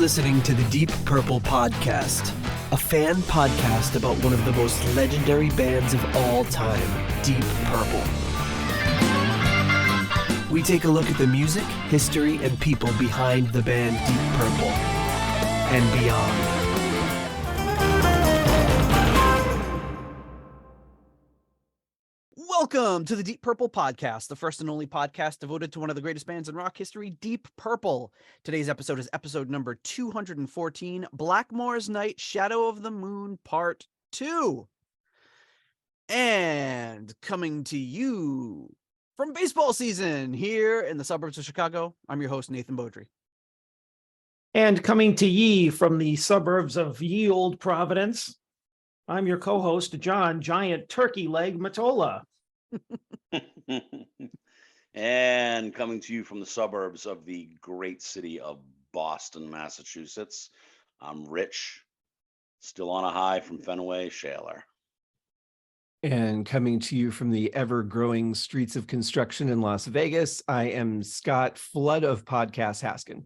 listening to the Deep Purple Podcast, a fan podcast about one of the most legendary bands of all time, Deep Purple. We take a look at the music, history, and people behind the band Deep Purple and beyond. Welcome to the Deep Purple Podcast, the first and only podcast devoted to one of the greatest bands in rock history, Deep Purple. Today's episode is episode number 214, Blackmore's Night, Shadow of the Moon, Part 2. And coming to you from baseball season here in the suburbs of Chicago, I'm your host, Nathan Beaudry. And coming to ye from the suburbs of ye old Providence, I'm your co-host, John Giant Turkey Leg Matola. And coming to you from the suburbs of the great city of Boston, Massachusetts, I'm Rich, still on a high from Fenway, Shaler. And coming to you from the ever-growing streets of construction in Las Vegas, I am Scott, Flood of Podcast Haskin.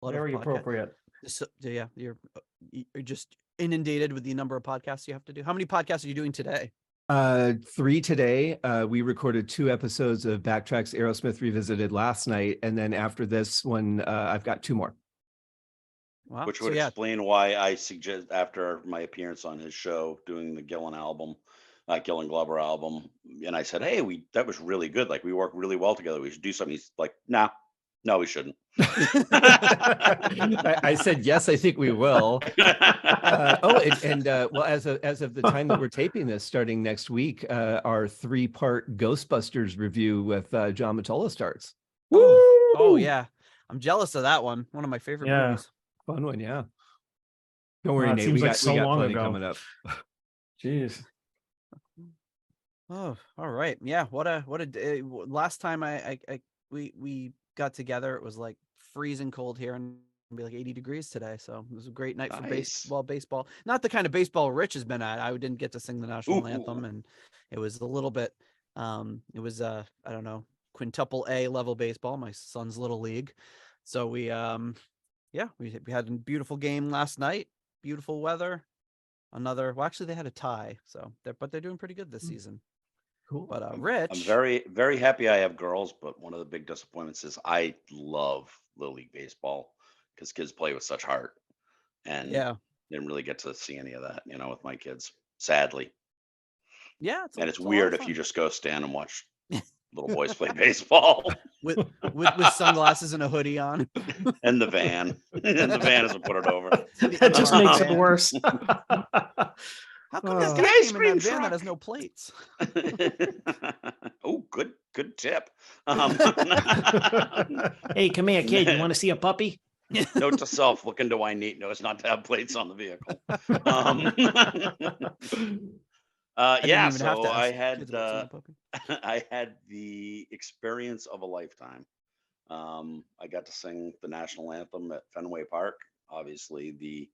Very appropriate. So, yeah, you're just inundated with the number of podcasts you have to do. How many podcasts are you doing today? 3 today. We recorded 2 episodes of Backtracks Aerosmith Revisited last night, and then after this one, I've got 2 more. Wow. Which would explain why I suggest, after my appearance on his show, doing the Gillan album, Gillan Glover album, and I said, hey, that was really good. Like, we work really well together. We should do something. He's like, no, we shouldn't. I said, yes, I think we will. Well, as of the time that we're taping this, starting next week, our 3-part Ghostbusters review with John Matola starts. Oh, yeah. I'm jealous of that one. One of my favorite movies. Fun one, yeah. Don't worry, Nate. We got long plenty coming up. Jeez. Oh, all right. Yeah. What a day. Last time we got together, it was like freezing cold here and be like 80 degrees today. So it was a great night for baseball. Not the kind of baseball Rich has been at. I didn't get to sing the national anthem, and it was a little bit I don't know, quintuple A level baseball, my son's little league. So we had a beautiful game last night, beautiful weather. Actually they had a tie, but they're doing pretty good this season. Cool. But Rich, I'm very, very happy I have girls, but one of the big disappointments is I love Little League baseball because kids play with such heart, and didn't really get to see any of that, with my kids, sadly. Yeah, it's weird if you just go stand and watch little boys play baseball with sunglasses and a hoodie on, and the van doesn't put it over. That just makes it worse. How come this guy came in that van that has no plates? Oh, good tip. Hey, come here, kid. You want to see a puppy? Note to self: look into it's not to have plates on the vehicle. So I had the experience of a lifetime. I got to sing the national anthem at Fenway Park, obviously the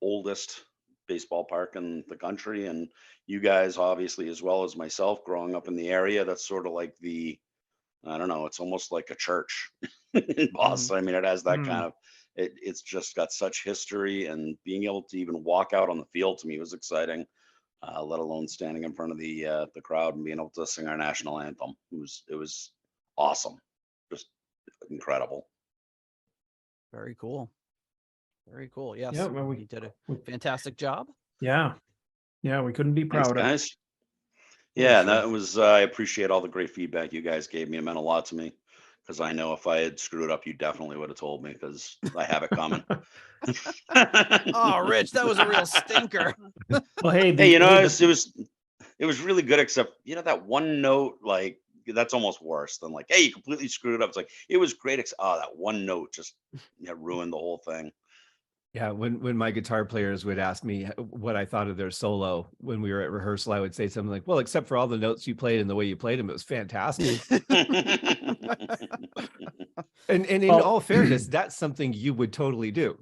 oldest baseball park in the country, and you guys obviously as well as myself growing up in the area. That's sort of like it's almost like a church in Boston. I mean, it has that kind of it's just got such history, and being able to even walk out on the field to me was exciting, let alone standing in front of the crowd and being able to sing our national anthem. It was awesome, just incredible. Very cool. Very cool. Yes. Yeah, well, you did a fantastic job. Yeah. Yeah, we couldn't be prouder. Guys. Yeah, that was I appreciate all the great feedback you guys gave me. It meant a lot to me, because I know if I had screwed up, you definitely would have told me, because I have it coming. Oh, Rich, that was a real stinker. Well, hey, it was really good, except that one note, like, that's almost worse than like, hey, you completely screwed it up. It's like, it was great. That one note just ruined the whole thing. Yeah, when my guitar players would ask me what I thought of their solo when we were at rehearsal, I would say something like, well, except for all the notes you played and the way you played them, it was fantastic. and in all fairness, that's something you would totally do.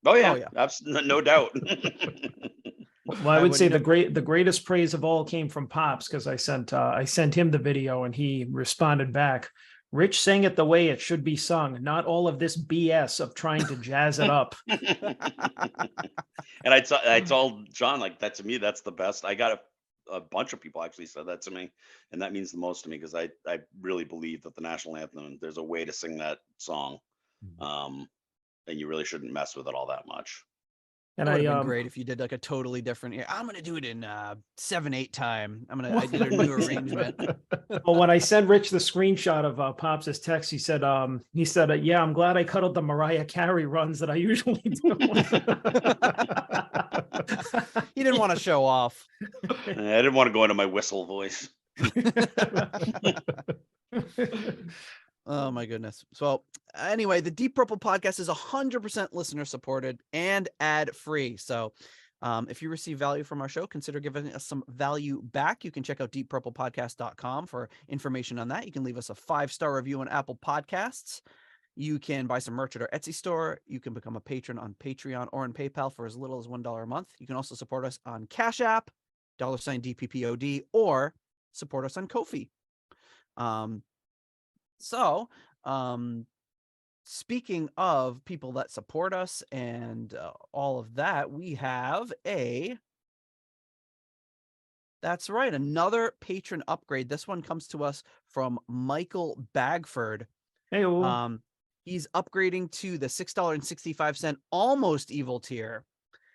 Oh yeah. No doubt. Well, I would say the greatest praise of all came from Pops, because I sent him the video and he responded back Rich, sang it the way it should be sung, not all of this BS of trying to jazz it up. And I told John, like, that to me, that's the best. I got a bunch of people actually said that to me, and that means the most to me because I really believe that the national anthem, there's a way to sing that song, and you really shouldn't mess with it all that much. And it would have been great if you did like a totally different. I'm gonna do it in 7/8 time. I did a new arrangement. Well, when I sent Rich the screenshot of Pops' text, he said, yeah, I'm glad I cut out the Mariah Carey runs that I usually do. He didn't want to show off. I didn't want to go into my whistle voice. Oh my goodness. So anyway, the Deep Purple podcast is 100% listener supported and ad free. So if you receive value from our show, consider giving us some value back. You can check out deeppurplepodcast.com for information on that. You can leave us a 5-star review on Apple Podcasts. You can buy some merch at our Etsy store. You can become a patron on Patreon or on PayPal for as little as $1 a month. You can also support us on Cash App, $DPPOD, or support us on Ko-fi. So, speaking of people that support us and all of that, we have that's right, another patron upgrade. This one comes to us from Michael Bagford. Hey, he's upgrading to the $6.65 almost evil tier.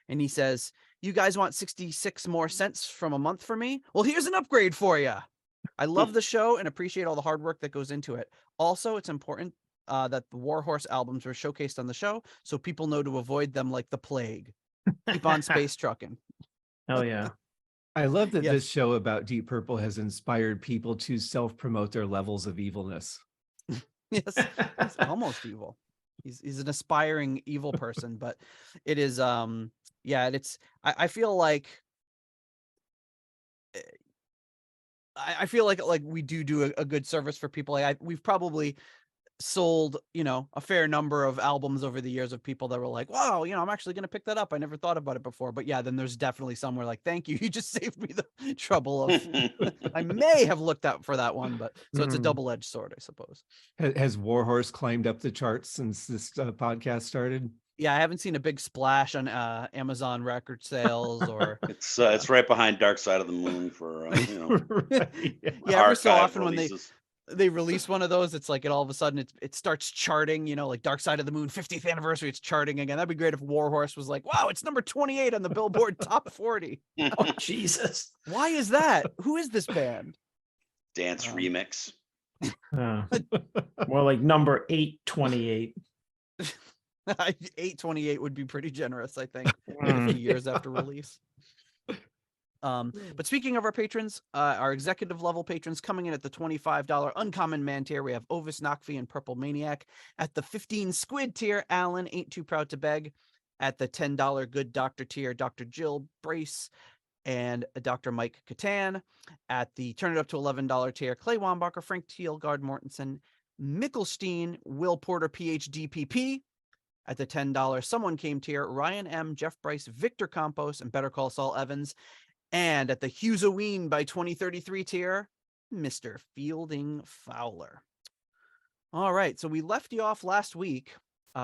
And he says, you guys want 66 more cents from a month for me? Well, here's an upgrade for you. I love the show and appreciate all the hard work that goes into it. Also, it's important that the Warhorse albums were showcased on the show so people know to avoid them like the plague. Keep on space trucking. Oh, yeah. I love that this show about Deep Purple has inspired people to self-promote their levels of evilness. Yes, he's almost evil. He's an aspiring evil person, but it is, I feel like I feel like we do a good service for people. We've probably sold, a fair number of albums over the years of people that were like, wow, I'm actually going to pick that up. I never thought about it before. But yeah, then there's definitely somewhere like, thank you. You just saved me the trouble of, I may have looked out for that one, but so it's a double-edged sword, I suppose. Has Warhorse climbed up the charts since this podcast started? Yeah, I haven't seen a big splash on Amazon record sales or it's right behind Dark Side of the Moon for right. Yeah, every so often releases. When they release one of those, it's like all of a sudden it starts charting, like Dark Side of the Moon 50th anniversary, it's charting again. That'd be great if Warhorse was like, wow, it's number 28 on the Billboard Top 40. Oh, Jesus. Why is that? Who is this band? Dance remix. More like number 828. 828 would be pretty generous, I think, 50 years after release. But speaking of our patrons, our executive level patrons coming in at the $25 Uncommon Man tier, we have Ovis Nakfi and Purple Maniac. At the 15 Squid tier, Alan Ain't Too Proud to Beg. At the $10 Good Doctor tier, Dr. Jill Brace and Dr. Mike Catan. At the turn it up to $11 tier, Clay Wambacher, Frank Thielgard Mortensen, Mickelstein, Will Porter, PhD PP. At the $10 Someone Came tier, Ryan M., Jeff Bryce, Victor Campos, and Better Call Saul Evans. And at the Hughesoween by 2033 tier, Mr. Fielding Fowler. All right, so we left you off last week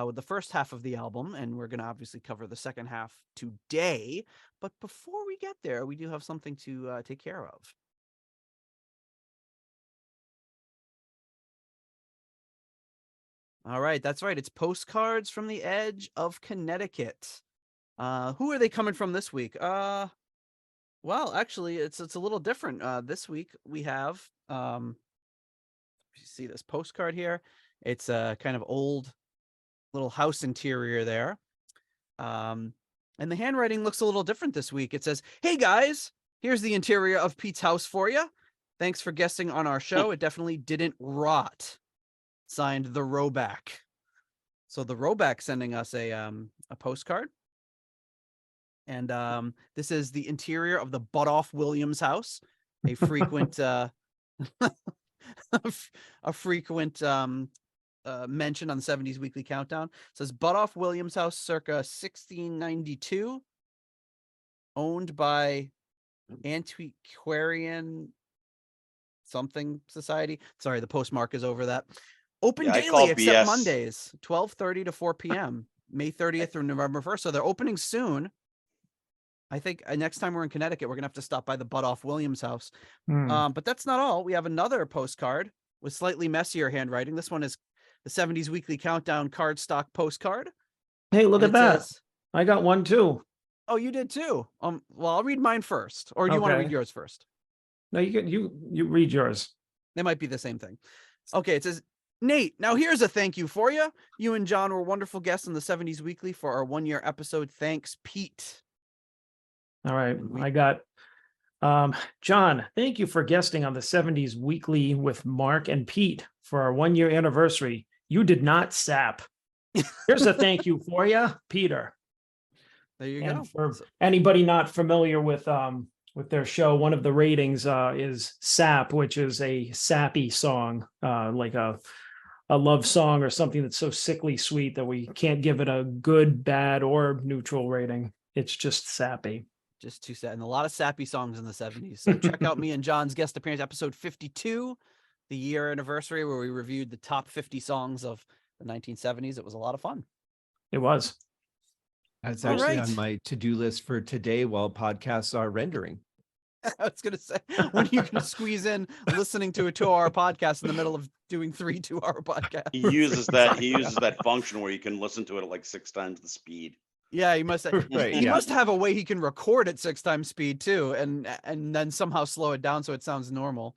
with the first half of the album, and we're going to obviously cover the second half today. But before we get there, we do have something to take care of. All right, that's right. It's Postcards from the Edge of Connecticut. Who are they coming from this week? Well, actually, it's a little different. This week we have you see this postcard here. It's a kind of old little house interior there. And the handwriting looks a little different this week. It says, "Hey guys, here's the interior of Pete's house for you. Thanks for guesting on our show. It definitely didn't rot." Signed, the Roback. So the Roback sending us a postcard. And this is the interior of the Butt-Off Williams house, a frequent a frequent mention on the 70s Weekly Countdown. It says Butt-Off Williams house circa 1692, owned by antiquarian something society. Sorry, the postmark is over that. Open Yeah, I daily call except BS. Mondays, 12:30 to 4 p.m. May 30th through November 1st. So they're opening soon. I think next time we're in Connecticut, we're gonna have to stop by the Butt Off Williams house. But that's not all. We have another postcard with slightly messier handwriting. This one is the 70s Weekly Countdown cardstock postcard. Hey, look And at it that. says, I got one too. oh, you did too. Well, I'll read mine first. Or do you want to Okay. read yours first? No, you read yours. They might be the same thing. Okay, it says, Nate, now here's a thank you for you. You and John were wonderful guests on the 70s Weekly for our 1-year episode. Thanks, Pete. All right. And I got John, thank you for guesting on the 70s Weekly with Mark and Pete for our 1-year anniversary. You did not sap. Here's a thank you for you, Peter. There you And go. for anybody not familiar with their show, one of the ratings is Sap, which is a sappy song, like a love song or something that's so sickly sweet that we can't give it a good, bad, or neutral rating. It's just sappy. Just too sad. And a lot of sappy songs in the 70s. So check out me and John's guest appearance, episode 52, the year anniversary, where we reviewed the top 50 songs of the 1970s. It was a lot of fun. It was. That's All actually right. on my to-do list for today while podcasts are rendering. I was going to say, when you can squeeze in listening to a 2-hour podcast in the middle of doing 3 2-hour podcasts. He uses that. He uses that function where you can listen to it at like 6 times the speed. Yeah, he must have, Right, he yeah. must have a way he can record at 6 times speed too, and then somehow slow it down so it sounds normal.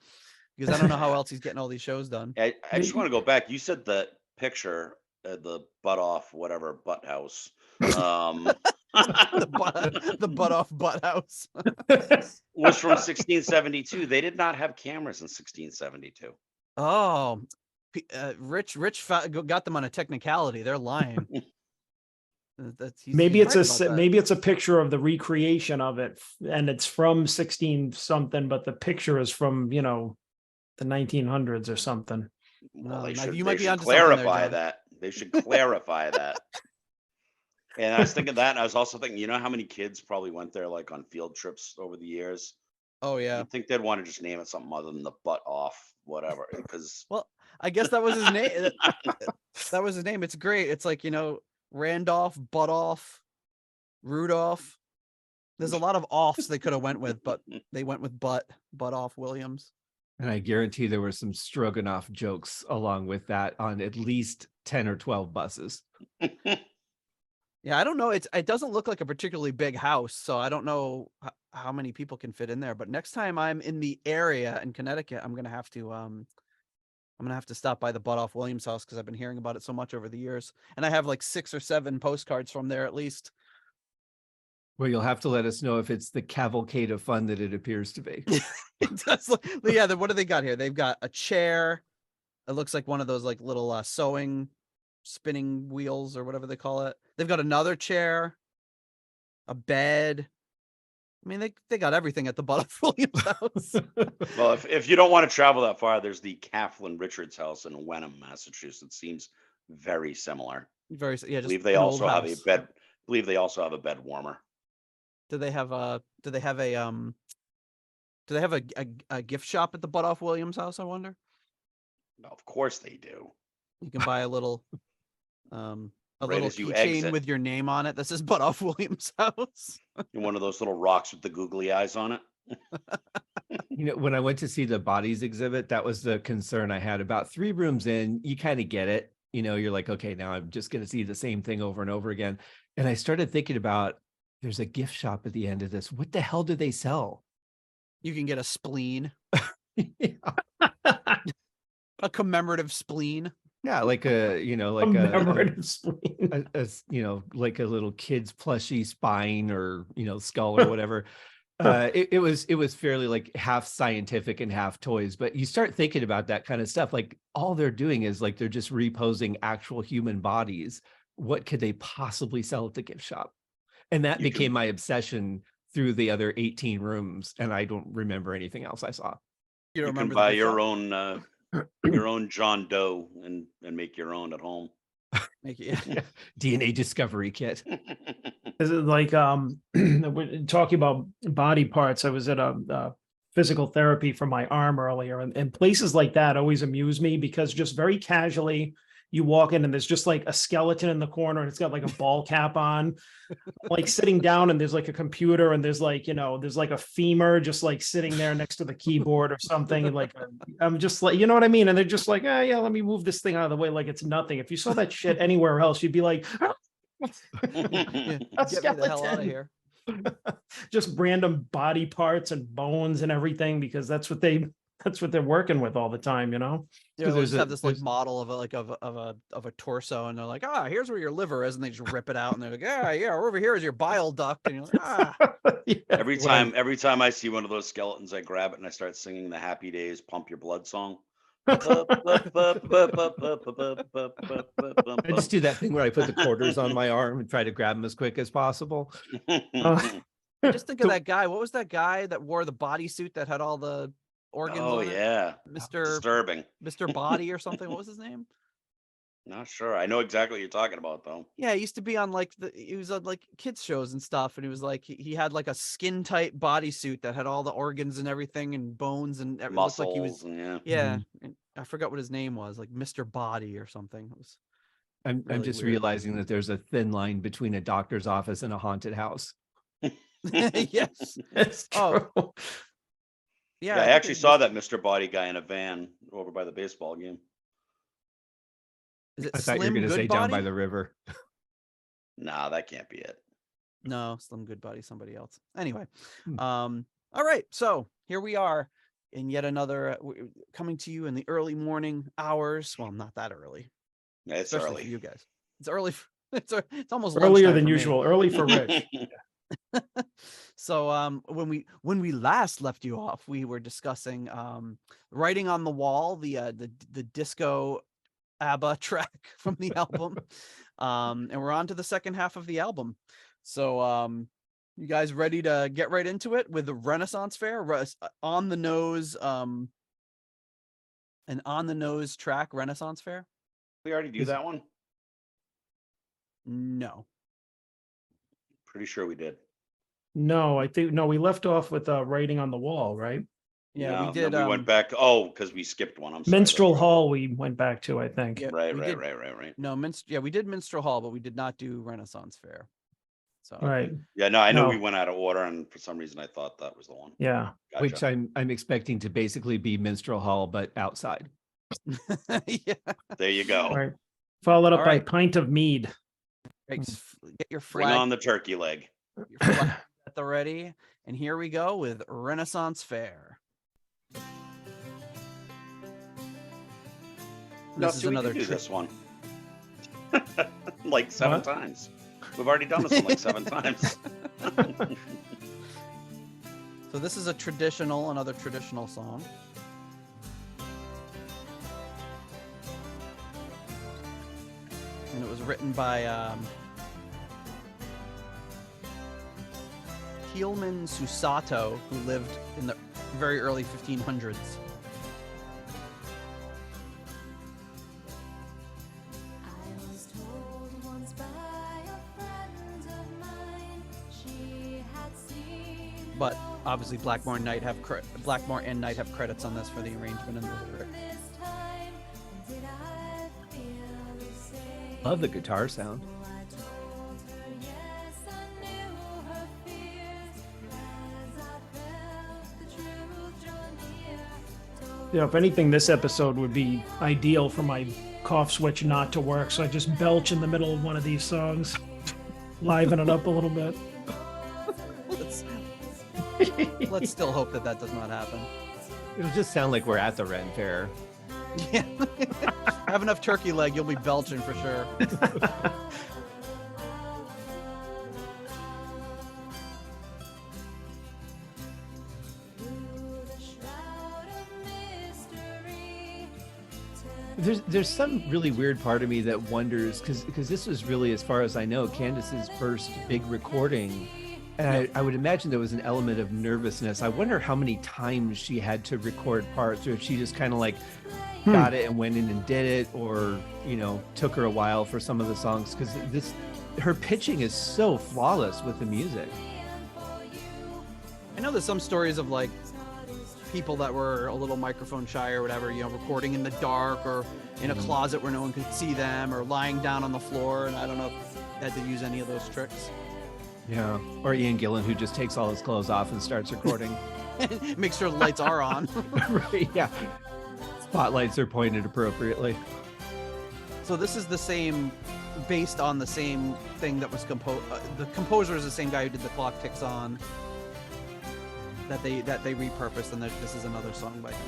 Because I don't know how else he's getting all these shows done. I just want to go back. You said the picture, the butt off, whatever, butt house. the butt off butt house. Was from 1672. They did not have cameras in 1672. Oh, Rich got them on a technicality. They're lying. Maybe it's a picture of the recreation of it, and it's from 16 something, but the picture is from the 1900s or something. Well, No, they should, you might they be should onto something there, clarify John. that. They should clarify that. And I was thinking that, and I was also thinking, you know how many kids probably went there like on field trips over the years? Oh yeah. You'd think they'd want to just name it something other than the butt off, whatever. Because Well, I guess that was his name. That was his name. It's great. It's like, Randolph, butt off, Rudolph. There's a lot of offs they could have went with, but they went with butt off Williams. And I guarantee there were some Stroganoff jokes along with that on at least 10 or 12 buses. Yeah, I don't know. It doesn't look like a particularly big house, so I don't know how many people can fit in there. But next time I'm in the area in Connecticut, I'm gonna have to stop by the Butt Off Williams house because I've been hearing about it so much over the years, and I have like 6 or 7 postcards from there at least. Well, you'll have to let us know if it's the cavalcade of fun that it appears to be. It does look, yeah. What do they got here? They've got a chair. It looks like one of those like little sewing spinning wheels or whatever they call it. They've got another chair, a bed. I mean, they got everything at the Butt Off Williams house. well, if you don't want to travel that far, there's the Kathleen Richards house in Wenham, Massachusetts. Seems very similar. Very, yeah. I Just believe they an also old have house. a bed. Believe they also have a bed warmer. Do they have a gift shop at the Butt Off Williams house? I wonder. No, of course they do. You can buy a little Right as you keychain exit. with your name on it that says Butt Off Williams house. And one of those little rocks with the googly eyes on it. When I went to see the bodies exhibit, that was the concern I had. About 3 rooms in, you kind of get it. You're like, okay, now I'm just going to see the same thing over and over again. And I started thinking about, there's a gift shop at the end of this. What the hell do they sell? You can get a spleen, Yeah. a commemorative spleen. Yeah, like a Commemorative spleen. like a little kid's plushie spine or skull or whatever. It was fairly like half scientific and half toys, but you start thinking about that kind of stuff. Like all they're doing is like they're just reposing actual human bodies. What could they possibly sell at the gift shop? And that became my obsession through the other 18 rooms, and I don't remember anything else I saw. You can buy your own John Doe and make your own at home. Make it, yeah. DNA discovery kit. Is it like we're talking about body parts? I was at a physical therapy for my arm earlier, and places like that always amuse me because just very casually you walk in and there's just like a skeleton in the corner and it's got like a ball cap on, like sitting down, and there's like a computer and there's like, there's like a femur just like sitting there next to the keyboard or something. And like, I'm just like, you know what I mean? And they're just like, yeah, let me move this thing out of the way. Like it's nothing. If you saw that shit anywhere else, you'd be like, Yeah, get me the hell out of here. Just random body parts and bones and everything, because that's what they're working with all the time, Yeah, they just have this like model of a torso, and they're like, here's where your liver is, and they just rip it out, and they're like, yeah, over here is your bile duct, and you're like, Yeah. Every time I see one of those skeletons, I grab it and I start singing the Happy Days Pump Your Blood song. I just do that thing where I put the quarters on my arm and try to grab them as quick as possible. Just think of that guy. What was that guy that wore the bodysuit that had all the organs? Oh on yeah, Mr. Disturbing. Mr. Body or something. What was his name? Not sure. I know exactly what you're talking about though. Yeah, he used to be on he was on like kids shows and stuff, and he was like he had like a skin tight bodysuit that had all the organs and everything and bones and muscles. Like he was, yeah. And I forgot what his name was, like Mr. Body or something. It was. I'm just weird. Realizing that there's a thin line between a doctor's office and a haunted house. Yes, that's true. Yeah, I actually saw that Mr. Body guy in a van over by the baseball game. Is it I thought you were going to say down by the river. Nah, that can't be it. No, Slim Goodbody, somebody else. Anyway, all right. So here we are in yet another coming to you in the early morning hours. Well, not that early. Yeah, it's especially early for you guys. It's early. It's almost earlier than usual. Early for Rich. So when we last left you off, we were discussing Writing on the Wall, the disco ABBA track from the album, and we're on to the second half of the album. So you guys ready to get right into it with the Renaissance Fair? On the nose, an on the nose track, Renaissance Fair. We already do that one? No. Pretty sure we did. No, we left off with Writing on the Wall, right? Yeah, no, we did. No, we went back. Oh, because we skipped one. I'm sorry. Minstrel Hall we went back to, I think. Yeah, right. No, we did Minstrel Hall, but we did not do Renaissance Fair. So right. Yeah, no, I know we went out of order, and for some reason I thought that was the one. Yeah. Gotcha. Which I'm expecting to basically be Minstrel Hall, but outside. Yeah. There you go. All right. Followed up by Pint of Mead. Get your flag. Bring on the turkey leg. Your flag at the ready, and here we go with Renaissance Fair. No, this is another do this one. Like 7 times. We've already done this one like 7 times. So this is another traditional song. And it was written by Tielman Susato, who lived in the very early 1500s. But obviously Blackmore and Knight have credits on this for the arrangement and the lyric. Love the guitar sound. Yeah, if anything, this episode would be ideal for my cough switch not to work. So I just belch in the middle of one of these songs, liven it up a little bit. Let's still hope that does not happen. It'll just sound like we're at the Ren Fair. Yeah. Have enough turkey leg, you'll be belching for sure. There's some really weird part of me that wonders, because this was really, as far as I know, Candace's first big recording. And I would imagine there was an element of nervousness. I wonder how many times she had to record parts, or if she just kind of like got it and went in and did it, or, took her a while for some of the songs, because her pitching is so flawless with the music. I know there's some stories of like people that were a little microphone shy or whatever, you know, recording in the dark or in a closet where no one could see them, or lying down on the floor. And I don't know if they had to use any of those tricks. Yeah. Or Ian Gillan, who just takes all his clothes off and starts recording. Make sure the lights are on. Right, yeah. Spotlights are pointed appropriately. So this is the same, based on the same thing that was composed. The composer is the same guy who did The Clock Ticks On, that they repurposed, and this is another song by him.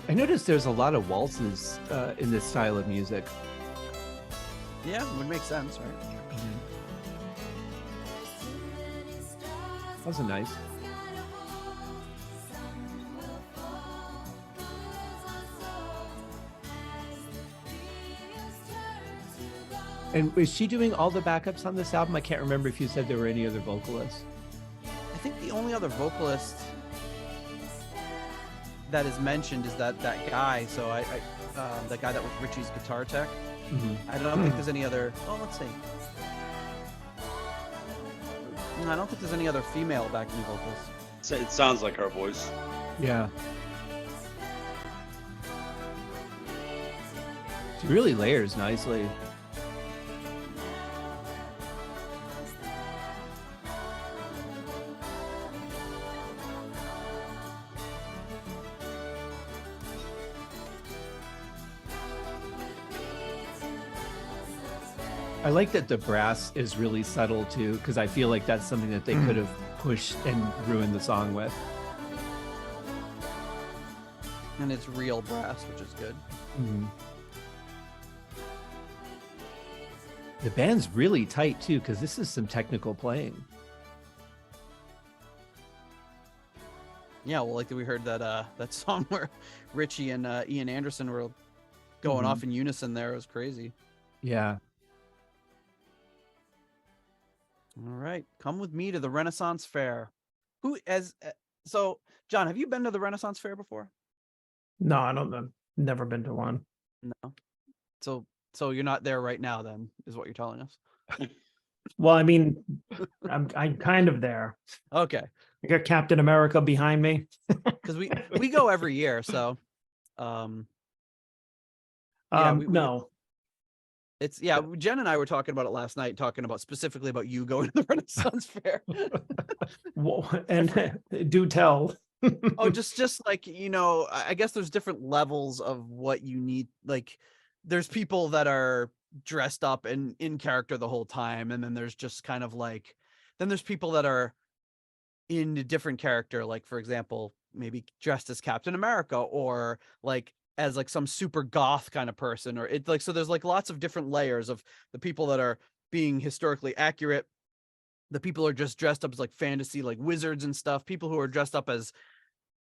I noticed there's a lot of waltzes in this style of music. Yeah, it would make sense, right? Wasn't nice. And was she doing all the backups on this album? I can't remember if you said there were any other vocalists. I think the only other vocalist that is mentioned is that guy. So I the guy that was Ritchie's guitar tech. I don't think there's any other. Oh, let's see. No, I don't think there's any other female backing vocals. It sounds like her voice. Yeah. She really layers nicely. I like that the brass is really subtle too, because I feel like that's something that they could have pushed and ruined the song with. And it's real brass, which is good. The band's really tight too, because this is some technical playing. Yeah, well, like we heard that song where Ritchie and Ian Anderson were going off in unison there. It was crazy. Yeah. All right, come with me to the Renaissance Fair. So, John, have you been to the Renaissance Fair before? No, I don't. I've never been to one. No. So you're not there right now, then, is what you're telling us. Well, I mean, I'm kind of there. Okay. I got Captain America behind me. Because we go every year, so. No. It's Jen and I were talking about it last night, talking about specifically about you going to the Renaissance Fair. Well, and do tell. Oh, just like, you know, I guess there's different levels of what you need. Like, there's people that are dressed up and in character the whole time, and then there's just kind of like, then there's people that are in a different character, like, for example, maybe dressed as Captain America, or like as like some super goth kind of person, or it's like, so there's like lots of different layers of the people that are being historically accurate. The people are just dressed up as like fantasy, like wizards and stuff. People who are dressed up as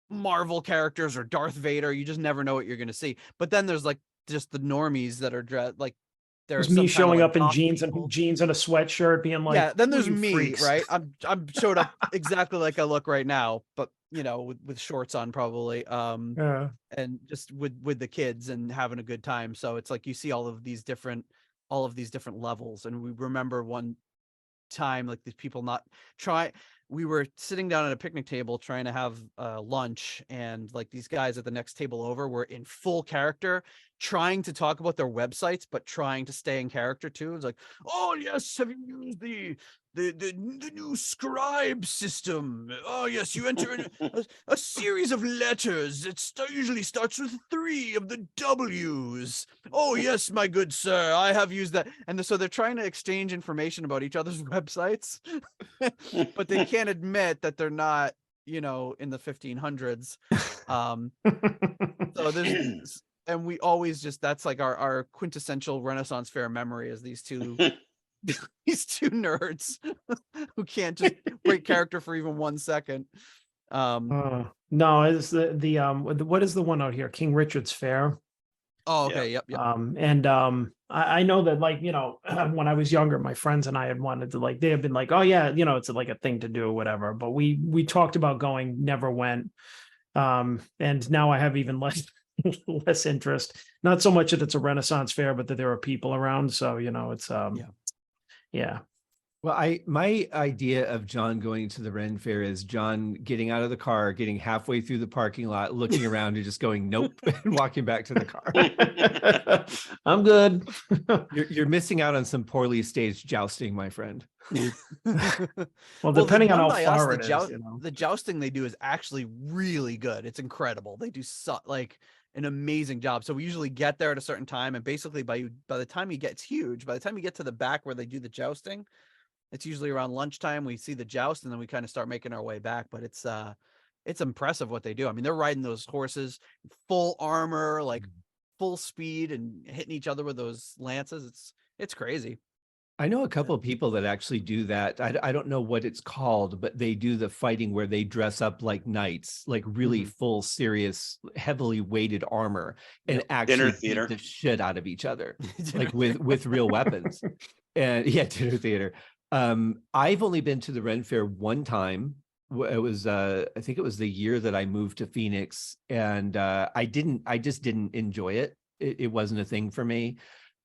Marvel characters or Darth Vader. You just never know what you're going to see. But then there's like just the normies that are dressed like, there's me showing like up in jeans and a sweatshirt, being like, yeah. Then there's me, freaks. right? I'm showed up exactly like I look right now, but you know, with shorts on probably, and just with the kids and having a good time. So it's like you see all of these different levels. And we remember one time, like, these people we were sitting down at a picnic table trying to have lunch, and like these guys at the next table over were in full character, trying to talk about their websites, but trying to stay in character too. It's like, oh yes, have you used the new scribe system? Oh yes, you enter in a series of letters. It usually starts with 3 of the W's. Oh yes, my good sir, I have used that. And so they're trying to exchange information about each other's websites, but they can't admit that they're not, you know, in the 1500s. So there's, and we always just, that's like our quintessential Renaissance Fair memory, is these two these two nerds who can't just break character for even 1 second. No, it's the what is the one out here? King Richard's Fair. Oh, okay. Yep. I know that, like, you know, when I was younger, my friends and I had wanted to, like, they have been like, oh yeah, you know, it's like a thing to do or whatever, but we talked about going, never went. And now I have even less interest, not so much that it's a Renaissance Fair, but that there are people around. So, you know, it's, yeah. Well, my idea of John going to the Ren Fair is John getting out of the car, getting halfway through the parking lot, looking around and just going, nope, and walking back to the car. I'm good. You're missing out on some poorly staged jousting, my friend. Well, depending on how by us, far it is, you know. the jousting they do is actually really good. It's incredible. They do like an amazing job. So we usually get there at a certain time, and basically by the time you get, it's huge. By the time you get to the back where they do the jousting, it's usually around lunchtime. We see the joust, and then we kind of start making our way back. But it's impressive what they do. I mean, they're riding those horses, full armor, like full speed, and hitting each other with those lances. It's crazy. I know a couple of people that actually do that. I don't know what it's called, but they do the fighting where they dress up like knights, like really full, serious, heavily weighted armor, and actually beat the shit out of each other, like with real weapons. And yeah, dinner theater. I've only been to the Ren Fair one time. It was I think it was the year that I moved to Phoenix, and I just didn't enjoy it. It wasn't a thing for me.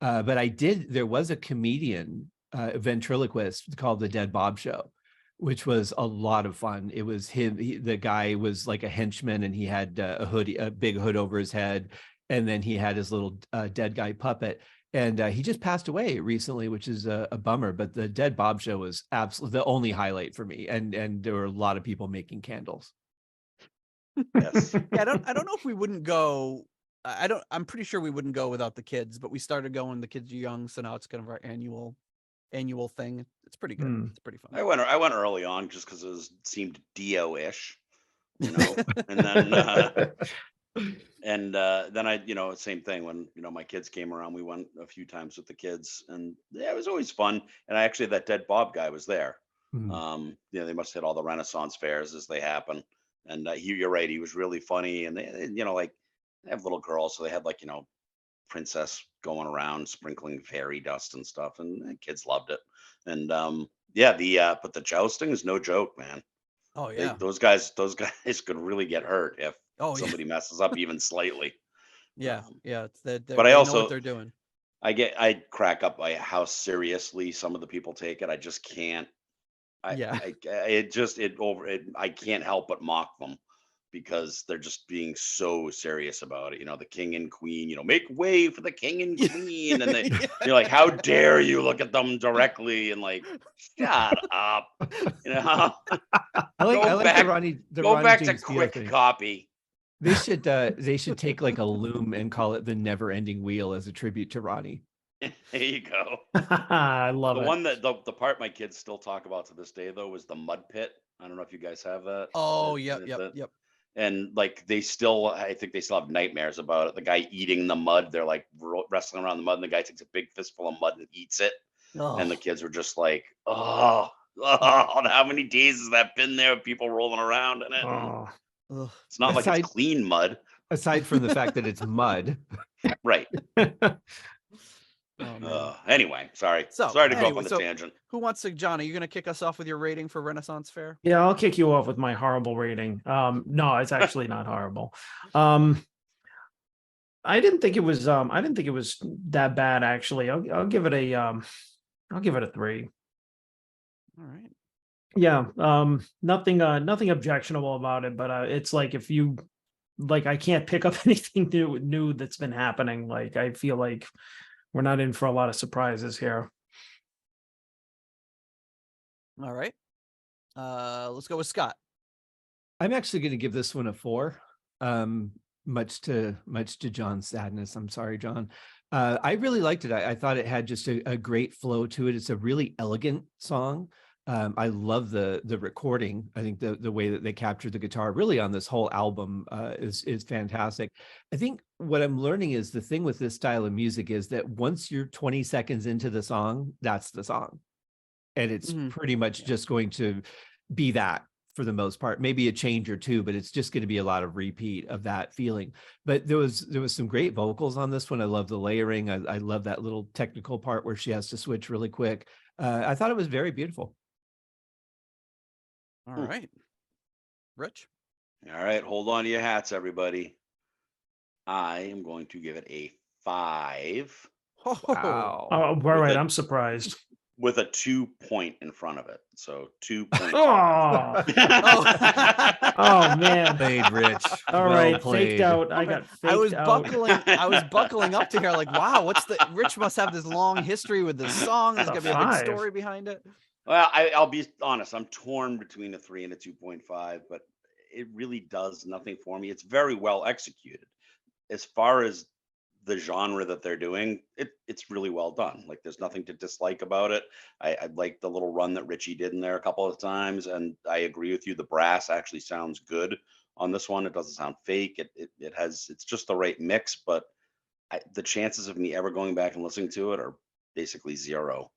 But there was a comedian, ventriloquist called the Dead Bob Show, which was a lot of fun. It was him. The guy was like a henchman, and he had a big hood over his head. And then he had his little dead guy puppet. And he just passed away recently, which is a bummer. But the Dead Bob Show was absolutely the only highlight for me. And there were a lot of people making candles. Yes. Yeah, I don't know if we wouldn't go. I'm pretty sure we wouldn't go without the kids, but we started going. The kids are young, so now it's kind of our annual thing. It's pretty good. It's pretty fun. I went early on just because it seemed Dio-ish, you know, and then then I, you know, same thing when, you know, my kids came around. We went a few times with the kids, and yeah, it was always fun. And actually, that Dead Bob guy was there. You know, they must hit all the Renaissance fairs as they happen. And you're right, he was really funny. And they, you know, like, they have little girls, so they had, like, you know, princess going around sprinkling fairy dust and stuff, and the kids loved it. And yeah, but the jousting is no joke, man. Oh yeah, those guys could really get hurt if somebody yeah. messes up even slightly. Yeah, yeah. But they know what they're doing. I crack up by how seriously some of the people take it. I just can't. I can't help but mock them, because they're just being so serious about it. You know, the king and queen, you know, make way for the king and queen. And you're like, how dare you look at them directly, and like, shut up. You know, go back to quick copy. They should take like a loom and call it the never ending wheel as a tribute to Ronnie. There you go. I love it. The one that the part my kids still talk about to this day, though, was the mud pit. I don't know if you guys have that. Oh, yep. And like, I think they still have nightmares about it. The guy eating the mud. They're like wrestling around the mud, and the guy takes a big fistful of mud and eats it. Oh. And the kids were just like, oh, how many days has that been there with people rolling around in it? Oh. It's not like it's clean mud. Aside from the fact that it's mud. Right. Anyway, sorry to go off on the tangent. Who wants to, John, are you going to kick us off with your rating for Renaissance Fair? Yeah, I'll kick you off with my horrible rating. No, it's actually not horrible. I didn't think it was that bad, actually. I'll give it a 3. All right. Yeah. Nothing objectionable about it, but it's like, if you like, I can't pick up anything new that's been happening. Like, I feel like we're not in for a lot of surprises here. All right. Let's go with Scott. I'm actually going to give this one a 4. Much to John's sadness. I'm sorry, John. I really liked it. I thought it had just a great flow to it. It's a really elegant song. I love the recording. I think the way that they captured the guitar really on this whole album is fantastic. I think what I'm learning is the thing with this style of music is that once you're 20 seconds into the song, that's the song. And it's pretty much just going to be that for the most part, maybe a change or two, but it's just going to be a lot of repeat of that feeling. But there was some great vocals on this one. I love the layering. I love that little technical part where she has to switch really quick. I thought it was very beautiful. All right. Rich? All right. Hold on to your hats, everybody. I am going to give it a 5. Wow. Oh, all right. I'm surprised. with a 2 point in front of it. So 2.5. Oh, Oh. oh man. Played, Rich. All Well right, played. faked out. I got faked out. I was buckling up to here like, wow, Rich must have this long history with this song. There's gonna be a big story behind it. Well, I'll be honest. I'm torn between a 3 and a 2.5, but it really does nothing for me. It's very well executed. As far as the genre that they're doing, it's really well done. Like, there's nothing to dislike about it. I like the little run that Ritchie did in there a couple of times, and I agree with you. The brass actually sounds good on this one. It doesn't sound fake. It's just the right mix, but the chances of me ever going back and listening to it are basically 0.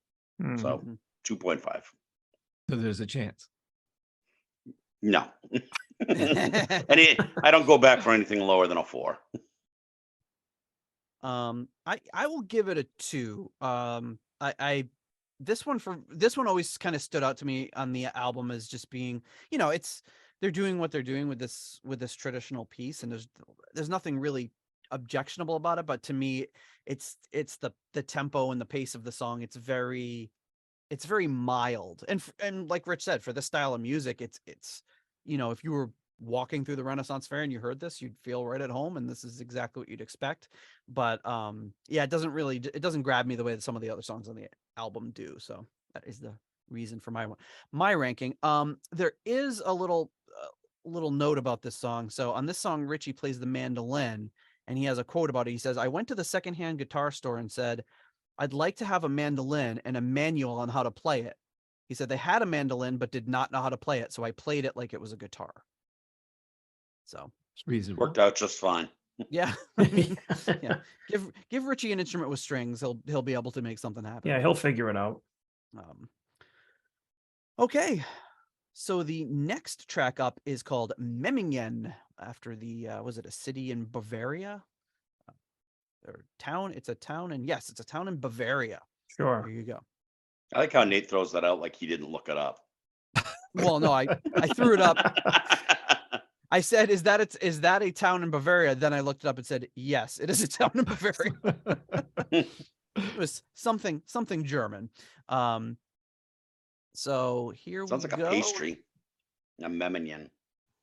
So 2.5. So there's a chance. No. I don't go back for anything lower than a 4. I will give it a 2. This one always kind of stood out to me on the album as just being, they're doing what they're doing with this traditional piece, and there's nothing really objectionable about it, but to me it's the tempo and the pace of the song. It's very mild, and like Rich said, for this style of music, it's if you were walking through the Renaissance Fair and you heard this, you'd feel right at home, and this is exactly what you'd expect. But it doesn't grab me the way that some of the other songs on the album do. So that is the reason for my ranking. There is a little note about this song. So on this song, Ritchie plays the mandolin, and he has a quote about it. He says, "I went to the secondhand guitar store and said, I'd like to have a mandolin and a manual on how to play it." He said they had a mandolin but did not know how to play it, so I played it like it was a guitar. So it's reasonable. Worked out just fine. Yeah. Yeah. Give Ritchie an instrument with strings. He'll be able to make something happen. Yeah, he'll figure it out. Okay. So the next track up is called Memmingen, after was it a city in Bavaria? Or town? It's a town, and yes, it's a town in Bavaria. Sure. There you go. I like how Nate throws that out like he didn't look it up. Well, no, I threw it up. I said, is that a town in Bavaria? Then I looked it up and said, yes, it is a town in Bavaria. It was something German. So here Sounds we like go. a pastry. A Memmingen.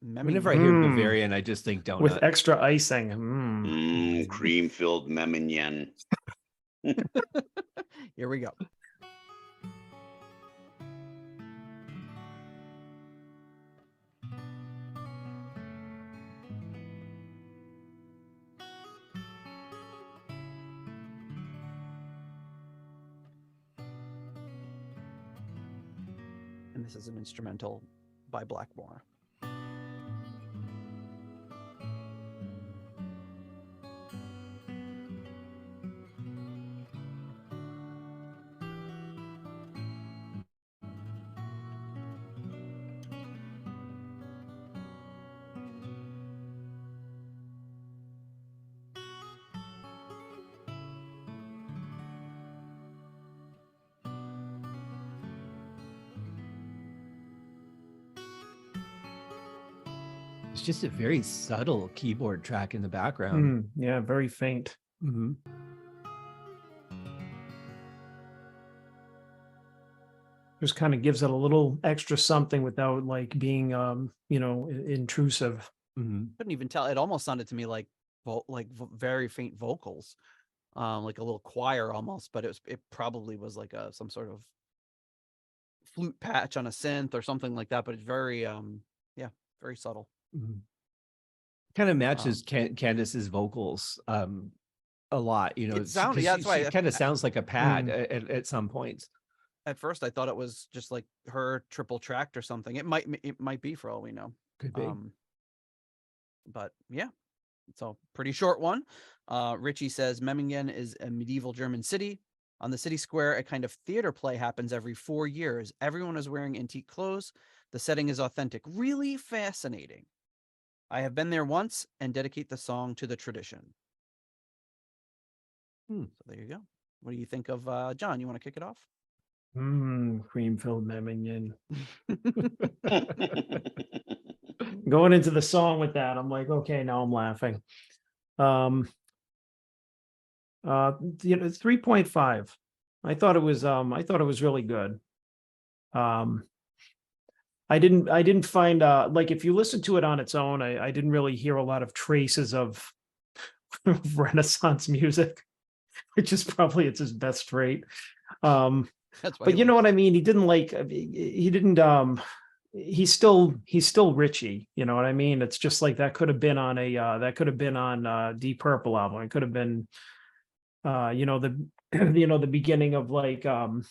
Whenever I hear Bavarian, I just think donut. With extra icing. Cream-filled Memmingen. Here we go. And this is an instrumental by Blackmore. It's just a very subtle keyboard track in the background. Yeah, very faint. Just kind of gives it a little extra something without like being intrusive. Couldn't even tell. It almost sounded to me like very faint vocals, like a little choir almost, but it probably was like some sort of flute patch on a synth or something like that. But it's very very subtle. Kind of matches Candace's vocals a lot. It sounded, that's why it kind of sounds like a pad at some points. At first, I thought it was just like her triple tracked or something. It might be, for all we know. Could be. But yeah, it's a pretty short one. Ritchie says Memmingen is a medieval German city. On the city square, a kind of theater play happens every 4 years. Everyone is wearing antique clothes. The setting is authentic. Really fascinating. I have been there once and dedicate the song to the tradition. So there you go. What do you think of John? You want to kick it off? Cream-filled Memmingen. Going into the song with that, I'm like, okay, now I'm laughing. 3.5. I thought it was really good. I didn't find like if you listen to it on its own, I didn't really hear a lot of traces of Renaissance music, which is probably it's his best trait. That's why But he you know likes what I mean? He didn't like he didn't he's still Ritchie, you know what I mean? It's just like that could have been on Deep Purple album. It could have been you know, the the beginning of like um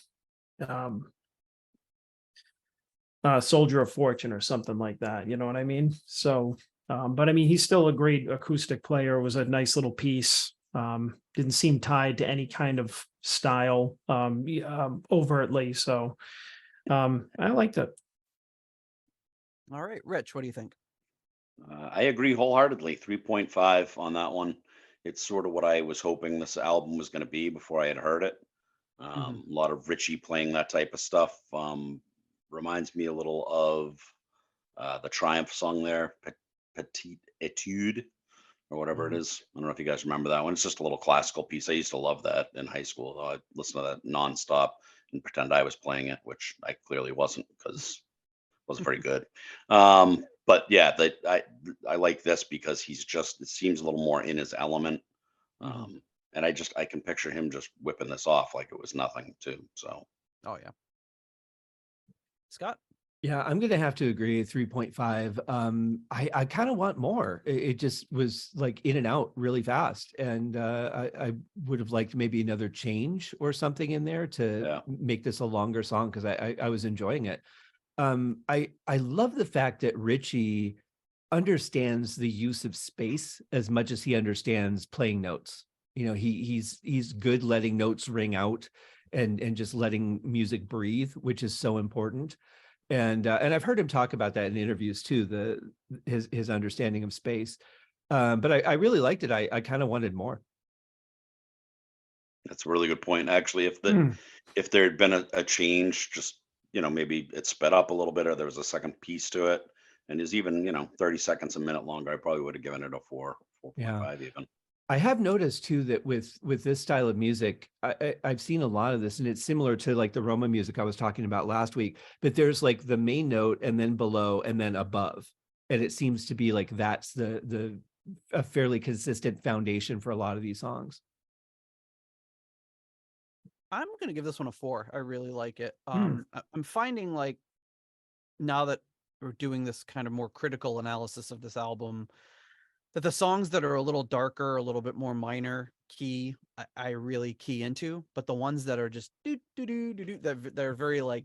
Soldier of Fortune or something like that, you know what I mean? So but I mean he's still a great acoustic player. It was a nice little piece. Didn't seem tied to any kind of style overtly. So I liked it. All right, Rich, what do you think? I agree wholeheartedly. 3.5 on that one. It's sort of what I was hoping this album was going to be before I had heard it. A lot of Ritchie playing that type of stuff. Reminds me a little of the Triumph song there, Petite Etude, or whatever it is. I don't know if you guys remember that one. It's just a little classical piece. I used to love that in high school. I'd listen to that nonstop and pretend I was playing it, which I clearly wasn't because it wasn't very good. But yeah, I like this because it seems a little more in his element. And I can picture him just whipping this off like it was nothing too. So, Oh yeah. Scott? Yeah, I'm gonna have to agree. 3.5. I kind of want more. It just was like in and out really fast, and I would have liked maybe another change or something in there to yeah. make this a longer song because I was enjoying it. I love the fact that Ritchie understands the use of space as much as he understands playing notes. You know, he's good letting notes ring out and just letting music breathe, which is so important. And I've heard him talk about that in interviews too, his understanding of space. But I really liked it. I kind of wanted more. That's a really good point. Actually, if there had been a change, just maybe it sped up a little bit, or there was a second piece to it, and is even 30 seconds a minute longer, I probably would have given it a 4.5 even. I have noticed too that with this style of music, I've seen a lot of this, and it's similar to like the Roma music I was talking about last week. But there's like the main note, and then below, and then above, and it seems to be like that's a fairly consistent foundation for a lot of these songs. I'm gonna give this one a 4. I really like it. I'm finding like now that we're doing this kind of more critical analysis of this album, that the songs that are a little darker, a little bit more minor key, I really key into. But the ones that are just do do do do do, they're very like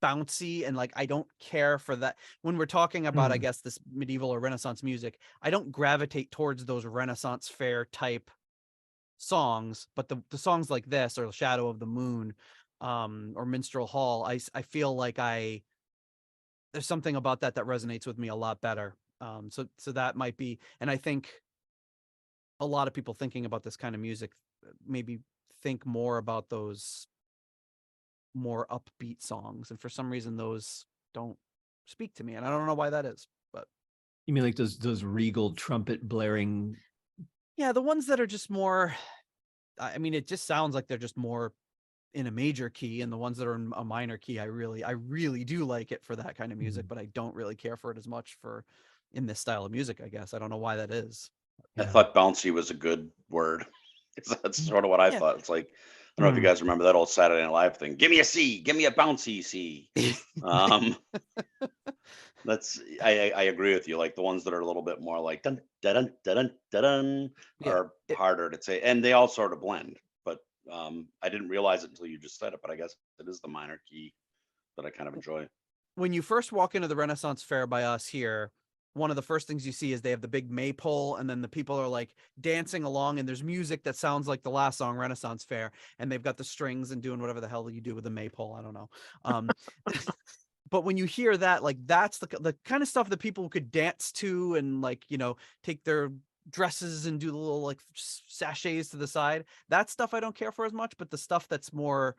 bouncy, and like I don't care for that. When we're talking about, I guess, this medieval or Renaissance music, I don't gravitate towards those Renaissance fair type songs. But the songs like this, or Shadow of the Moon, or Minstrel Hall, I feel like there's something about that resonates with me a lot better. So that might be, and I think a lot of people thinking about this kind of music maybe think more about those more upbeat songs, and for some reason those don't speak to me, and I don't know why that is. But you mean like those regal trumpet blaring? Yeah, the ones that are just more, I mean, it just sounds like they're just more in a major key, and the ones that are in a minor key, I really do like it for that kind of music, but I don't really care for it as much for in this style of music, I guess. I don't know why that is. I thought bouncy was a good word. That's sort of what I thought. It's like, I don't know if you guys remember that old Saturday Night Live thing. Give me a C, give me a bouncy C. I agree with you. Like the ones that are a little bit more like dun dun dun dun dun dun are harder to say, and they all sort of blend. But I didn't realize it until you just said it. But I guess it is the minor key that I kind of enjoy. When you first walk into the Renaissance Fair by us here, one of the first things you see is they have the big maypole, and then the people are like dancing along, and there's music that sounds like the last song, Renaissance Fair, and they've got the strings and doing whatever the hell you do with the maypole. I don't know. But when you hear that, like that's the kind of stuff that people could dance to, and like, take their dresses and do the little like sachets to the side. That stuff I don't care for as much, but the stuff that's more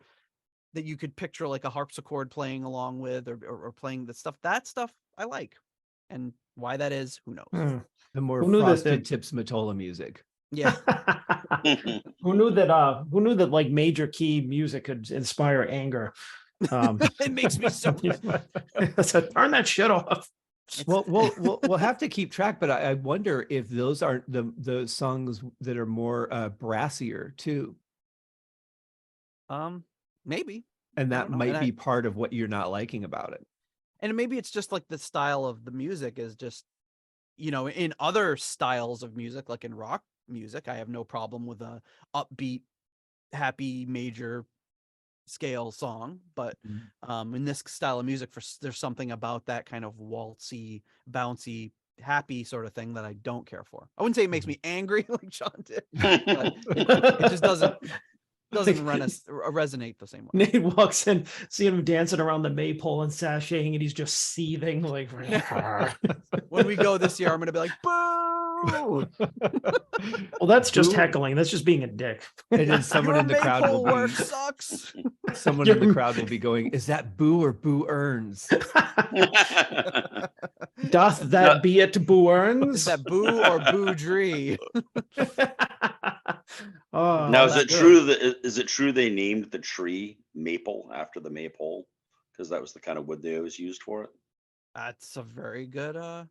that you could picture like a harpsichord playing along with, or playing the stuff, that stuff I like. And why that is, who knows? The more Who knew frosted that tips Mottola music. Yeah. Who knew that like major key music could inspire anger? It makes me so So turn that shit off. Well, we'll have to keep track, but I wonder if those aren't the songs that are more brassier too. Maybe. And I that don't know. might And be part of what you're not liking about it. And maybe it's just like the style of the music is just, in other styles of music, like in rock music, I have no problem with a upbeat, happy major scale song. But in this style of music, there's something about that kind of waltzy, bouncy, happy sort of thing that I don't care for. I wouldn't say it makes me angry like John did, but it just doesn't resonate the same way. Nate walks in, seeing him dancing around the maypole and sashaying, and he's just seething like. When we go this year, I'm gonna be like, boo! Well, that's just heckling. That's just being a dick. And then someone in the crowd will work be sucks. Someone in the crowd will be going, "Is that boo or boo earns?" Doth that be it, boo earns? Is that boo or boo dree? Now, is it true they named the tree maple after the maypole because that was the kind of wood they always used for it? That's a very good. I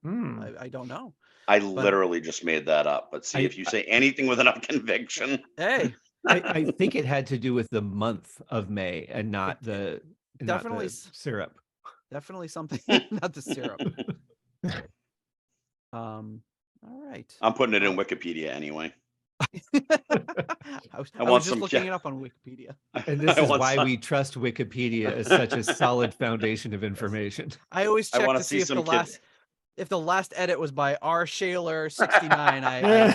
don't know. I literally just made that up. But see, if you say anything with enough conviction, hey, I think it had to do with the month of May and not the syrup. Definitely something, not the syrup. All right. I'm putting it in Wikipedia anyway. I was just looking it up on Wikipedia. And this is why we trust Wikipedia as such a solid foundation of information. I always check to see if the last edit was by R. Shaler 69. I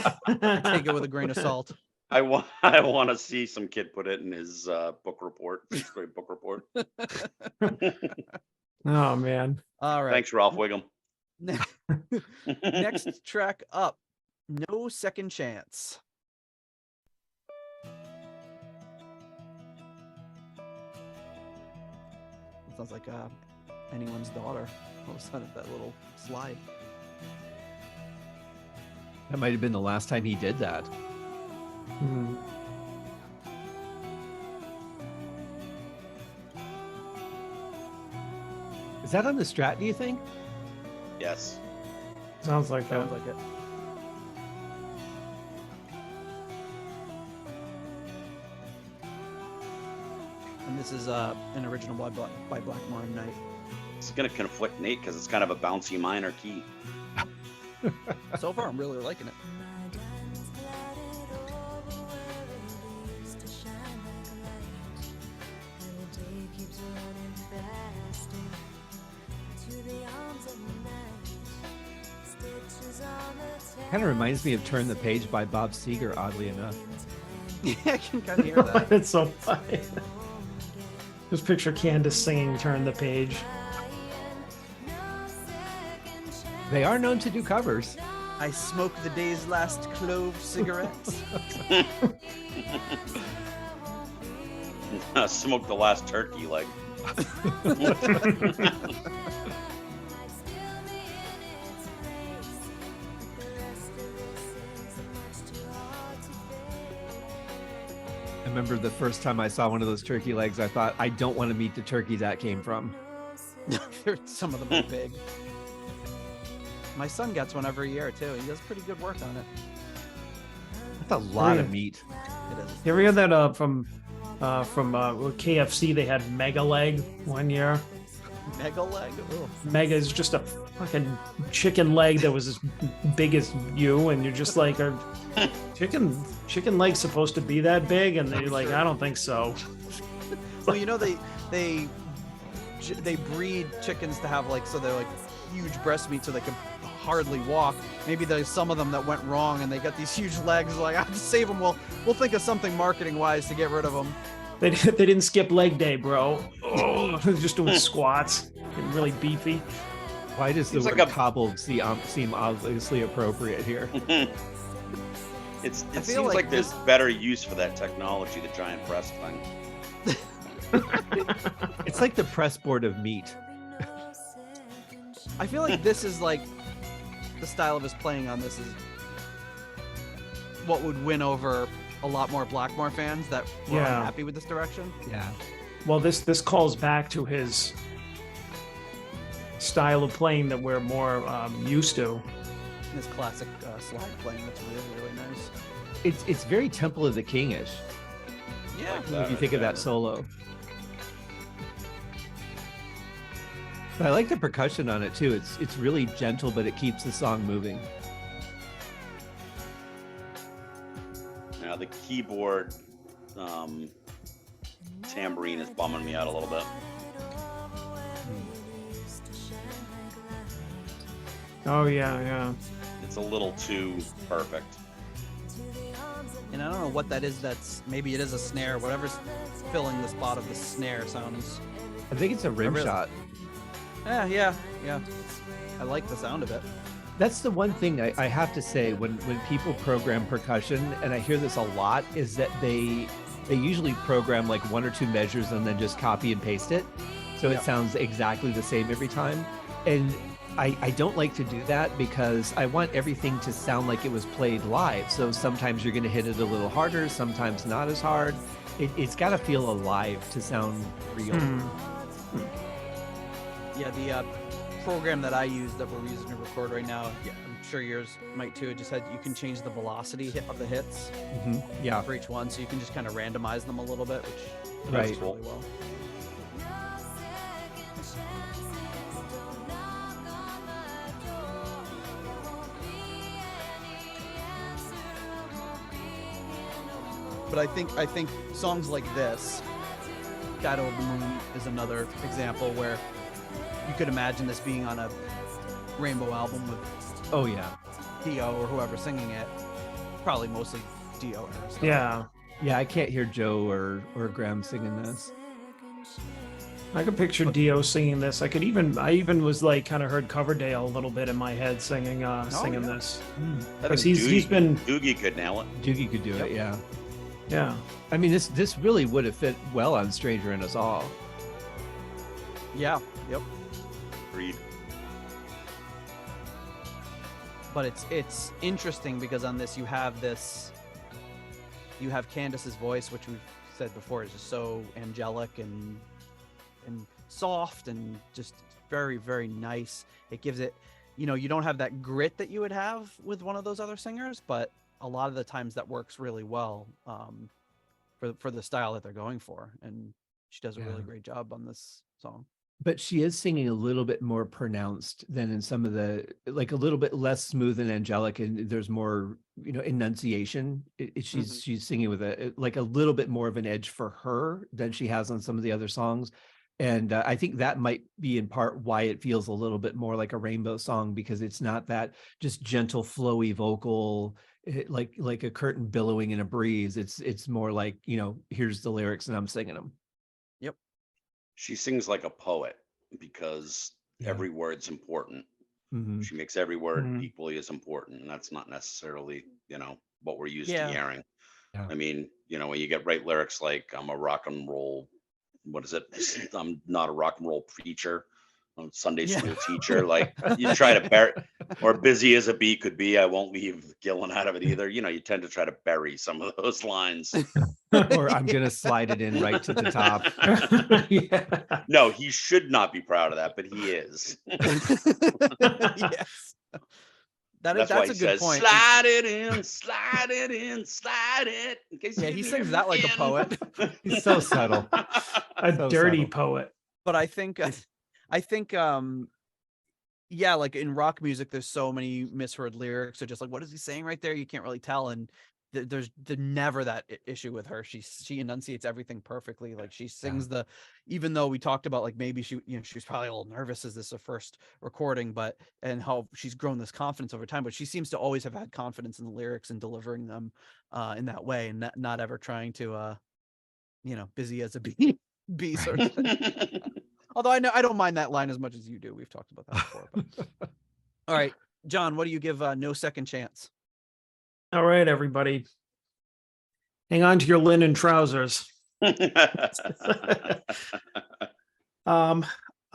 take it with a grain of salt. I want to see some kid put it in his book report. Great book report. Oh man! All right. Thanks, Ralph Wiggum. Next track up, No Second Chance. It sounds like anyone's daughter. All of a sudden, that little slide. That might have been the last time he did that. Is that on the Strat, do you think? Yes. Sounds like it. And this is an original by Blackmore and Knight. It's going to conflict Nate because it's kind of a bouncy minor key. So far, I'm really liking it. Kind of reminds me of Turn the Page by Bob Seger, oddly enough. Yeah, I can kind of hear that. It's so funny. Just picture Candace singing Turn the Page. They are known to do covers. I smoke the day's last clove cigarettes. Smoke the last turkey leg. I remember the first time I saw one of those turkey legs, I thought, I don't want to meet the turkey that came from. Some of them are big. My son gets one every year too. He does pretty good work on it. That's a lot of meat. It is. You ever hear that from KFC? They had Mega Leg one year. Mega leg? Ugh. Mega is just a fucking chicken leg that was as big as you, and you're just like, are chicken legs supposed to be that big? And they're like, I don't think so. Well, they breed chickens to have so they're like huge breast meat, so they can hardly walk. Maybe there's some of them that went wrong and they got these huge legs. Like, I'll just save them. We'll think of something marketing wise to get rid of them. They didn't skip leg day, bro. Oh, just doing squats, getting really beefy. Why does the word cobbled seem obviously appropriate here? It seems like there's better use for that technology, the giant breast thing. It's like the press board of meat. I feel like this is like the style of his playing on this is what would win over a lot more Blackmore fans that were unhappy with this direction. Yeah. Well, this calls back to his style of playing that we're more used to. This classic slide playing that's really, really nice. It's very Temple of the King-ish. Yeah. If you think of that solo. But I like the percussion on it too. It's really gentle, but it keeps the song moving. Now the keyboard tambourine is bumming me out a little bit. Oh yeah. It's a little too perfect. And I don't know what that is. Maybe it is a snare. Whatever's filling the spot of the snare sounds. I think it's a rim shot. Yeah. I like the sound of it. That's the one thing I have to say when people program percussion, and I hear this a lot, is that they usually program like one or two measures and then just copy and paste it. So it sounds exactly the same every time. And I don't like to do that because I want everything to sound like it was played live. So sometimes you're going to hit it a little harder, sometimes not as hard. It's got to feel alive to sound real. Yeah, the program that I use that we're using to record right now, I'm sure yours might too. It just you can change the velocity of the hits for each one. So you can just kind of randomize them a little bit, which works really well. But I think songs like this, Shadow of the Moon, is another example where you could imagine this being on a Rainbow album with Dio or whoever singing it. Probably mostly Dio era stuff. Yeah, I can't hear Joe or Graham singing this. I could picture Dio singing this. I even was like kind of heard Coverdale a little bit in my head singing this. Because he's been Doogie could nail it. Doogie could do it, yeah. Yeah. I mean, this really would have fit well on Stranger in Us All. Yeah. Yep. Agreed. But it's interesting because on this you have Candace's voice, which we've said before is just so angelic and soft and just very, very nice. It gives it, you don't have that grit that you would have with one of those other singers, but a lot of the times that works really well for the style that they're going for. And she does a really great job on this song. But she is singing a little bit more pronounced than in some of the, like a little bit less smooth and angelic, and there's more, enunciation. She's singing with a little bit more of an edge for her than she has on some of the other songs. And I think that might be in part why it feels a little bit more like a Rainbow song, because it's not that just gentle, flowy vocal, like a curtain billowing in a breeze. It's more like, here's the lyrics and I'm singing them. Yep. She sings like a poet because every word's important. She makes every word equally as important, and that's not necessarily, what we're used to hearing. I mean, when you get right lyrics like I'm a rock and roll, what is it? I'm not a rock and roll preacher. I'm a Sunday school teacher. Like you try to bury, or busy as a bee could be. I won't leave Gillan out of it either. You tend to try to bury some of those lines. Or I'm going to slide it in right to the top. No, he should not be proud of that, but he is. Yes. That's why a he good says, point. Slide it in, slide it in, slide it. In case he sings that like a poet. He's so subtle. A dirty poet. But I think like in rock music, there's so many misheard lyrics. So just like, what is he saying right there? You can't really tell. And there's never that issue with her. She enunciates everything perfectly. Like she sings even though we talked about like maybe she was probably a little nervous as this her first recording, and how she's grown this confidence over time, but she seems to always have had confidence in the lyrics and delivering them in that way, and not ever trying to busy as a bee sort of thing. Although I don't mind that line as much as you do. We've talked about that before. But. All right, John, what do you give No Second Chance? All right, everybody. Hang on to your linen trousers. I'm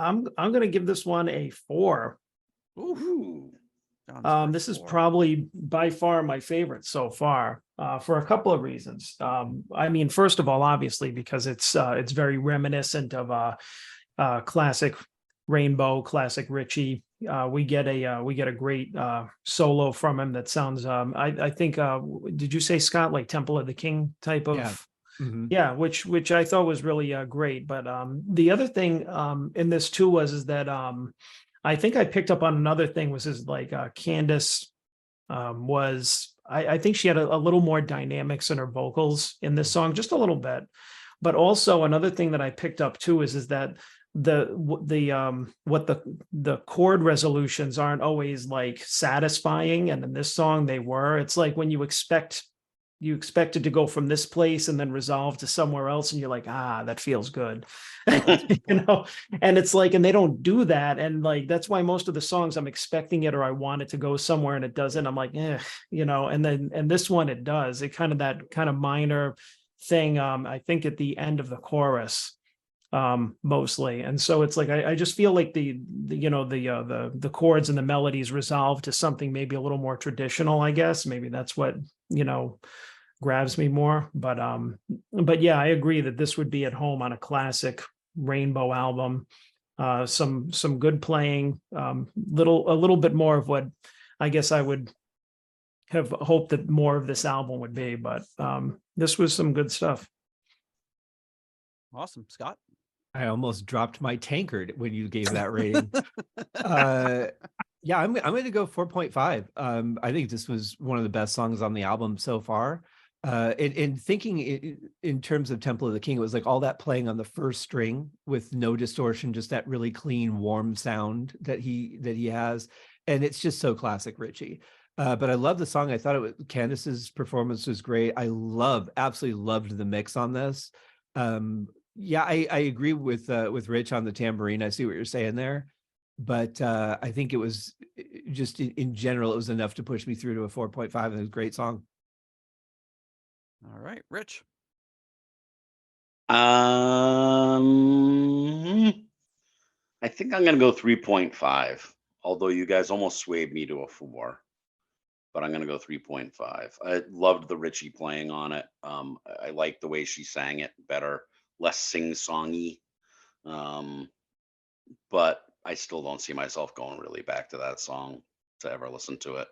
going to give this one a 4. Ooh. This is probably by far my favorite so far, for a couple of reasons. I mean, first of all, obviously, because it's very reminiscent of classic Rainbow, classic Ritchie. We get a great solo from him that sounds. I think. Did you say, Scott, like Temple of the King type of? Yeah. Mm-hmm. Yeah, which I thought was really great. But the other thing in this too is that I think I picked up on another thing was like Candace was. I think she had a little more dynamics in her vocals in this song, just a little bit. But also another thing that I picked up too is that the chord resolutions aren't always like satisfying, and in this song they were. It's like when you expect it to go from this place and then resolve to somewhere else, and you're like, that feels good. And it's like, and they don't do that, and like that's why most of the songs I'm expecting it or I want it to go somewhere and it doesn't. I'm like, and this one it does. It that kind of minor thing, I think at the end of the chorus, mostly. And so it's like I just feel like the chords and the melodies resolve to something maybe a little more traditional, I guess. Maybe that's what grabs me more. But yeah, I agree that this would be at home on a classic Rainbow album. Some good playing, a little bit more of what I guess I would have hoped that more of this album would be, but this was some good stuff. Awesome. Scott? I almost dropped my tankard when you gave that rating. Yeah, I'm going to go 4.5. I think this was one of the best songs on the album so far. And thinking in terms of Temple of the King, it was like all that playing on the first string with no distortion, just that really clean, warm sound that he has, and it's just so classic Ritchie. But I love the song. I thought Candace's performance was great. I absolutely loved the mix on this. Yeah, I agree with Rich on the tambourine. I see what you're saying there, but I think it was just in general, it was enough to push me through to a 4.5, and it was a great song. All right, Rich. I think I'm gonna go 3.5. Although you guys almost swayed me to a 4, but I'm gonna go 3.5. I loved the Ritchie playing on it. I liked the way she sang it better, less sing-songy. But I still don't see myself going really back to that song to ever listen to it.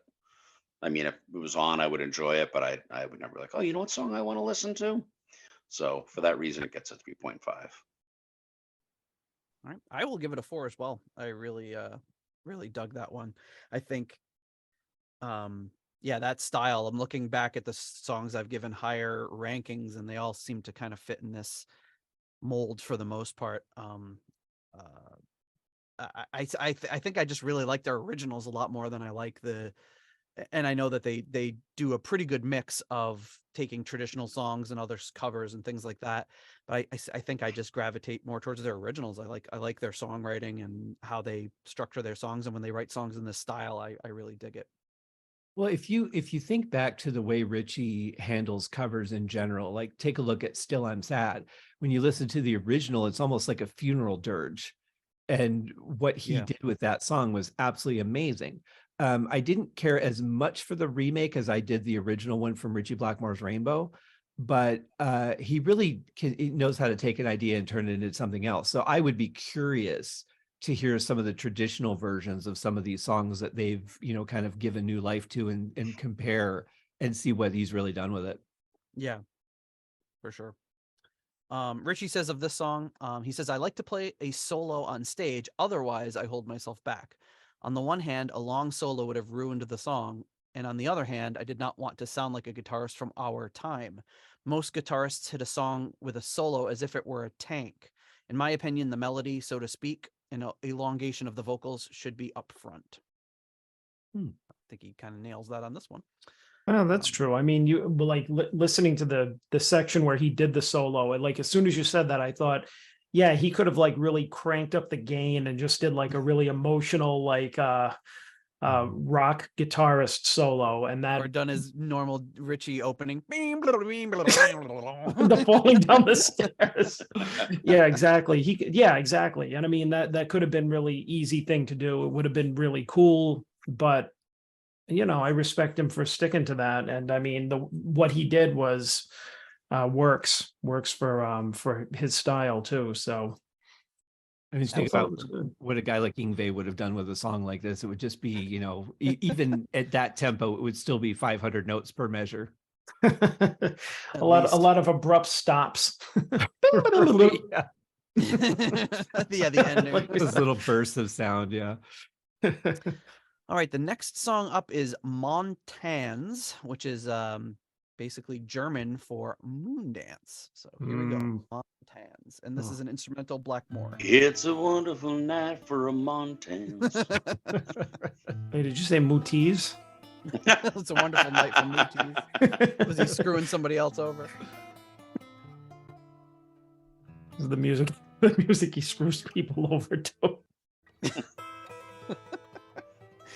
I mean, if it was on, I would enjoy it, but I would never be like, oh, you know what song I want to listen to? So for that reason, it gets a 3.5. All right. I will give it a 4 as well. I really dug that one. I think, yeah, that style, I'm looking back at the songs I've given higher rankings, and they all seem to kind of fit in this mold for the most part. I think I just really like their originals a lot more than I like and I know that they do a pretty good mix of taking traditional songs and other covers and things like that. But I think I just gravitate more towards their originals. I like their songwriting and how they structure their songs. And when they write songs in this style, I really dig it. Well, if you think back to the way Ritchie handles covers in general, like take a look at Still I'm Sad. When you listen to the original, it's almost like a funeral dirge. And what he did with that song was absolutely amazing. I didn't care as much for the remake as I did the original one from Ritchie Blackmore's Rainbow, but he really knows how to take an idea and turn it into something else. So I would be curious to hear some of the traditional versions of some of these songs that they've, kind of given new life to and compare and see what he's really done with it. Yeah, for sure. Ritchie says of this song, he says, I like to play a solo on stage. Otherwise, I hold myself back. On the one hand, a long solo would have ruined the song. And on the other hand, I did not want to sound like a guitarist from our time. Most guitarists hit a song with a solo as if it were a tank. In my opinion, the melody, so to speak, and elongation of the vocals should be up front. I think he kind of nails that on this one. Oh, that's true. I mean, you like listening to the section where he did the solo, and like as soon as you said that, I thought, yeah, he could have like really cranked up the gain and just did like a really emotional like rock guitarist solo, and that or done his normal Ritchie opening, the falling down the stairs. Yeah, exactly. Exactly. And I mean that could have been really easy thing to do. It would have been really cool, but I respect him for sticking to that. And I mean, what he did was works for his style too. So I mean, I think thought about it was good. what a guy like Yngwie would have done with a song like this. It would just be, even at that tempo, it would still be 500 notes per measure. a lot of abrupt stops. Yeah, the ending. Like Those little bursts of sound. Yeah. All right, the next song up is Montans, which is basically German for moon dance. So here we go, Montans, and this is an instrumental Blackmore. It's a wonderful night for a Montans. Hey, did you say Mutis? It's a wonderful night for Mutis. Was he screwing somebody else over? The music he screws people over to.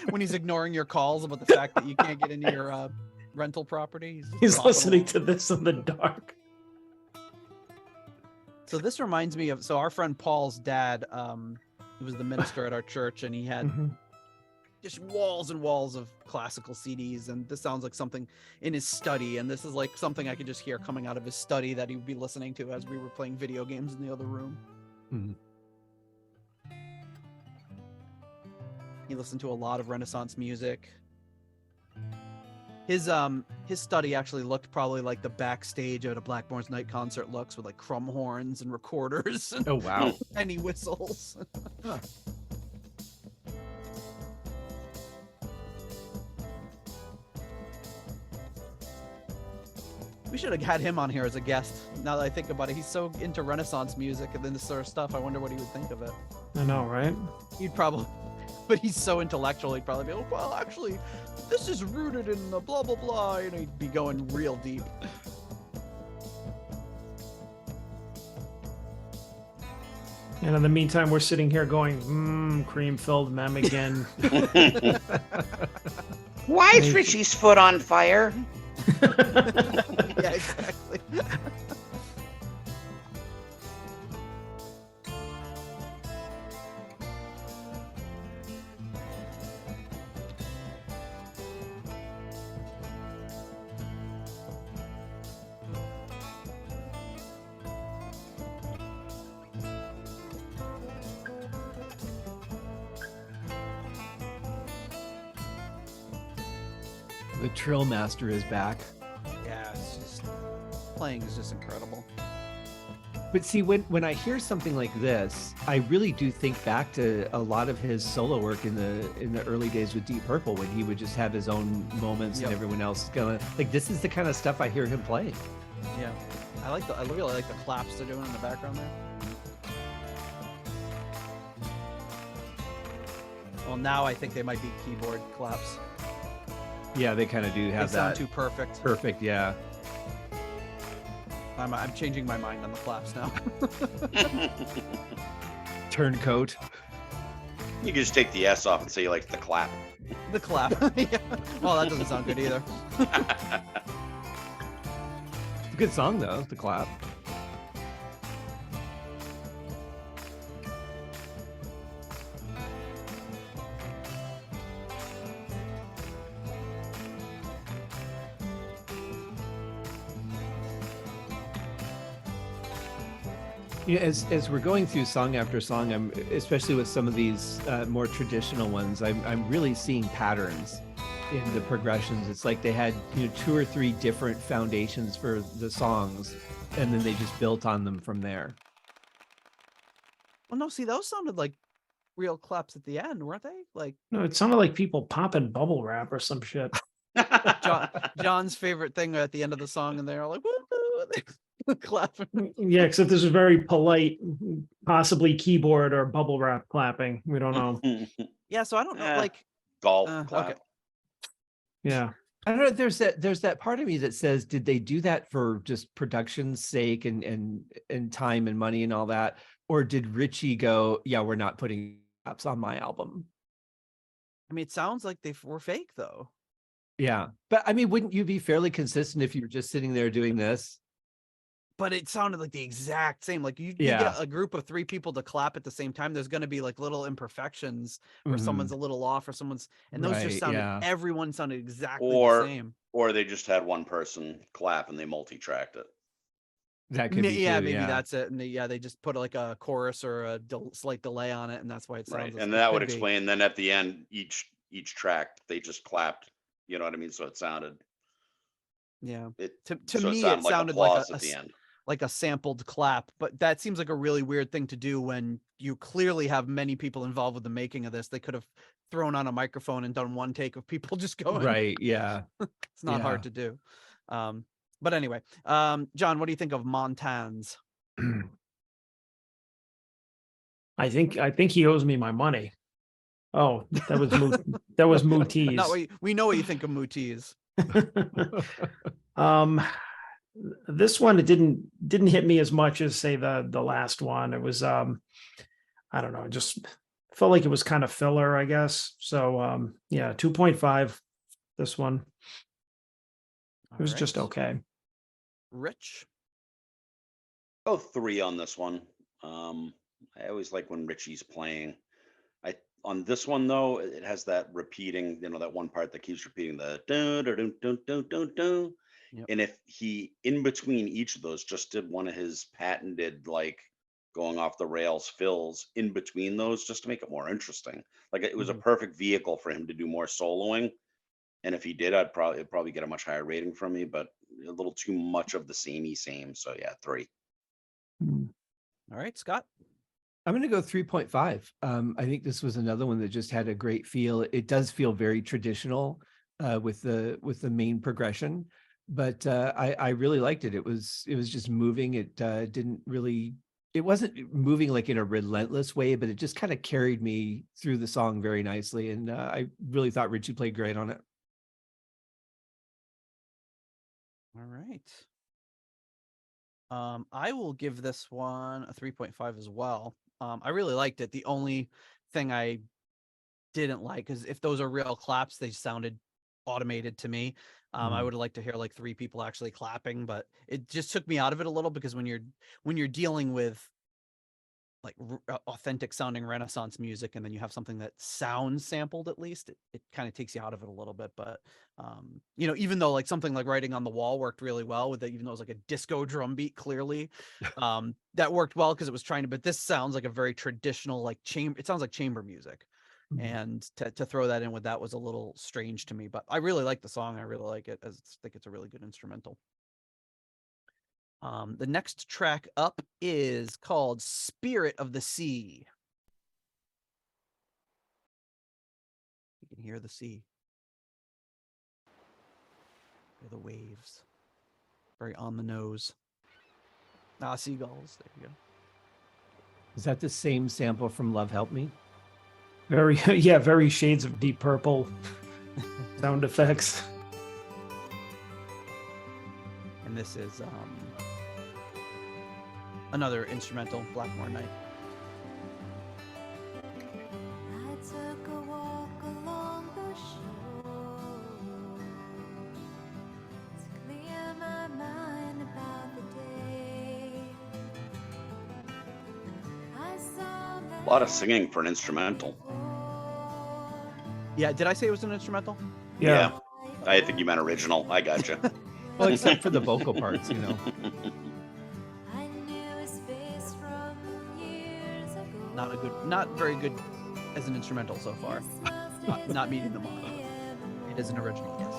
When he's ignoring your calls about the fact that you can't get into your rental property. He's listening to this in the dark. So this reminds me of, our friend Paul's dad, he was the minister at our church, and he had just walls and walls of classical CDs, and this sounds like something in his study, and this is like something I could just hear coming out of his study that he would be listening to as we were playing video games in the other room. He listened to a lot of Renaissance music. His study actually looked probably like the backstage at a Blackmore's night concert looks, with like crumb horns and recorders and Oh, wow. penny whistles. We should have had him on here as a guest. Now that I think about it, he's so into Renaissance music and then this sort of stuff. I wonder what he would think of it. I know, right? He'd probably, but he's so intellectual, he'd probably be, oh, well, actually, this is rooted in the blah, blah, blah. And he'd be going real deep. And in the meantime, we're sitting here going, cream-filled mem-again. Why is Ritchie's foot on fire? Yeah, exactly. The Trill Master is back. Yeah, it's just, playing is just incredible. But see, when I hear something like this, I really do think back to a lot of his solo work in the early days with Deep Purple, when he would just have his own moments and everyone else is gonna, like, this is the kind of stuff I hear him playing. Yeah, I really like the claps they're doing in the background there. Well, now I think they might be keyboard claps. Yeah, they kind of do have They sound that. too perfect. Perfect, yeah. I'm changing my mind on the claps now. Turncoat. You can just take the S off and say you like the clap. The clap. Yeah. Well, that doesn't sound good either. It's a good song though, The Clap. Yeah, as we're going through song after song, I'm especially with some of these more traditional ones, I'm really seeing patterns in the progressions. It's like they had 2 or 3 different foundations for the songs, and then they just built on them from there. Well, no, see, those sounded like real claps at the end, weren't they? Like, No, it sounded like people popping bubble wrap or some shit. John's favorite thing at the end of the song, and they're like, woo, clapping. Yeah, except this is very polite, possibly keyboard or bubble wrap clapping. We don't know. Yeah, so I don't know, like, Golf clap. okay. Yeah. I don't know. There's that part of me that says, did they do that for just production's sake and time and money and all that, or did Ritchie go, yeah, we're not putting claps on my album? I mean, it sounds like they were fake, though. Yeah, but I mean, wouldn't you be fairly consistent if you were just sitting there doing this? but it sounded like the exact same. Like you get a group of 3 people to clap at the same time, there's going to be like little imperfections where someone's a little off or someone's, and those just sounded, everyone sounded exactly the same. Or they just had one person clap and they multi-tracked it. That could be maybe that's it. And they just put like a chorus or a slight delay on it, and that's why it sounds. Right, and that would explain. Then at the end, each track they just clapped. You know what I mean? So it sounded. Yeah. To so me, it sounded like at the end. Like a sampled clap, but that seems like a really weird thing to do when you clearly have many people involved with the making of this. They could have thrown on a microphone and done one take of people just going. Right. Yeah. It's not hard to do. But anyway, John, what do you think of Montans? I think he owes me my money. Oh, that was that was Mooties. Not what we know what you think of Mooties. This one, it didn't hit me as much as say the last one. It was I don't know, just felt like it was kind of filler, I guess. So yeah, 2.5 this one. It was just okay. Rich? Oh, 3 on this one. I always like when Ritchie's playing. On this one though, it has that repeating, that one part that keeps repeating the dun dun dun dun dun dun dun. Yep. And if he, in between each of those, just did one of his patented, like, going off the rails fills in between those, just to make it more interesting. Like, it was a perfect vehicle for him to do more soloing. And if he did, it'd probably get a much higher rating from me, but a little too much of the same. So yeah, 3. All right, Scott. I'm going to go 3.5. I think this was another one that just had a great feel. It does feel very traditional with the main progression. But I really liked it. It was just moving. It wasn't moving like in a relentless way, but it just kind of carried me through the song very nicely. And I really thought Ritchie played great on it. All right. I will give this one a 3.5 as well. I really liked it. The only thing I didn't like is if those are real claps, they sounded automated to me. I would like to hear like 3 people actually clapping, but it just took me out of it a little, because when you're dealing with like authentic sounding Renaissance music, and then you have something that sounds sampled, at least it kind of takes you out of it a little bit. But even though like something like Writing on the Wall worked really well with it, even though it was like a disco drum beat, clearly that worked well because it was trying to, but this sounds like a very traditional, like it sounds like chamber music. And to throw that in with that was a little strange to me, but I really like the song. I really like it. I think it's a really good instrumental. The next track up is called Spirit of the Sea. You can hear the sea. Hear the waves. Very on the nose. Seagulls. There you go. Is that the same sample from Love Help Me? Very shades of Deep Purple sound effects. And this is another instrumental, Blackmore Night. I took a walk along the shore to clear my mind about the day. I saw a lot of singing for an instrumental. Yeah, did I say it was an instrumental? Yeah. I think you meant original. I gotcha. Well, except for the vocal parts, Not very good as an instrumental so far. Not meeting the mark. It is an original, yes.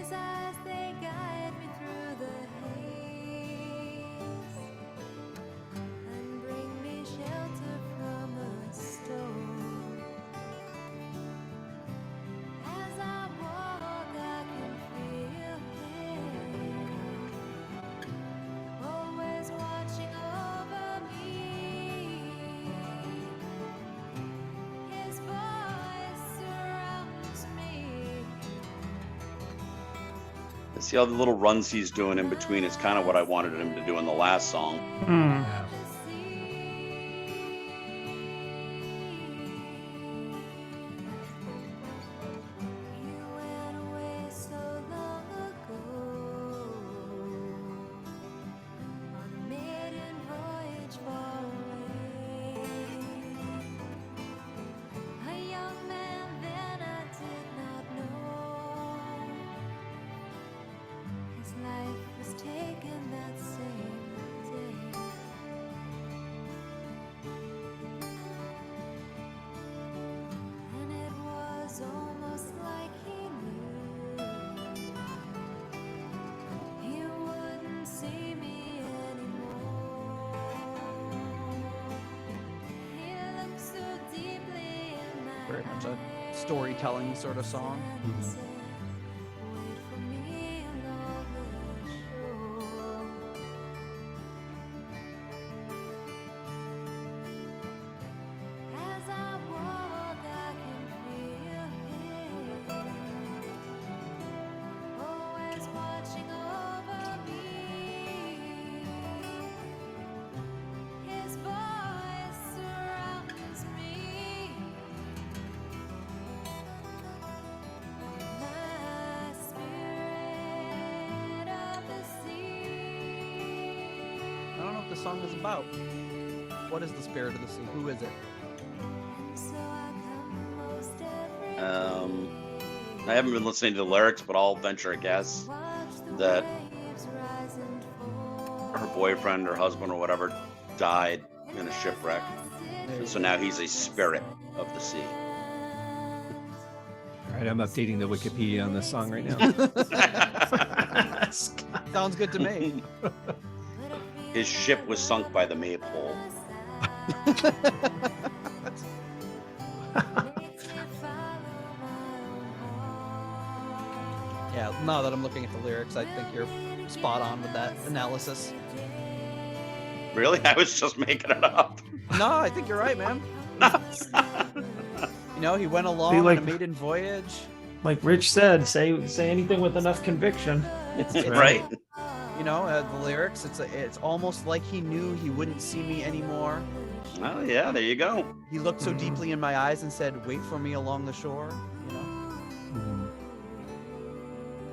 his eyes, they guide me through the haze and bring me shelter from the storm. As I walk, I can feel him always watching over me. His voice surrounds me. See all the little runs he's doing in between is kind of what I wanted him to do in the last song. You went away so long ago. such a storytelling sort of song. I don't know what the song is about. What is the spirit of the sea? Who is it? I haven't been listening to the lyrics, but I'll venture a guess that her boyfriend or husband or whatever died in a shipwreck. And so now he's a spirit of the sea. All right, I'm updating the Wikipedia on this song right now. Sounds good to me. His ship was sunk by the maypole. Yeah, now that I'm looking at the lyrics, I think you're spot on with that analysis. Really? I was just making it up. No, I think you're right, man. You know, he went along on a maiden voyage. Like Rich said, say anything with enough conviction. It's Right. You know, the lyrics, it's almost like he knew he wouldn't see me anymore. Oh, yeah, there you go. He looked so deeply in my eyes and said, "Wait for me along the shore." You know?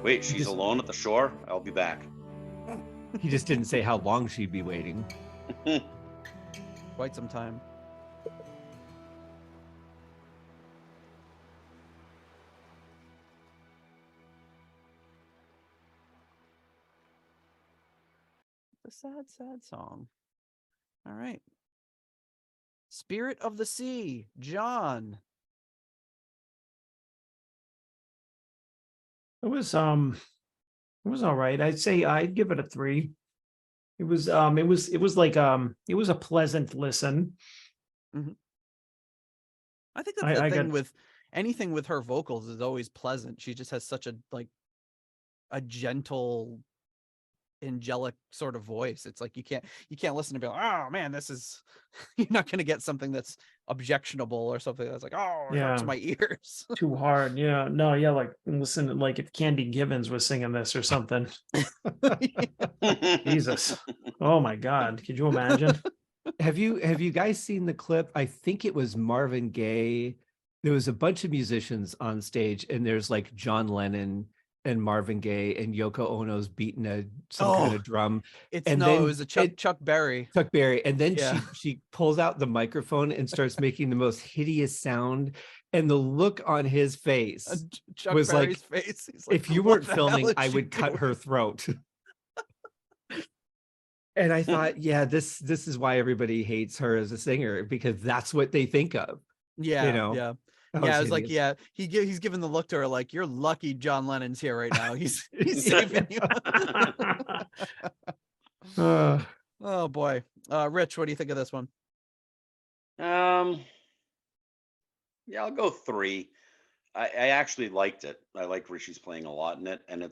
Wait, she's alone at the shore? I'll be back. He just didn't say how long she'd be waiting. Quite some time. A sad, sad song. All right. Spirit of the Sea, John. It was all right. I'd say I'd give it a 3. It was like it was a pleasant listen. I think that's the thing with anything with her vocals is always pleasant. She just has such a gentle, angelic sort of voice. It's like you can't listen and be like, oh man, this is you're not gonna get something that's objectionable or something that's like, oh, it hurts my ears. Too hard. Yeah. No, yeah, like listen to like if Candy Gibbons was singing this or something. Jesus. Oh my God. Could you imagine? Have you guys seen the clip? I think it was Marvin Gaye. There was a bunch of musicians on stage, and there's like John Lennon and Marvin Gaye and Yoko Ono's beating some kind of drum. It was a Chuck Berry. Chuck Berry. And then she pulls out the microphone and starts making the most hideous sound. And the look on his face Chuck was Berry's like, face. if you weren't filming, I would cut her throat. And I thought, yeah, this is why everybody hates her as a singer, because that's what they think of. Yeah, you know? yeah. Oh, Yeah, I was hideous. like, he's giving the look to her like, you're lucky John Lennon's here right now. He's saving you. Oh boy. Rich, what do you think of this one? Yeah, I'll go 3. I actually liked it. I like Rishi's playing a lot in it, and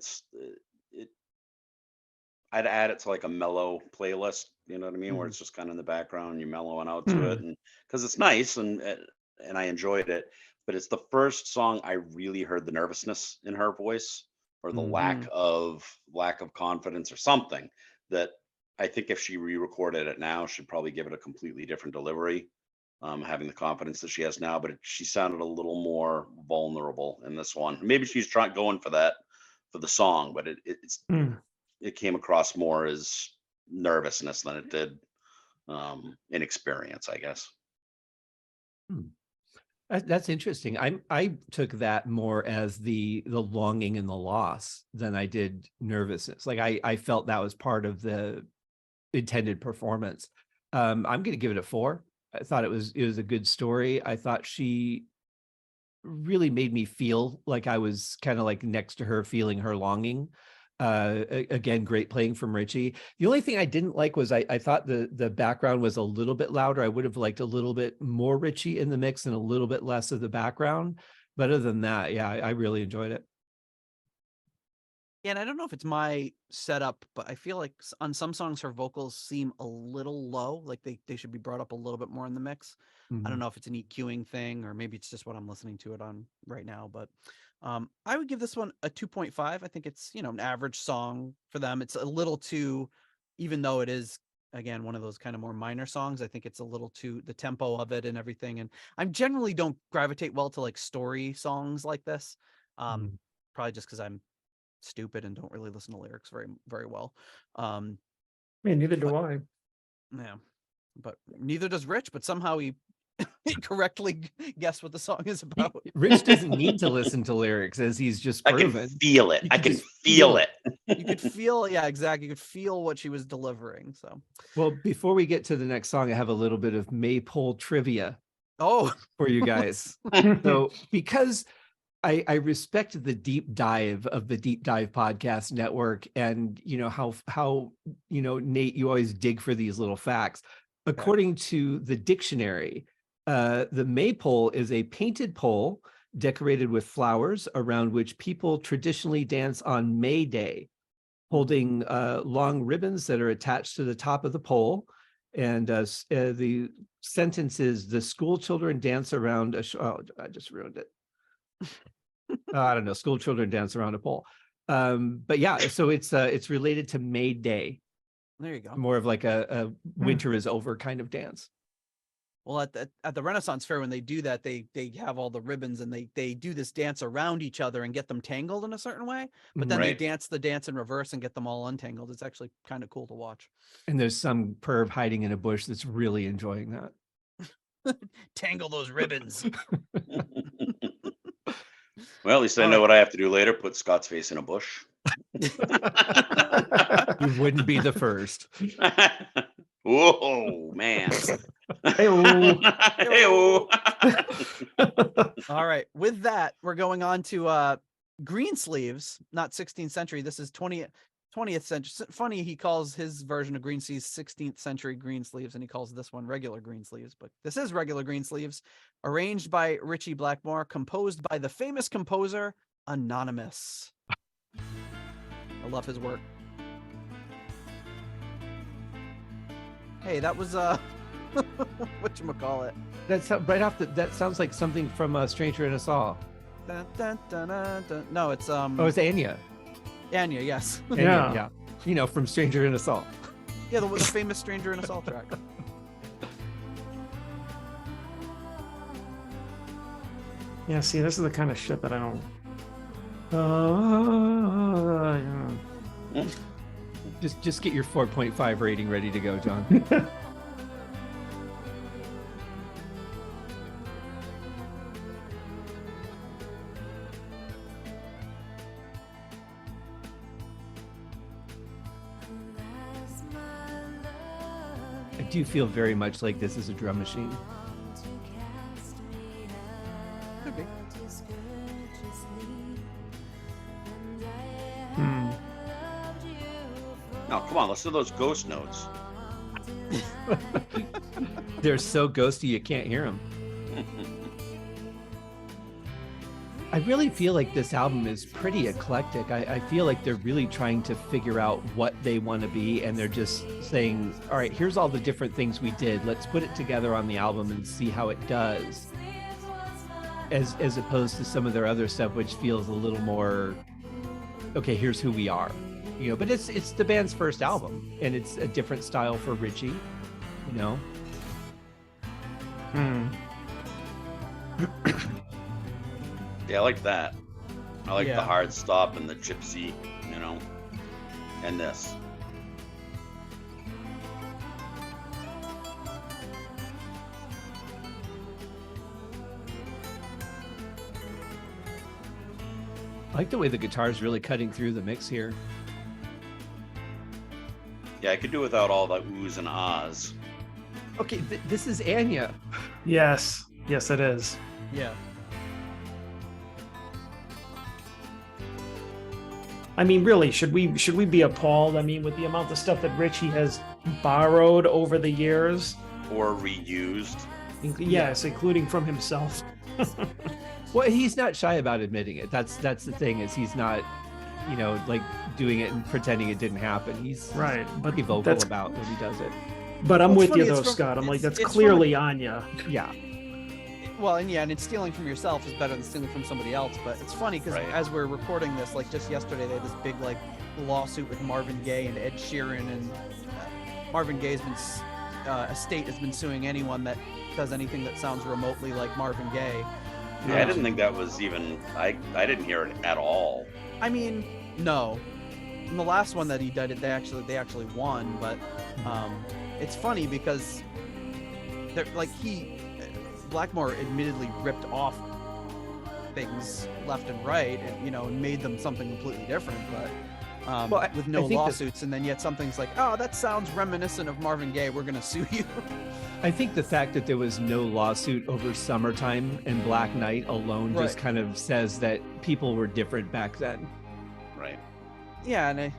I'd add it to like a mellow playlist, you know what I mean, where it's just kind of in the background, you're mellowing out to it, and because it's nice and I enjoyed it. But it's the first song I really heard the nervousness in her voice, or the lack of confidence or something, that I think if she re-recorded it now, she'd probably give it a completely different delivery, having the confidence that she has now. But she sounded a little more vulnerable in this one. Maybe she's going for that for the song, but it came across more as nervousness than it did inexperience, I guess. That's interesting. I took that more as the longing and the loss than I did nervousness. Like I felt that was part of the intended performance. I'm going to give it a 4. I thought it was a good story. I thought she really made me feel like I was kind of like next to her, feeling her longing. Again, great playing from Ritchie. The only thing I didn't like was I thought the background was a little bit louder. I would have liked a little bit more Ritchie in the mix and a little bit less of the background. But other than that, yeah, I really enjoyed it. Yeah, and I don't know if it's my setup, but I feel like on some songs her vocals seem a little low, like they should be brought up a little bit more in the mix. I don't know if it's an EQing thing or maybe it's just what I'm listening to it on right now, but I would give this one a 2.5. I think it's, an average song for them. It's a little too, even though it is again one of those kind of more minor songs, I think it's a little too the tempo of it and everything. And I generally don't gravitate well to like story songs like this. Probably just because I'm stupid and don't really listen to lyrics very, very well. Man, neither do I. Yeah, but neither does Rich, but somehow he correctly guessed what the song is about. Rich doesn't need to listen to lyrics, as he's just proven. I can feel it. I can feel it. You could feel, yeah, exactly. You could feel what she was delivering. So, well, before we get to the next song, I have a little bit of maypole trivia. Oh, for you guys. So, because I respect the deep dive of the Deep Dive Podcast Network, and how Nate, you always dig for these little facts. According to the dictionary, the maypole is a painted pole decorated with flowers around which people traditionally dance on May Day, holding long ribbons that are attached to the top of the pole. And the sentence is, the school children dance around a oh, I just ruined it. I don't know. School children dance around a pole. But yeah, so it's related to May Day. There you go. More of like a winter is over kind of dance. Well, at the Renaissance Fair, when they do that, they have all the ribbons and they do this dance around each other and get them tangled in a certain way. But then they dance the dance in reverse and get them all untangled. It's actually kind of cool to watch. And there's some perv hiding in a bush that's really enjoying that. Tangle those ribbons. Well, at least I know what I have to do later. Put Scott's face in a bush. You wouldn't be the first. Whoa, man. Hey-o. All right. With that, we're going on to green sleeves, not 16th century. This is 20th century. Funny, he calls his version of green sleeves 16th century green sleeves, and he calls this one regular green sleeves, but this is regular green sleeves, arranged by Ritchie Blackmore, composed by the famous composer Anonymous. I love his work. Hey, that was whatchamacallit. That's right off that sounds like something from Stranger in Us All. Dun, dun, dun, dun, dun. No, it's Oh, it's Anya. Anya, yes. Anya, yeah. From Stranger in Us All. Yeah, the famous Stranger in Us All track. Yeah, see, this is the kind of shit that I don't. Just get your 4.5 rating ready to go, John. I do feel very much like this is a drum machine. Could be. No, come on, listen to those ghost notes. They're so ghosty you can't hear them. I really feel like this album is pretty eclectic. I feel like they're really trying to figure out what they want to be, and they're just saying, all right, here's all the different things we did. Let's put it together on the album and see how it does. As opposed to some of their other stuff, which feels a little more, okay, here's who we are. But it's the band's first album, and it's a different style for Ritchie, Yeah, I like that. I like the hard stop and the gypsy, and this. I like the way the guitar is really cutting through the mix here. Yeah, I could do without all the oohs and ahs. Okay, this is Anya. Yes, it is. Yeah. I mean, really, should we be appalled? I mean, with the amount of stuff that Ritchie has borrowed over the years, or reused. yes, including from himself. Well, he's not shy about admitting it. That's the thing, is he's not, like doing it and pretending it didn't happen. He's right, but pretty vocal about when he does it. But I'm Well, it's with you funny, though, it's from- Scott. I'm like, it's- that's it's clearly on you. Yeah. Well, and it's stealing from yourself is better than stealing from somebody else. But it's funny because Right. as we're recording this, like just yesterday, they had this big like lawsuit with Marvin Gaye and Ed Sheeran, and Marvin Gaye's been estate has been suing anyone that does anything that sounds remotely like Marvin Gaye. Yeah, I didn't think that was even. I didn't hear it at all. I mean, no. In the last one that he did it, they actually won. But it's funny because they're like Blackmore admittedly ripped off things left and right, and and made them something completely different. But Well, with I no think that- lawsuits, and then yet something's like, oh, that sounds reminiscent of Marvin Gaye. We're gonna sue you. I think the fact that there was no lawsuit over Summertime and Black Knight alone just Right. kind of says that people were different back then. Right. Yeah, and I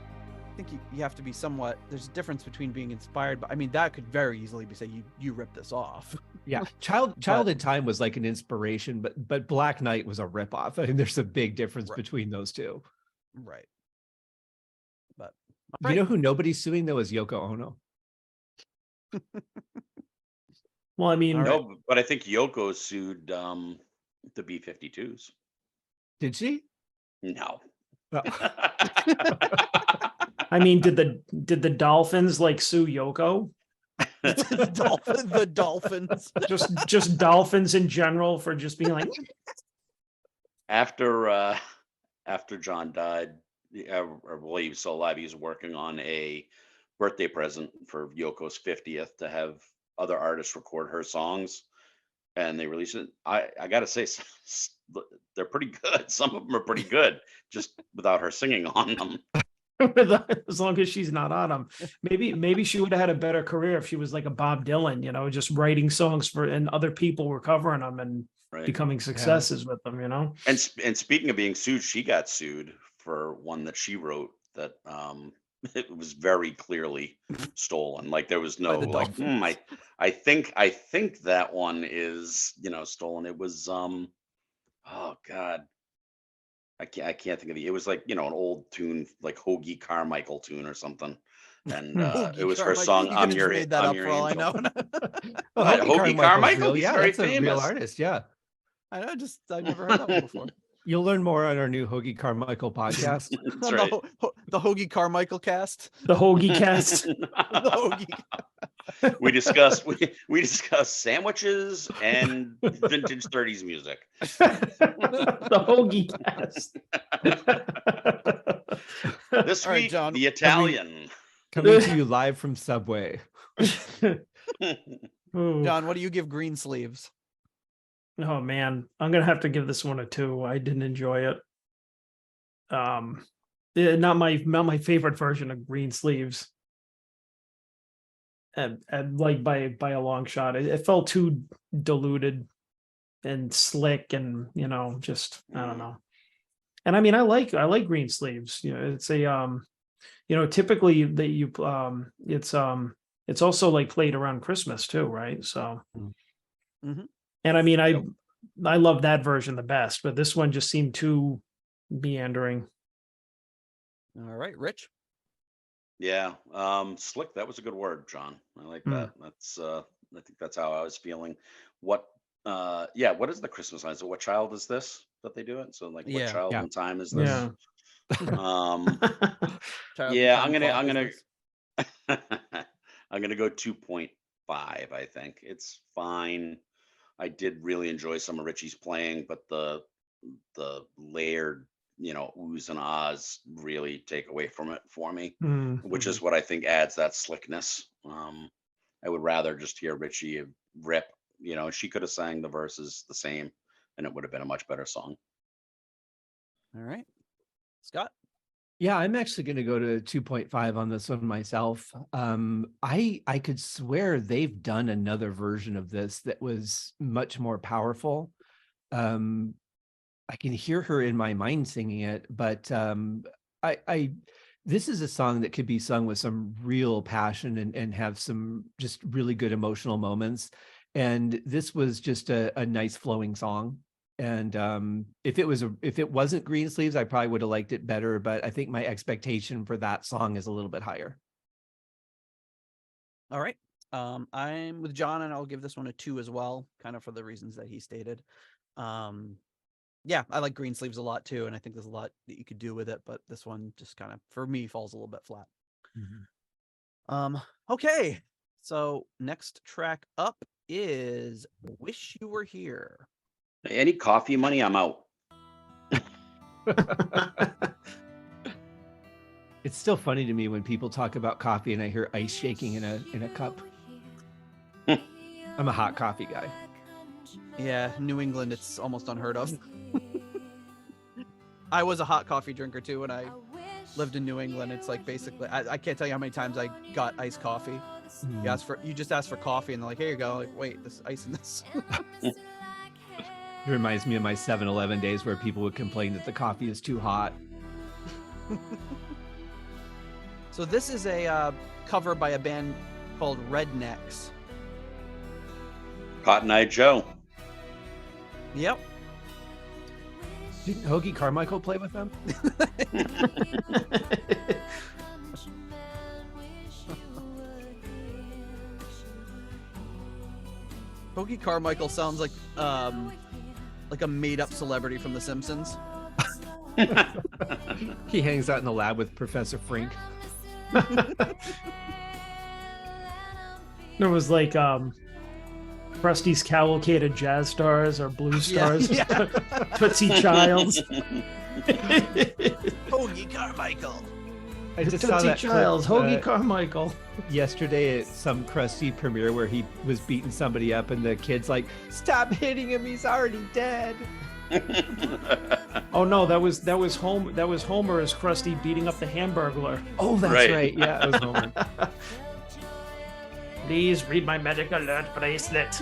think you have to be somewhat. There's a difference between being inspired, but I mean that could very easily be say you ripped this off. Yeah, Child in Time was like an inspiration, but Black Knight was a ripoff. I mean, there's a big difference Right. between those two. Right. But You know who nobody's suing though is Yoko Ono. Well, I mean, All right. No, but I think Yoko sued the B-52s. Did she? No. Oh. I mean, did the Dolphins like sue Yoko? the Dolphins. Just Dolphins in general for just being like, After John died, I believe he was still alive. He was working on a birthday present for Yoko's 50th to have other artists record her songs, and they released it. I gotta say, they're pretty good. Some of them are pretty good, just without her singing on them. as long as she's not on them. Maybe she would have had a better career if she was like a Bob Dylan, just writing songs for, and other people were covering them and Right. becoming successes with them. And speaking of being sued, she got sued for one that she wrote that it was very clearly stolen. Like there was no the like, Dolphins. I think that one is stolen. It was oh God, I can't think of it was like an old tune, like Hoagie Carmichael tune or something. And it was her song. You I'm could've your just made that I'm up your for all I angel. know. Oh, What, Hoagie Carmichael? real. He's Yeah, very that's a real famous. artist. Yeah. I know, I've never heard that one before. You'll learn more on our new Hoagie Carmichael podcast. That's On right. the Hoagie Carmichael cast. The Hoagie cast. The Hoagie. we discussed sandwiches and vintage 30s music. The Hoagie cast. This All right, week, John, the Italian. Coming to you live from Subway. Ooh. John, what do you give Green Sleeves? Oh man, I'm gonna have to give this one a 2. I didn't enjoy it. Not my favorite version of Green Sleeves. And like by a long shot, it felt too diluted and slick, and just I don't know. And I mean, I like Green Sleeves. It's a typically that you it's also like played around Christmas too, right? So. Mhm. And I mean, I love that version the best, but this one just seemed too meandering. All right, Rich. Yeah, slick. That was a good word, John. I like that. That's I think that's how I was feeling. What what is the Christmas line? So what child is this that they do it? So like what Yeah. child Yeah. in time is this? Yeah. Child Yeah, in Time Clock business. I'm gonna go 2.5. I think it's fine. I did really enjoy some of Richie's playing, but the layered, oohs and ahs really take away from it for me, which is what I think adds that slickness. I would rather just hear Richie rip. She could have sang the verses the same, and it would have been a much better song. All right, Scott. Yeah, I'm actually going to go to 2.5 on this one myself. I could swear they've done another version of this that was much more powerful. I can hear her in my mind singing it, but I this is a song that could be sung with some real passion and have some just really good emotional moments. And this was just a nice flowing song. And if it wasn't Greensleeves, I probably would have liked it better. But I think my expectation for that song is a little bit higher. All right. I'm with John, and I'll give this one a 2 as well, kind of for the reasons that he stated. Yeah, I like Greensleeves a lot too, and I think there's a lot that you could do with it, but this one just kind of, for me, falls a little bit flat. Okay, so next track up is Wish You Were Here. Any coffee money, I'm out. It's still funny to me when people talk about coffee and I hear ice shaking in a cup. I'm a hot coffee guy. Yeah, New England, it's almost unheard of. I was a hot coffee drinker too when I lived in New England. It's like basically, I can't tell you how many times I got iced coffee. You just ask for coffee and they're like, here you go. Like, wait, there's ice in this. It reminds me of my 7-Eleven days where people would complain that the coffee is too hot. So this is a cover by a band called Rednecks. Cotton Eye Joe. Yep. Didn't Hoagie Carmichael play with them? Hoagie Carmichael sounds like a made-up celebrity from The Simpsons. He hangs out in the lab with Professor Frink. There was like Krusty's Cavalcade of Jazz Stars or Blues Stars. Yeah. Tootsie Childs. Hoagie Carmichael. I just saw Tootsie that Childs, clip, Hoagie Carmichael. yesterday at some Krusty premiere where he was beating somebody up and the kid's like, "Stop hitting him, he's already dead." Oh no, that was Homer as Krusty beating up the Hamburglar. Oh, that's right. Yeah, it was Homer. Please read my medic alert bracelet.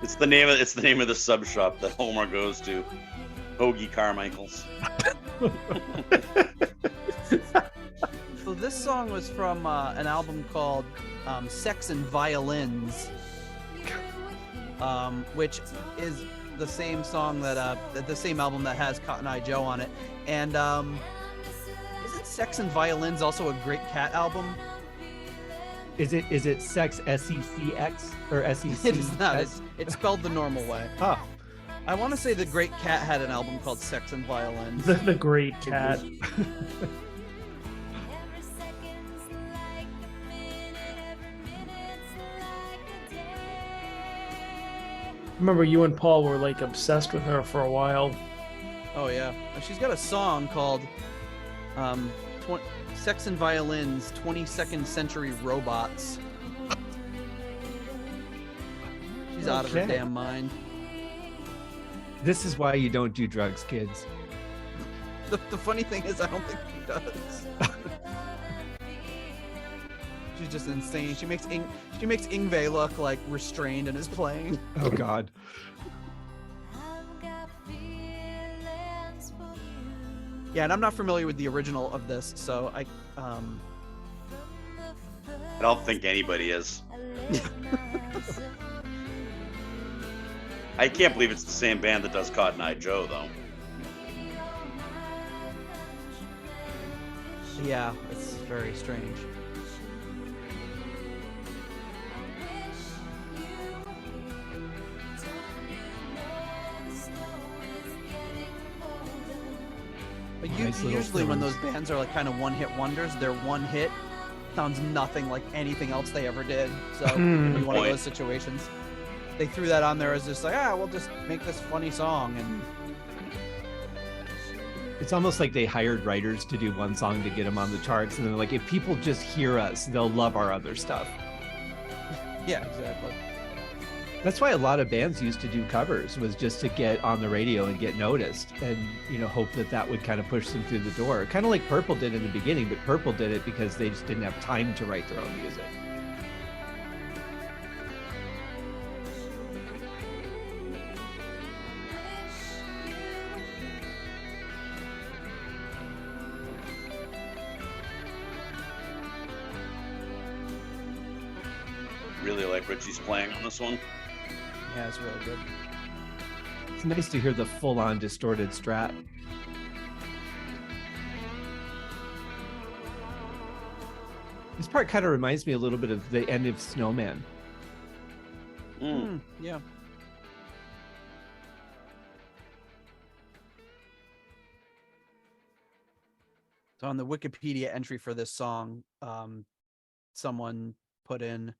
It's the name of the sub shop that Homer goes to. Hoagie Carmichael's. So this song was from an album called Sex and Violins, which is the same song that the same album that has Cotton Eye Joe on it. And isn't Sex and Violins also a Great Cat album? Is it Sex SECX or SEC? It is not. It's spelled the normal way. Oh, I want to say the Great Cat had an album called Sex and Violins. The Great Cat. Remember, you and Paul were like obsessed with her for a while. Oh yeah, and she's got a song called Sex and Violins 22nd Century Robots. She's out of her damn mind. this is why you don't do drugs, kids. The funny thing is, I don't think she does. She's just insane. She makes Yngwie look like restrained in his playing. Oh God. Yeah, and I'm not familiar with the original of this, so I don't think anybody is. I can't believe it's the same band that does Cotton Eye Joe, though. Yeah, it's very strange. But usually when those bands are like kind of one-hit wonders, their one hit sounds nothing like anything else they ever did. So it'd be one of those situations. They threw that on there as just like, we'll just make this funny song. And it's almost like they hired writers to do one song to get them on the charts, and they're like, if people just hear us, they'll love our other stuff. Yeah, exactly. That's why a lot of bands used to do covers, was just to get on the radio and get noticed, and hope that would kind of push them through the door. Kind of like Purple did in the beginning, but Purple did it because they just didn't have time to write their own music. really like Ritchie's playing on this one. Yeah, it's really good. It's nice to hear the full-on distorted strat. This part kind of reminds me a little bit of the end of Snowman. Yeah. So on the Wikipedia entry for this song, someone put in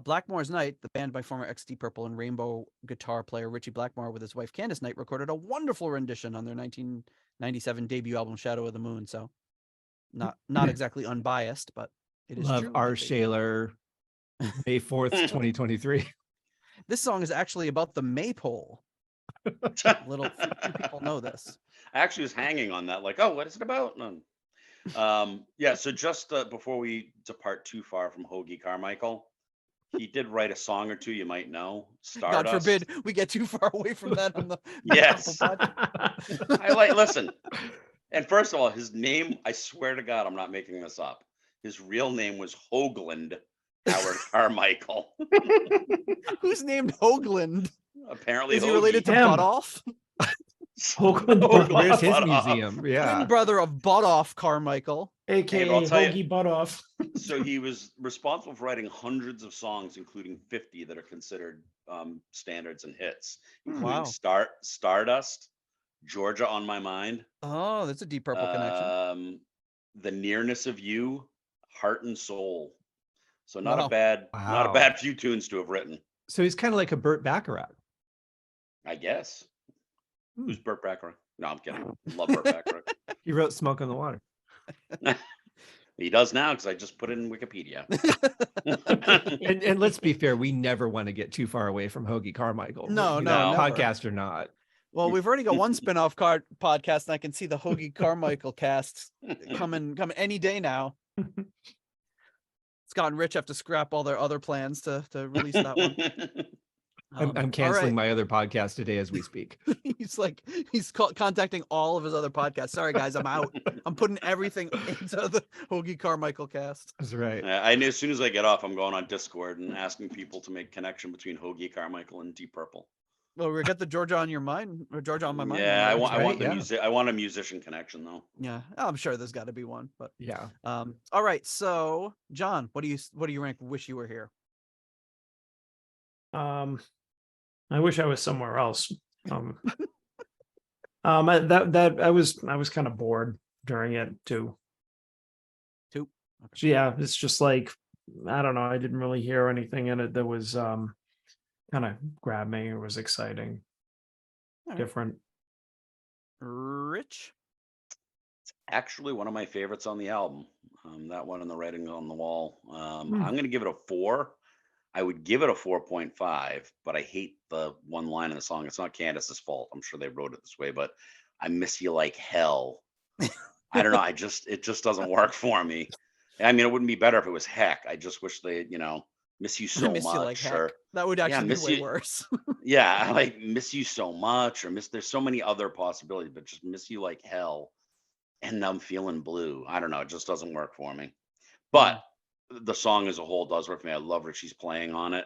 Blackmore's Night, the band by former ex-Deep Purple and Rainbow guitar player Ritchie Blackmore with his wife Candace Knight recorded a wonderful rendition on their 1997 debut album Shadow of the Moon. So not exactly unbiased, but it is Love true. R. Shaler, May 4th, 2023. This song is actually about the maypole. Few people know this. I actually was hanging on that, like, oh, what is it about? Yeah, so just before we depart too far from Hoagie Carmichael, he did write a song or two you might know. Stardust. God forbid we get too far away from that on the Yes. podcast. Listen. And first of all, his name, I swear to God, I'm not making this up. His real name was Hoagland Howard Carmichael. Who's named Hoagland? Apparently, Is he related to Him. Butoff? Where's his Butoff. museum? Yeah. Twin brother of Butoff Carmichael. AKA Hey, but I'll tell you- Hoagie Butoff. So he was responsible for writing hundreds of songs, including 50 that are considered standards and hits, including Wow. Stardust, Georgia on My Mind. Oh, that's a Deep Purple connection. The Nearness of You, Heart and Soul. So not Wow. a bad Wow. few tunes to have written, So he's kind of like a Burt Bacharach. I guess. Who's Burt Bacharach? No, I'm kidding. Love Burt Bacharach. He wrote Smoke on the Water. He does now because I just put it in Wikipedia. And let's be fair, we never want to get too far away from Hoagie Carmichael. No, You no, know, never. podcast or not. Well, we've already got one spin-off podcast, and I can see the Hoagie Carmichael cast coming any day now. Scott and Rich have to scrap all their other plans to release that one. I'm canceling my other podcast today as we speak. he's contacting all of his other podcasts. Sorry guys, I'm out. I'm putting everything into the Hoagie Carmichael cast. That's right. I knew as soon as I get off, I'm going on Discord and asking people to make connection between Hoagie Carmichael and Deep Purple. Well, we got the Georgia on your mind, or Georgia on my mind. Yeah, I right? want a musician connection though. Yeah, I'm sure there's got to be one, but Yeah. all right. So, John, what do you rank Wish You Were Here? I wish I was somewhere else. I was kind of bored during it too. Okay. So yeah, it's just like, I don't know. I didn't really hear anything in it that was kind of grabbed me. It was exciting, right. different. Rich? It's actually one of my favorites on the album. That one and the Writing on the Wall. I'm going to give it a 4. I would give it a 4.5, but I hate the one line in the song. It's not Candace's fault. I'm sure they wrote it this way, but I miss you like hell. I don't know. It just doesn't work for me. I mean, it wouldn't be better if it was heck. I just wish they, miss you so miss much. you like heck. Or, That would actually miss be way you- worse. yeah, I like miss you so much, or there's so many other possibilities, but just miss you like hell. And I'm feeling blue. I don't know. It just doesn't work for me. But the song as a whole does work for me. I love Ritchie's playing on it.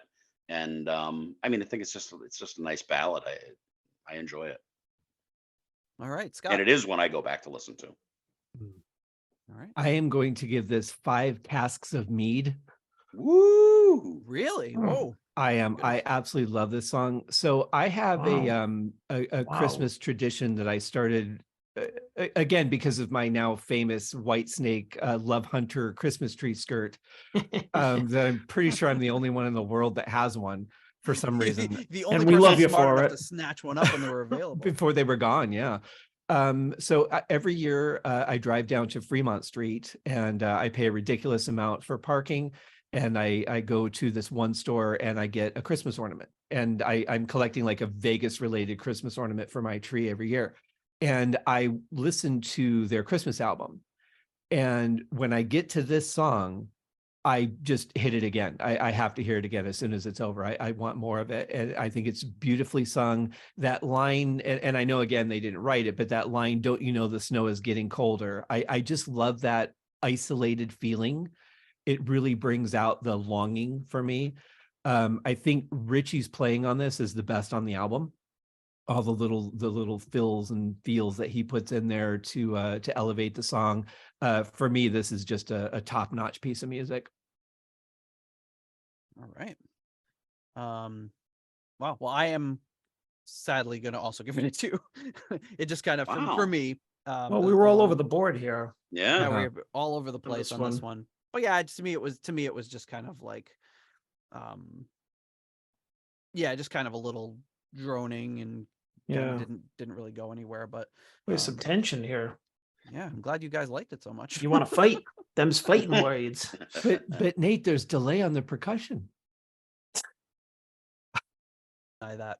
And I mean, I think it's just a nice ballad. I enjoy it. All right, Scott. And it is one I go back to listen to. All right. I am going to give this 5 casks of mead. Woo! Really? Oh. Whoa. I am. Good. I absolutely love this song. So I have a Wow. Christmas tradition that I started again because of my now famous White Snake Love Hunter Christmas tree skirt. That I'm pretty sure I'm the only one in the world that has one for some reason. The only And we person love you smart for enough it. to snatch one up when they were available. Before they were gone, yeah. So every year I drive down to Fremont Street and I pay a ridiculous amount for parking. And I go to this one store and I get a Christmas ornament. And I'm collecting like a Vegas related Christmas ornament for my tree every year. And I listen to their Christmas album. And when I get to this song, I just hit it again. I have to hear it again as soon as it's over. I want more of it. And I think it's beautifully sung. That line, and I know, again, they didn't write it, but that line, don't you know the snow is getting colder? I just love that isolated feeling. It really brings out the longing for me. I think Ritchie's playing on this is the best on the album. All the little fills and feels that he puts in there to elevate the song. For me, this is just a top-notch piece of music. All right. Wow. Well, I am sadly going to also give it a 2. It just kind of for Wow. me. Well, we were all over the board here. Yeah, Yeah. we're all over the On place this on this one. But yeah, to me it was just kind of like, yeah, just kind of a little droning and kind Yeah. of didn't really go anywhere. But There's some tension here. yeah, I'm glad you guys liked it so much. You want to fight? Them's fighting words. But Nate, there's delay on the percussion. That.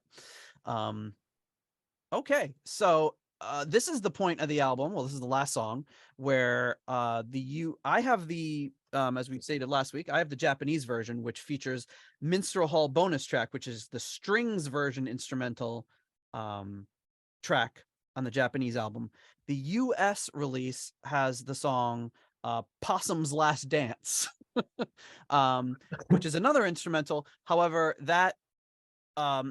Okay, so this is the point of the album. Well, this is the last song where I have the as we stated last week, I have the Japanese version, which features Minstrel Hall bonus track, which is the strings version instrumental track on the Japanese album. The US release has the song Possum's Last Dance, which is another instrumental. However, that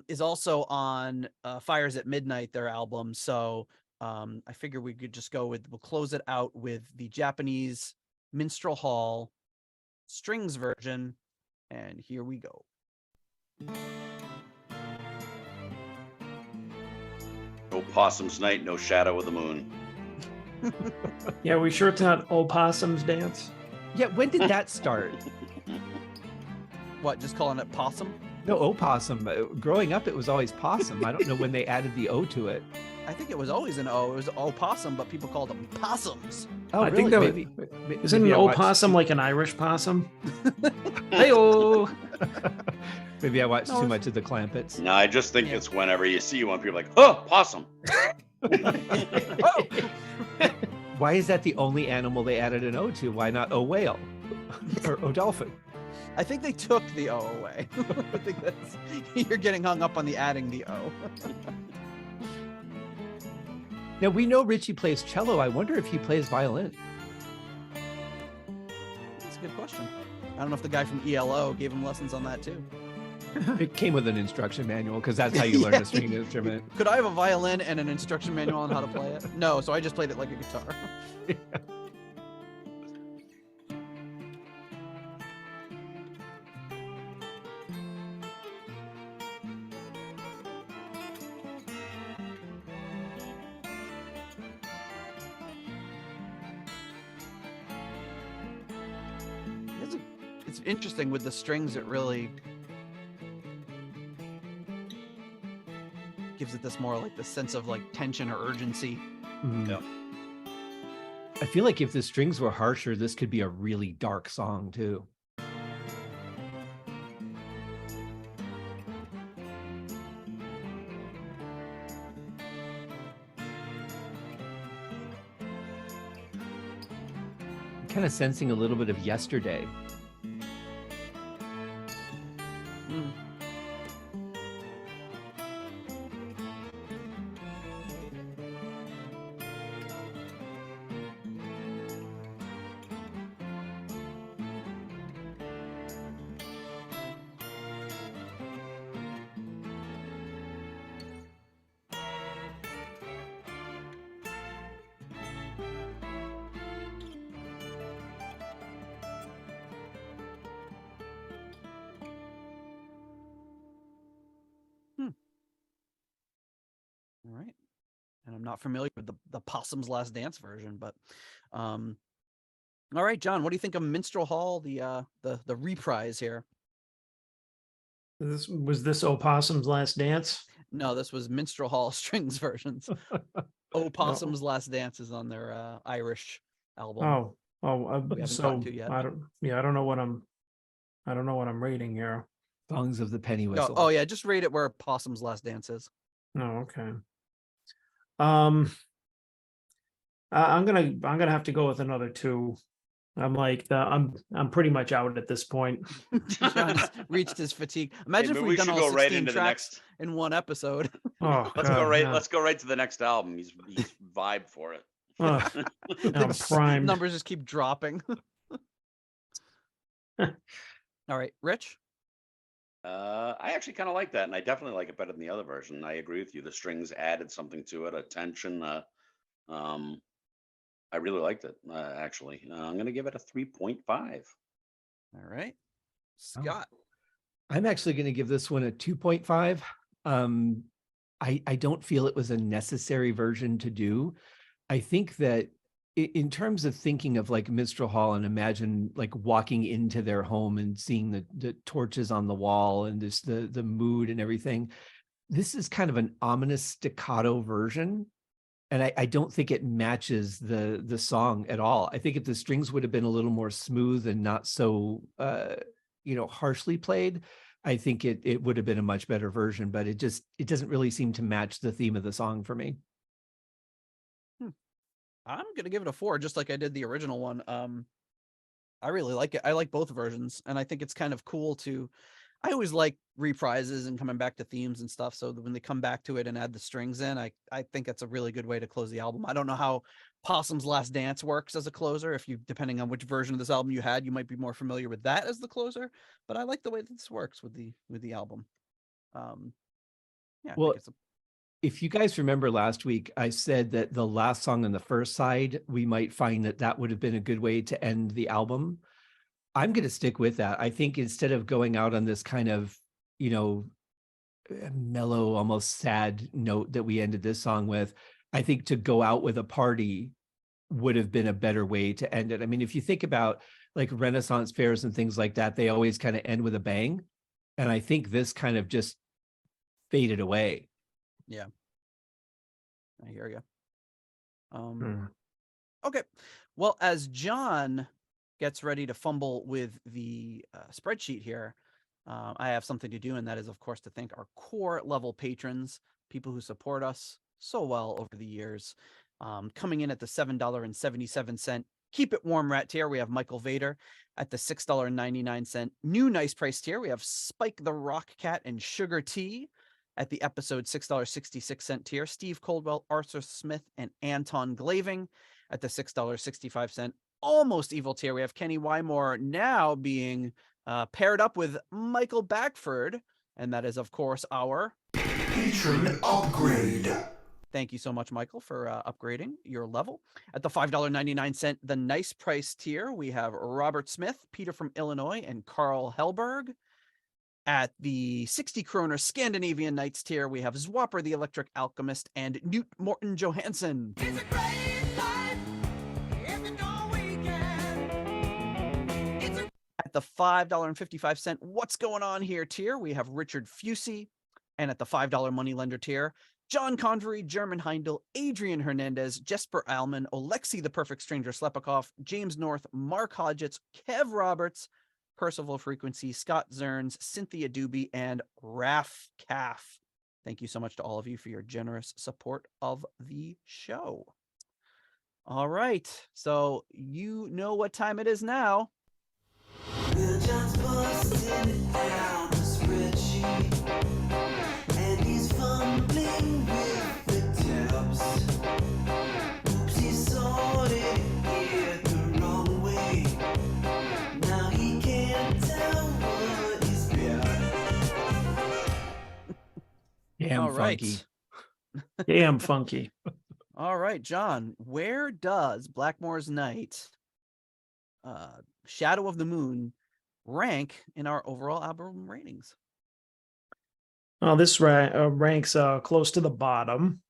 is also on Fires at Midnight, their album. So I figure we could just we'll close it out with the Japanese Minstrel Hall strings version. And here we go. No possum's night, no shadow of the moon. Yeah, we sure it's not opossums dance. Yeah, when did that start? What, just calling it possum? No, opossum. Growing up, it was always possum. I don't know when they added the O to it. I think it was always an O. It was opossum, but people called them possums. Oh, I really? think that isn't an opossum like an Irish possum? Hey-oh! Maybe I watched too much of the Clampets. No, I just think it's whenever you see one, people are like, oh, possum. Oh! Why is that the only animal they added an O to? Why not O whale or O dolphin? I think they took the O away. I think you're getting hung up on the adding the O. Now, we know Ritchie plays cello. I wonder if he plays violin. That's a good question. I don't know if the guy from ELO gave him lessons on that too. It came with an instruction manual because that's how you learn a stringed instrument. Could I have a violin and an instruction manual on how to play it? No, so I just played it like a guitar. It's interesting with the strings. It really gives it this more like the sense of like tension or urgency. Mhm. Yeah. I feel like if the strings were harsher, this could be a really dark song too. I'm kind of sensing a little bit of Yesterday. Mm. All right. And I'm not familiar with the Possum's Last Dance version, but all right, John, what do you think of Minstrel Hall, the reprise here? Was this opossum's last dance? No, this was Minstrel Hall strings versions. Opossum's Last Dance is on their Irish album. We haven't So gotten to yet. I don't know what I'm reading here. Songs of the Penny Oh, Whistle. oh yeah, just rate it where Possum's Last Dance is. Oh, okay. I'm gonna have to go with another 2. I'm pretty much out at this point. John's reached his fatigue. Imagine if we we've done should all go right 16 into the tracks next. in one episode. Oh, Let's God, go right. no. Let's go right to the next album. He's vibe for it. Ugh, I'm primed. Numbers just keep dropping. All right, Rich. I actually kind of like that, and I definitely like it better than the other version. I agree with you. The strings added something to it, a tension. Um, I really liked it, actually. I'm going to give it a 3.5. All right. Oh. Scott. I'm actually going to give this one a 2.5. I don't feel it was a necessary version to do. I think that in terms of thinking of like Minstrel Hall, and imagine like walking into their home and seeing the torches on the wall and this the mood and everything. This is kind of an ominous staccato version. And I don't think it matches the song at all. I think if the strings would have been a little more smooth and not so harshly played, I think it would have been a much better version, but it doesn't really seem to match the theme of the song for me. I'm gonna give it a 4, just like I did the original one. I really like it. I like both versions, and I think it's kind of cool to. I always like reprises and coming back to themes and stuff. So when they come back to it and add the strings in, I think that's a really good way to close the album. I don't know how Possum's Last Dance works as a closer. If you, depending on which version of this album you had, you might be more familiar with that as the closer. But I like the way that this works with the album. Yeah, I Well, think it's if you guys remember last week, I said that the last song on the first side, we might find that would have been a good way to end the album. I'm going to stick with that. I think instead of going out on this kind of, mellow, almost sad note that we ended this song with, I think to go out with a party would have been a better way to end it. I mean, if you think about like Renaissance fairs and things like that, they always kind of end with a bang. And I think this kind of just faded away. Yeah. I hear you. Okay. Well, as John gets ready to fumble with the spreadsheet here, I have something to do, and that is, of course, to thank our core level patrons, people who support us so well over the years. Coming in at the $7.77 Keep It Warm Rat tier, we have Michael Vader. At the $6.99 new nice price tier, we have Spike the Rock Cat and Sugar Tea. At the episode $6.66 tier, Steve Coldwell, Arthur Smith, and Anton Glaving. At the $6.65 almost evil tier, we have Kenny Wymore now being paired up with Michael Backford, and that is, of course, our patron upgrade. Thank you so much, Michael, for upgrading your level. At the $5.99 the nice price tier, we have Robert Smith, Peter from Illinois, and Carl Hellberg. At the 60 kroner Scandinavian Nights tier, we have Zwapper the Electric Alchemist and Newt Morton Johansson. At the $5.55 What's Going On Here tier, we have Richard Fusey. And at the $5 Moneylender tier, John Convery, German Heindel, Adrian Hernandez, Jesper Alman, Alexei the Perfect Stranger Slepikoff, James North, Mark Hodgetts, Kev Roberts, Percival Frequency, Scott Zerns, Cynthia Doobie, and Raf Calf. Thank you so much to all of you for your generous support of the show. All right, so you know what time it is now. We're just busting out the spreadsheet, and he's fumbling with the tabs. Oops, he sorted it the wrong way. Now he can't tell what is bad. Damn All right. funky. Damn funky. All right, John, where does Blackmore's Night, Shadow of the Moon, rank in our overall album ratings? Well, this ranks close to the bottom,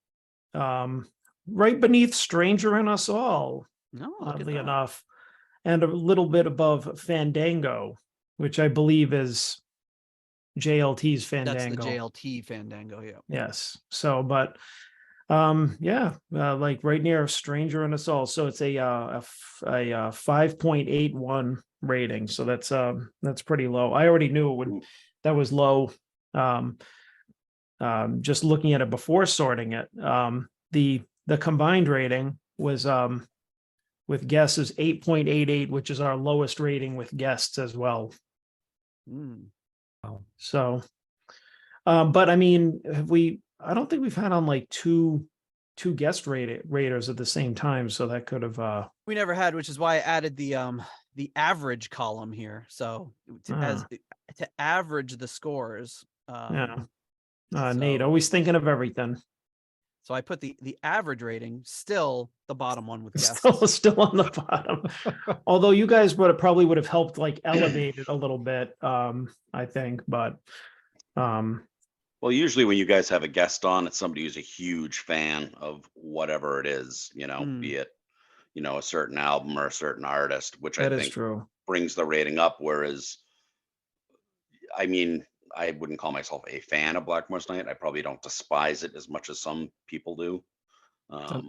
right beneath Stranger in Us All, No, oddly enough, and a little bit above Fandango, which I believe is JLT's Fandango. That's the JLT Fandango, yeah. Yes. So, but like right near Stranger in Us All. So it's a 5.81 rating. So that's pretty low. I already knew that was low. Just looking at it before sorting it. The combined rating was with guests is 8.88, which is our lowest rating with guests as well. So, but I mean, I don't think we've had on like two two guest raters at the same time, so that could have We never had, which is why I added the average column here. So to average the scores. Nate, so- always thinking of everything. So I put the average rating, still the bottom one with guests. Still on the bottom. Although you guys probably would have helped like elevate it a little bit, I think. But well, usually when you guys have a guest on, it's somebody who's a huge fan of whatever it is, be it, a certain album or a certain artist, which I that is think true. brings the rating up. Whereas, I mean, I wouldn't call myself a fan of Blackmore's Night. I probably don't despise it as much as some people do.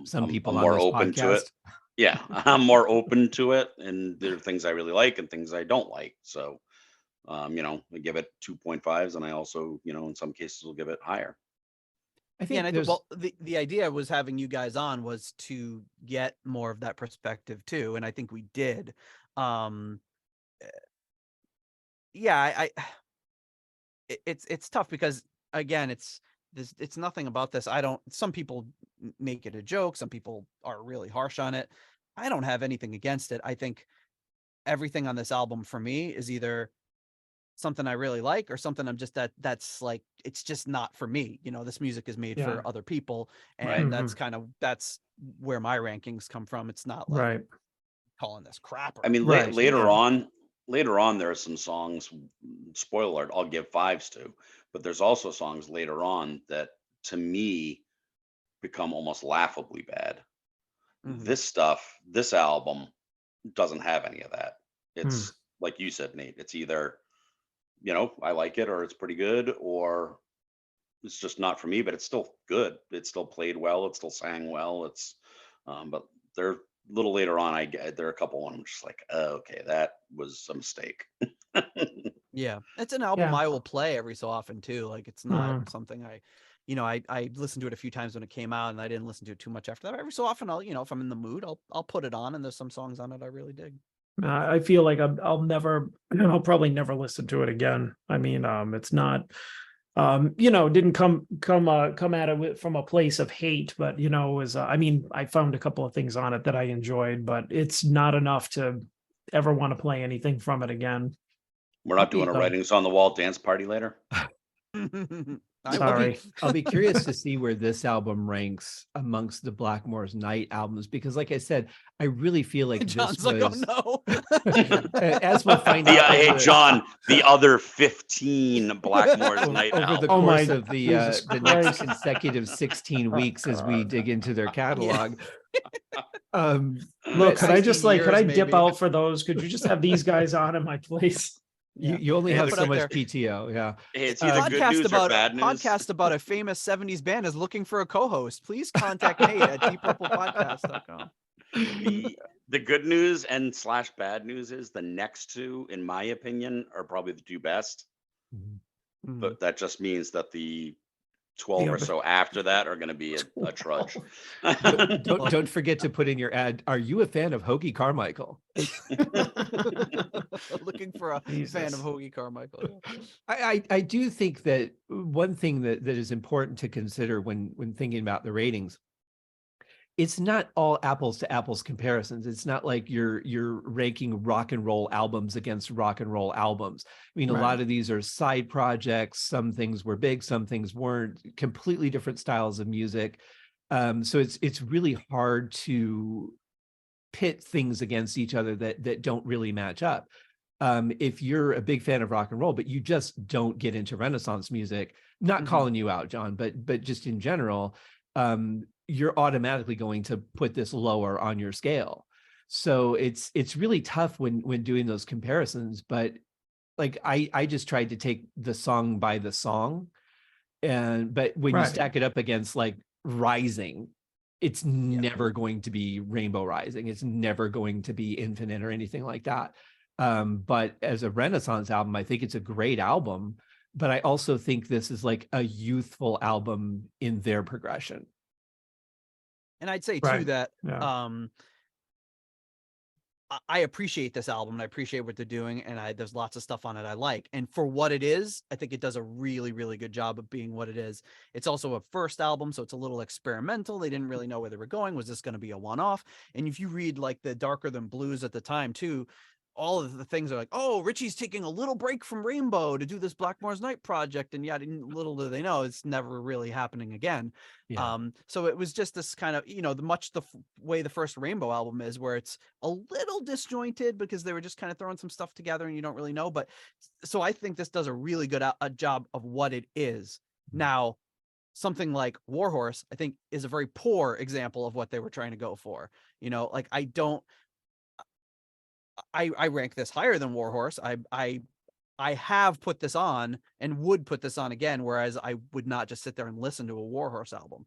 Some people I'm on more this open to it. podcast. Yeah, I'm more open to it, and there are things I really like and things I don't like. So, I give it 2.5s, and I also, in some cases, will give it higher. I think and the idea was having you guys on was to get more of that perspective too, and I think we did. It's tough because again, it's nothing about this. Some people make it a joke. Some people are really harsh on it. I don't have anything against it. I think everything on this album for me is either something I really like or something I'm just that's like, it's just not for me. This music is made for other people. And that's where my rankings come from. It's not like calling this crap. I mean, later on, there are some songs, spoiler alert, I'll give 5s to, but there's also songs later on that to me become almost laughably bad. This album doesn't have any of that. It's like you said, Nate, it's either, I like it or it's pretty good, or it's just not for me, but it's still good. It's still played well. It still sang well. But they're a little later on, there are a couple of them I'm just like, oh, okay, that was a mistake. Yeah, it's an album I will play every so often too. Like it's not something I listened to it a few times when it came out, and I didn't listen to it too much after that. Every so often, I'll if I'm in the mood, I'll put it on, and there's some songs on it I really dig. I feel like I'll probably never listen to it again. I mean, it's not, didn't come at it from a place of hate, but I found a couple of things on it that I enjoyed, but it's not enough to ever want to play anything from it again. We're not doing a writings on the wall dance party later. Sorry. I'll be curious to see where this album ranks amongst the Blackmore's Night albums, because like I said, I really feel like John's this like, was, oh no. as we'll find out. Hey, John, the other 15 Blackmore's Night over the albums. course of the next consecutive 16 weeks as we dig into their catalog. Look, could I just could I dip out for those? Could you just have these guys on in my place? You only have so much PTO. Yeah. Hey, it's either good news or bad news. Podcast about a famous 70s band is looking for a co-host. Please contact Nate at deeppurplepodcast.com. The good news and / bad news is the next two, in my opinion, are probably the two best. But that just means that the 12 or so after that are going to be a trudge. Don't forget to put in your ad. Are you a fan of Hoagie Carmichael? Looking for a fan of Hoagie Carmichael. I do think that one thing that is important to consider when thinking about the ratings, it's not all apples to apples comparisons. It's not like you're ranking rock and roll albums against rock and roll albums. I mean, a lot of these are side projects. Some things were big, some things weren't. Completely different styles of music. So it's really hard to pit things against each other that don't really match up. If you're a big fan of rock and roll, but you just don't get into Renaissance music, not calling you out, John, but just in general, you're automatically going to put this lower on your scale. So it's really tough when doing those comparisons. But like I just tried to take the song by the song, but when you stack it up against like Rising, it's never going to be Rainbow Rising. It's never going to be Infinite or anything like that. But as a Renaissance album, I think it's a great album. But I also think this is like a youthful album in their progression. And I'd say too that I appreciate this album and I appreciate what they're doing, and there's lots of stuff on it I like. And for what it is, I think it does a really, really good job of being what it is. It's also a first album, so it's a little experimental. They didn't really know where they were going. Was this going to be a one-off? And if you read like the Darker Than Blues at the time too, all of the things are like, oh, Ritchie's taking a little break from Rainbow to do this Blackmore's Night project, and yet little do they know it's never really happening again. Yeah. So it was just this kind of, the way the first Rainbow album is, where it's a little disjointed because they were just kind of throwing some stuff together and you don't really know. But so I think this does a really good a job of what it is. Now, something like Warhorse, I think, is a very poor example of what they were trying to go for. Like I rank this higher than Warhorse. I have put this on and would put this on again, whereas I would not just sit there and listen to a Warhorse album.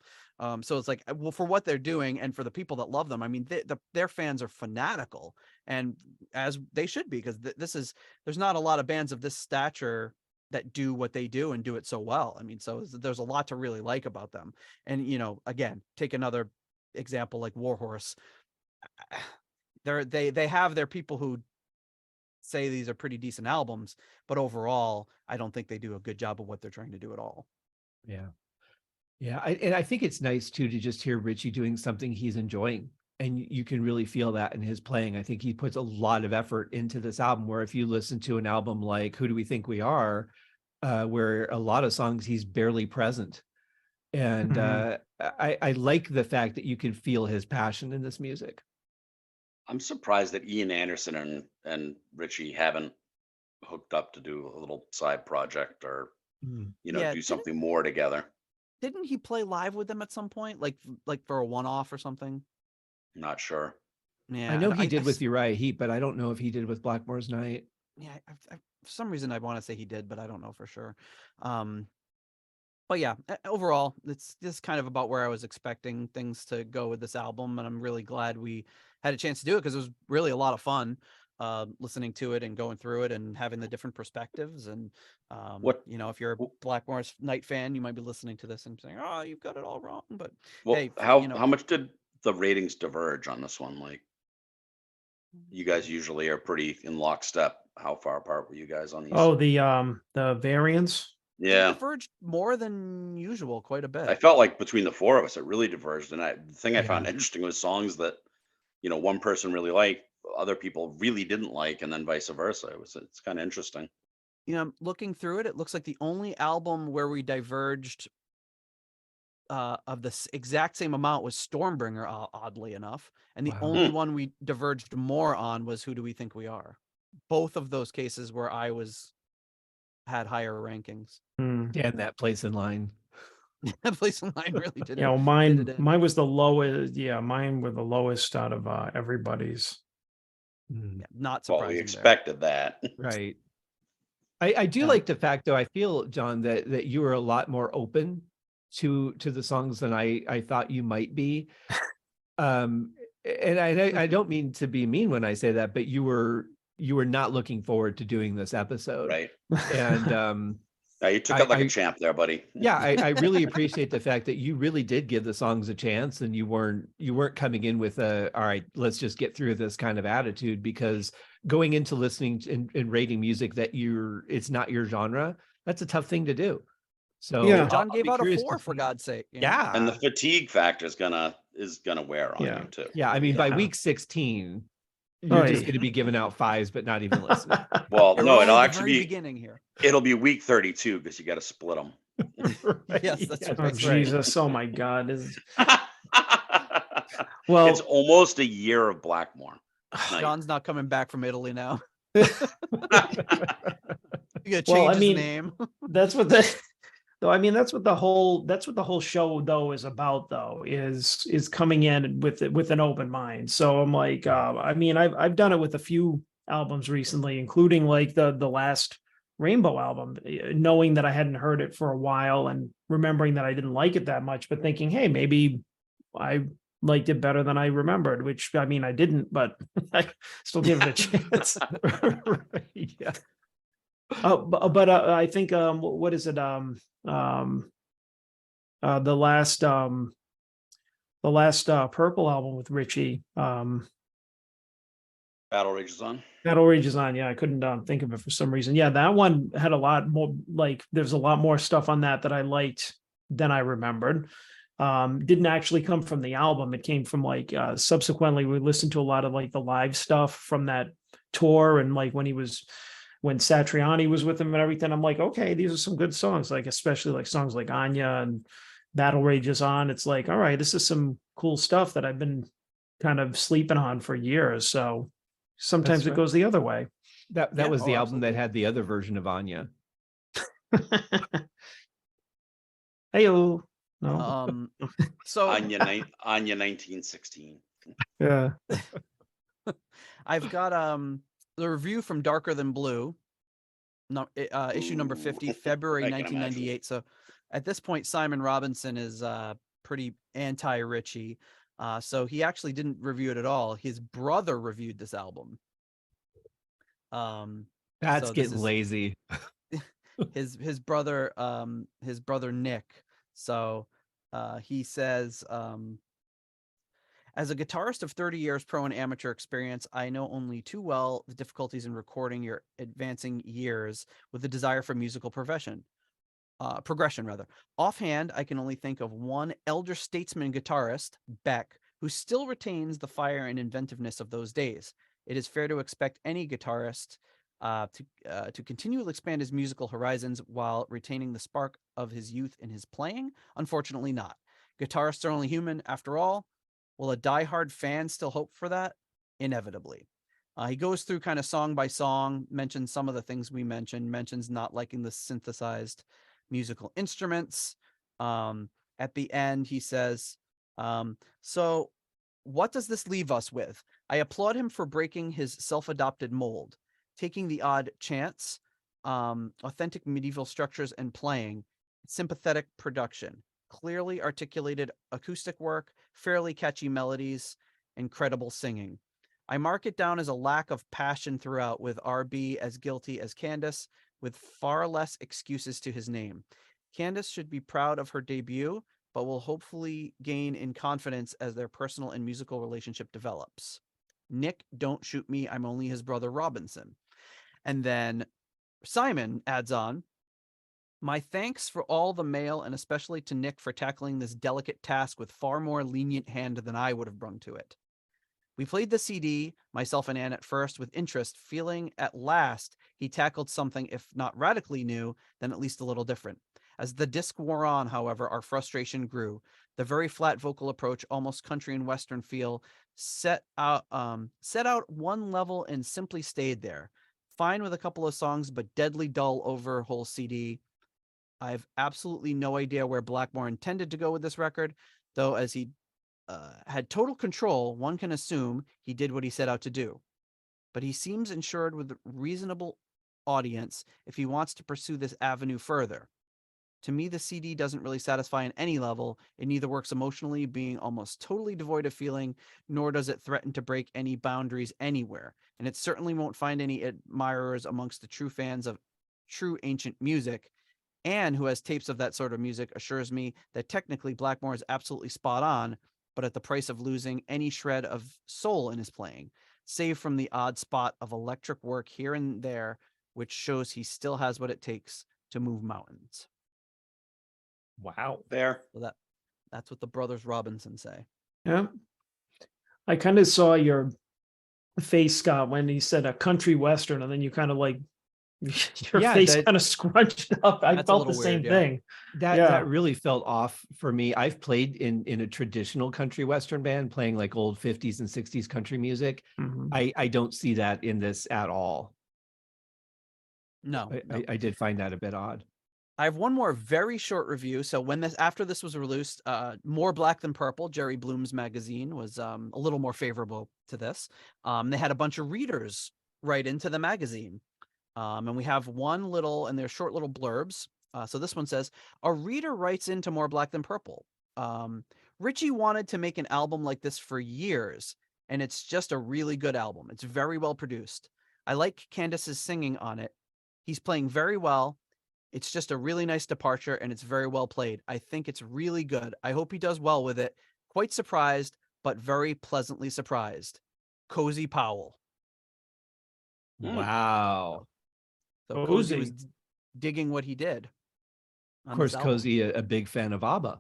So it's like, well, for what they're doing and for the people that love them, I mean, their fans are fanatical, and as they should be, because there's not a lot of bands of this stature that do what they do and do it so well. I mean, so there's a lot to really like about them. And, again, take another example like Warhorse. They have their people who say these are pretty decent albums, but overall, I don't think they do a good job of what they're trying to do at all. Yeah. Yeah. And I think it's nice too, to just hear Ritchie doing something he's enjoying. And you can really feel that in his playing. I think he puts a lot of effort into this album, where if you listen to an album like Who Do We Think We Are, where a lot of songs he's barely present. And I like the fact that you can feel his passion in this music. I'm surprised that Ian Anderson and Ritchie haven't hooked up to do a little side project, or do something more together. Didn't he play live with them at some point, like for a one-off or something? Not sure. Yeah, I know he did with Uriah Heep, but I don't know if he did with Blackmore's Night. Yeah, for some reason I want to say he did, but I don't know for sure. But yeah, overall, it's just kind of about where I was expecting things to go with this album, and I'm really glad we had a chance to do it, because it was really a lot of fun listening to it and going through it and having the different perspectives. And if you're a Blackmore's Night fan, you might be listening to this and saying, "Oh, you've got it all wrong." But hey, how much did the ratings diverge on this one? Like, you guys usually are pretty in lockstep. How far apart were you guys on these? Oh, the variants. Yeah, it diverged more than usual, quite a bit. I felt like between the four of us, it really diverged. And the thing I found interesting was songs that, one person really liked, other people really didn't like, and then vice versa. It's kind of interesting. Looking through it, it looks like the only album where we diverged of the exact same amount was Stormbringer, oddly enough. And the only one we diverged more on was Who Do We Think We Are? Both of those cases where I had higher rankings. Yeah, and that place in line. That place in line really did. Mine was the lowest. Yeah, mine were the lowest out of everybody's. Yeah, not surprising. Well, we expected that. Right. I do like the fact, though, I feel, John, that you were a lot more open to the songs than I thought you might be. And I don't mean to be mean when I say that, but you were not looking forward to doing this episode. Right. And you took it like a champ there, buddy. Yeah, I really appreciate the fact that you really did give the songs a chance, and you weren't coming in with all right, let's just get through this kind of attitude, because going into listening and rating music that it's not your genre, that's a tough thing to do. So yeah, John gave out a 4 for God's sake. Yeah. And the fatigue factor is gonna wear on you too. Yeah, I mean, by week 16, you're just going to be giving out 5s, but not even listening. Well, no, it'll actually be beginning here. It'll be week 32, because you got to split them. Right. Yes, that's right. Oh, Jesus! Oh my God! Well, it's almost a year of Blackmore. John's not coming back from Italy now. You gotta change his name. That's what that's what the whole show though is about, though, is coming in with an open mind. So I'm like, I've done it with a few albums recently, including like the last Rainbow album, knowing that I hadn't heard it for a while and remembering that I didn't like it that much, but thinking, hey, maybe I liked it better than I remembered, which I mean, I didn't, but I still give it a chance. Yeah. But I think what is it? The last Purple album with Ritchie. Battle Rages On. Battle Rages On. Yeah, I couldn't think of it for some reason. Yeah, that one had a lot more, like there's a lot more stuff on that I liked than I remembered. Didn't actually come from the album. It came from like subsequently we listened to a lot of like the live stuff from that tour, and like when Satriani was with him and everything. I'm like, okay, these are some good songs, like especially like songs like Anya and Battle Rages On. It's like, all right, this is some cool stuff that I've been kind of sleeping on for years. So sometimes it right. goes the other way. That Yeah, was the oh, album that absolutely. had the other version of Anya. Heyo. No. So Anya 1916. Yeah. I've got the review from Darker Than Blue, issue number 50, Ooh, February I can imagine. 1998. So at this point, Simon Robinson is pretty anti-Ritchie. So he actually didn't review it at all. His brother reviewed this album. That's so this getting is lazy. his brother Nick. So he says, as a guitarist of 30 years pro and amateur experience, I know only too well the difficulties in recording your advancing years with the desire for musical progression. Offhand, I can only think of one elder statesman guitarist, Beck, who still retains the fire and inventiveness of those days. It is fair to expect any guitarist to continually expand his musical horizons while retaining the spark of his youth in his playing. Unfortunately not. Guitarists are only human after all. Will a diehard fan still hope for that? Inevitably. He goes through kind of song by song, mentions some of the things we mentioned, mentions not liking the synthesized musical instruments. At the end, he says, so what does this leave us with? I applaud him for breaking his self-adopted mold, taking the odd chance, authentic medieval structures and playing, sympathetic production, clearly articulated acoustic work, fairly catchy melodies, incredible singing. I mark it down as a lack of passion throughout, with RB as guilty as Candace, with far less excuses to his name. Candace should be proud of her debut, but will hopefully gain in confidence as their personal and musical relationship develops. Nick, don't shoot me. I'm only his brother Robinson. And then Simon adds on, my thanks for all the mail, and especially to Nick for tackling this delicate task with far more lenient hand than I would have brung to it. We played the CD, myself and Ann at first, with interest, feeling at last he tackled something, if not radically new, then at least a little different. As the disc wore on, however, our frustration grew. The very flat vocal approach, almost country and western feel, set out one level and simply stayed there. Fine with a couple of songs, but deadly dull over whole CD. I have absolutely no idea where Blackmore intended to go with this record, though as he had total control, one can assume he did what he set out to do. But he seems insured with a reasonable audience if he wants to pursue this avenue further. To me, the CD doesn't really satisfy on any level. It neither works emotionally, being almost totally devoid of feeling, nor does it threaten to break any boundaries anywhere. And it certainly won't find any admirers amongst the true fans of true ancient music. Anne, who has tapes of that sort of music, assures me that technically Blackmore is absolutely spot on, but at the price of losing any shred of soul in his playing, save from the odd spot of electric work here and there, which shows he still has what it takes to move mountains. Wow. Fair. So that's what the brothers Robinson say. Yeah. I kind of saw your face, Scott, when he said a country western, and then you kind of like your face kind of scrunched up. I felt the same thing. That really felt off for me. I've played in a traditional country western band, playing like old 50s and 60s country music. I don't see that in this at all. No. I did find that a bit odd. I have one more very short review. So after this was released, More Black Than Purple, Jerry Bloom's magazine, was a little more favorable to this. They had a bunch of readers write into the magazine. And we have one little, and they're short little blurbs. So this one says, a reader writes into More Black Than Purple. Ritchie wanted to make an album like this for years, and it's just a really good album. It's very well produced. I like Candace's singing on it. He's playing very well. It's just a really nice departure, and it's very well played. I think it's really good. I hope he does well with it. Quite surprised, but very pleasantly surprised. Cozy Powell. Wow. So Cozy Cozy. was digging what he did. Of course, Cozy, a big fan of ABBA.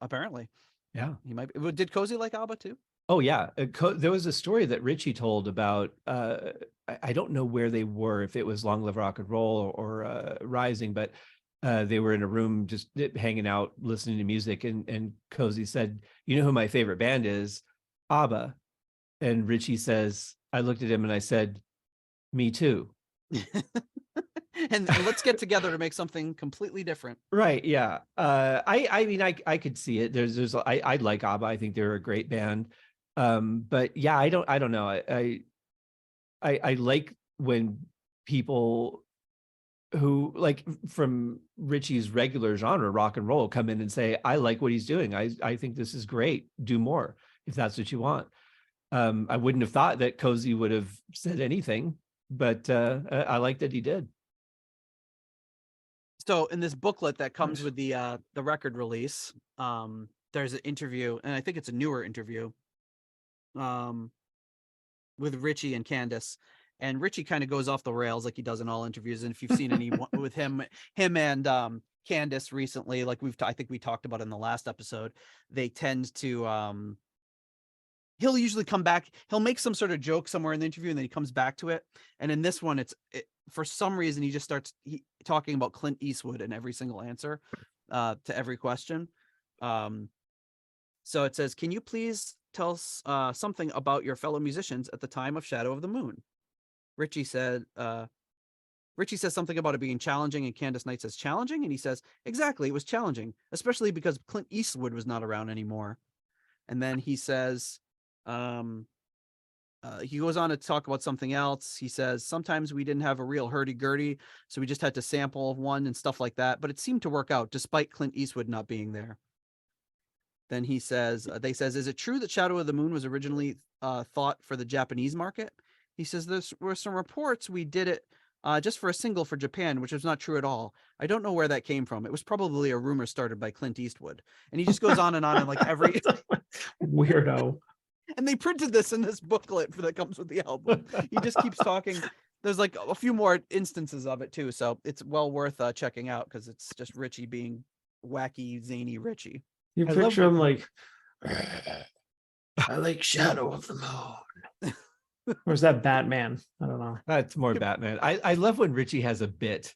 Apparently. Yeah. He might be. Did Cozy like ABBA too? Oh yeah, there was a story that Ritchie told about. I don't know where they were, if it was Long Live Rock and Roll or Rising, but they were in a room just hanging out, listening to music, and Cozy said, "You know who my favorite band is? ABBA." And Ritchie says, "I looked at him and I said, me too." and let's get together to make something completely different. Right. Yeah. I mean, I could see it. I like ABBA. I think they're a great band. But yeah, I don't know. I like when people who like from Ritchie's regular genre, rock and roll, come in and say, I like what he's doing. I think this is great. Do more if that's what you want. I wouldn't have thought that Cozy would have said anything, but I like that he did. So in this booklet that comes with the record release, there's an interview, and I think it's a newer interview, with Ritchie and Candace. And Ritchie kind of goes off the rails like he does in all interviews. And if you've seen any with him and Candace recently, like I think we talked about in the last episode, they tend to he'll usually come back, he'll make some sort of joke somewhere in the interview, and then he comes back to it. And in this one, for some reason he just starts talking about Clint Eastwood in every single answer to every question. So it says, can you please tell us something about your fellow musicians at the time of Shadow of the Moon? Ritchie says something about it being challenging, and Candace Knight says challenging, and he says, exactly, it was challenging, especially because Clint Eastwood was not around anymore. And then he says, he goes on to talk about something else. He says, sometimes we didn't have a real hurdy-gurdy, so we just had to sample one and stuff like that, but it seemed to work out despite Clint Eastwood not being there. Then he says, is it true that Shadow of the Moon was originally thought for the Japanese market? He says, there were some reports we did it just for a single for Japan, which is not true at all. I don't know where that came from. It was probably a rumor started by Clint Eastwood. And he just goes on and like every weirdo. And they printed this in this booklet that comes with the album. He just keeps talking. There's like a few more instances of it too. So it's well worth checking out because it's just Ritchie being wacky, zany Ritchie. You picture him like, I like Shadow of the Moon. Or is that Batman? I don't know. That's more Batman. I love when Ritchie has a bit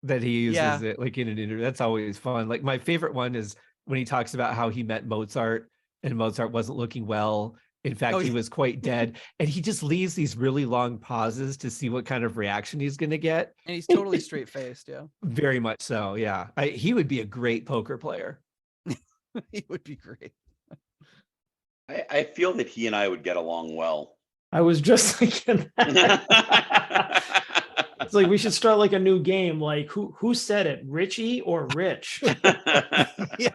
that he uses it like in an interview. That's always fun. Like my favorite one is when he talks about how he met Mozart and Mozart wasn't looking well. In fact, he was quite dead. And he just leaves these really long pauses to see what kind of reaction he's going to get. And he's totally straight-faced, yeah. Very much so, yeah. He would be a great poker player. He would be great. I feel that he and I would get along well. I was just thinking that. It's like we should start like a new game. Like who said it, Ritchie or Rich? Yeah.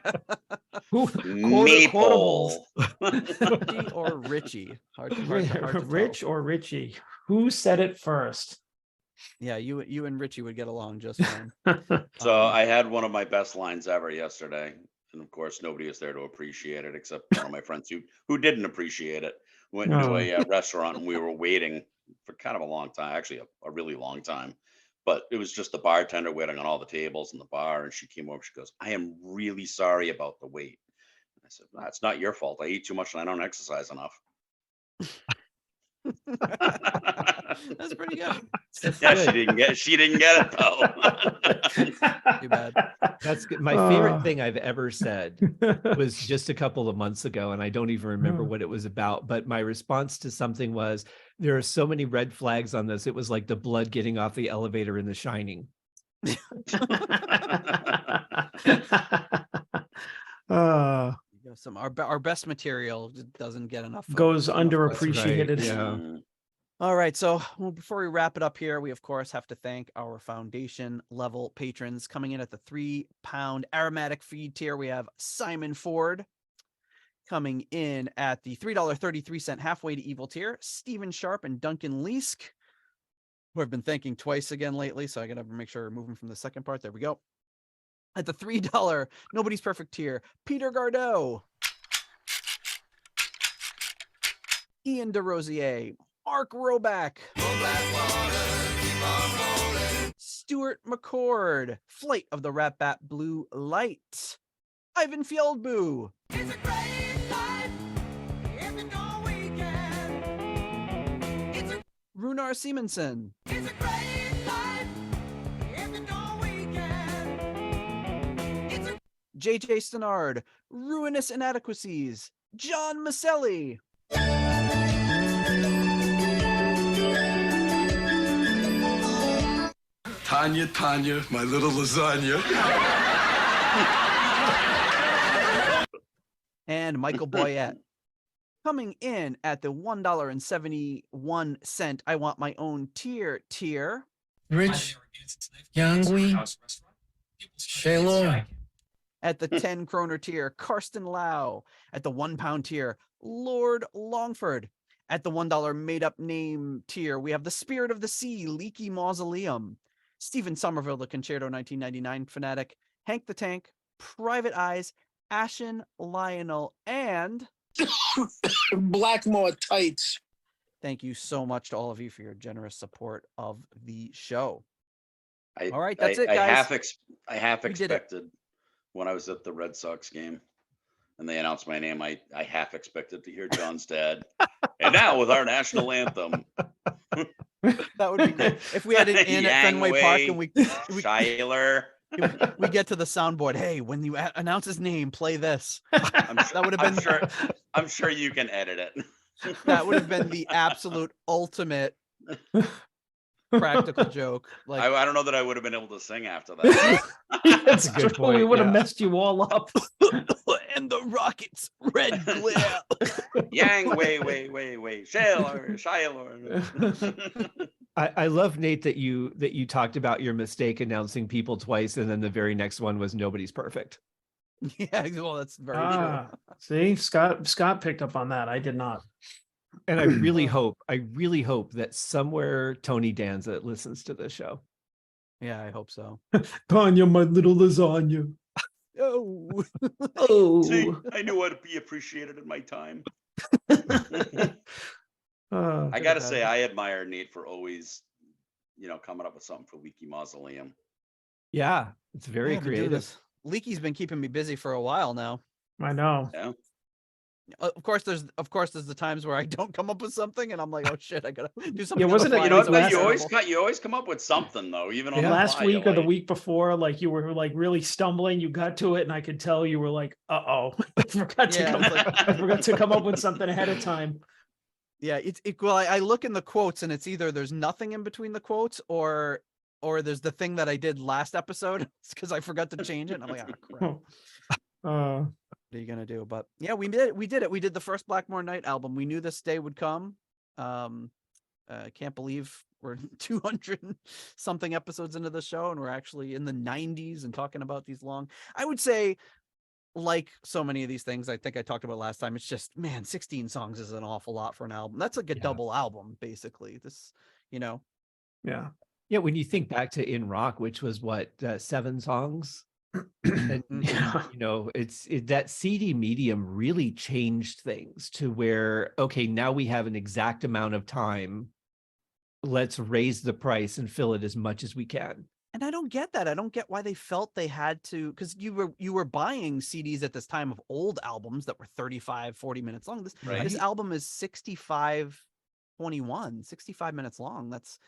Maple. Ritchie or Ritchie? Hard to Rich tell. or Ritchie? Who said it first? Yeah, you and Ritchie would get along just fine. So I had one of my best lines ever yesterday. And of course, nobody was there to appreciate it except one of my friends who didn't appreciate it. Went to a restaurant and we were waiting for kind of a long time, actually a really long time. But it was just the bartender waiting on all the tables in the bar. And she came over, she goes, I am really sorry about the wait. And I said, nah, it's not your fault. I eat too much and I don't exercise enough. That's pretty good. Yeah, she didn't get it though. Too bad. That's good. My favorite thing I've ever said was just a couple of months ago, and I don't even remember what it was about, but my response to something was, there are so many red flags on this. It was like the blood getting off the elevator in The Shining. Our best material doesn't get enough. Goes underappreciated. Right. Yeah. All right. So before we wrap it up here, we, of course, have to thank our foundation level patrons. Coming in at the £3 aromatic feed tier, we have Simon Ford. Coming in at the $3.33 halfway to evil tier, Stephen Sharp and Duncan Leask, who I've been thanking twice again lately. So I got to make sure we're moving from the second part. There we go. At the $3 Nobody's Perfect tier, Peter Gardeau, Ian DeRosier, Mark Roback, Stuart McCord, Flight of the Rat Bat Blue Light, Ivan Fieldboo, Runar Simonson, JJ Stannard, Ruinous Inadequacies, John Maselli, Tanya, Tanya, my little lasagna. and Michael Boyette. Coming in at the $1.71 I want my own tier. Rich, Yangui, Shaylor. At the 10 kroner tier, Karsten Lau. At the £1 tier, Lord Longford. At the $1 made up name tier, we have the Spirit of the Sea, Leaky Mausoleum. Stephen Somerville, the Concerto 1999 fanatic. Hank the Tank, Private Eyes, Ashen Lionel, and Blackmore tights. thank you so much to all of you for your generous support of the show. I, All right, that's it, I guys. half We did it. expected when I was at the Red Sox game and they announced my name, I half expected to hear John's dad. And now with our national anthem. That would be great. If we had it in at Fenway Park and we Tyler. we get to the soundboard. Hey, when you announce his name, play this. That would have been. I'm sure you can edit it. That would have been the absolute ultimate practical joke. Like I don't know that I would have been able to sing after that. That's a good point, We would have yeah. messed you all up. and the Rockets red glare. Yang, way, Shaylor. I love, Nate, that you talked about your mistake announcing people twice, and then the very next one was nobody's perfect. Yeah, well, that's very true. See, Scott picked up on that. I did not. And I really hope that somewhere Tony Danza listens to this show. Yeah, I hope so. Tanya, my little lasagna. Oh, See, I knew I'd be appreciated in my time. I gotta say, I admire Nate for always, coming up with something for Leaky Mausoleum. Yeah, it's very creative. Leaky's been keeping me busy for a while now. I know. Yeah. Of course, there's the times where I don't come up with something, and I'm like, oh shit, I gotta do something. Yeah, wasn't it? You always come up with something though, even on last week or the week before, like you were like really stumbling. You got to it, and I could tell you were like, I forgot to come up with something ahead of time. Yeah, well, I look in the quotes, and it's either there's nothing in between the quotes, or there's the thing that I did last episode because I forgot to change it. And I'm like, oh crap. What are you gonna do? But yeah, we did it. We did the first Blackmore Night album. We knew this day would come. Can't believe we're 200 something episodes into the show, and we're actually in the 90s and talking about these long. I would say, like so many of these things, I think I talked about last time. It's just, man, 16 songs is an awful lot for an album. That's like a double album, basically. This, Yeah. Yeah, when you think back to In Rock, which was what 7 songs. And, that CD medium really changed things to where, okay, now we have an exact amount of time. Let's raise the price and fill it as much as we can. And I don't get that. I don't get why they felt they had to, because you were buying CDs at this time of old albums that were 35, 40 minutes long. This album is 65 minutes long. That's,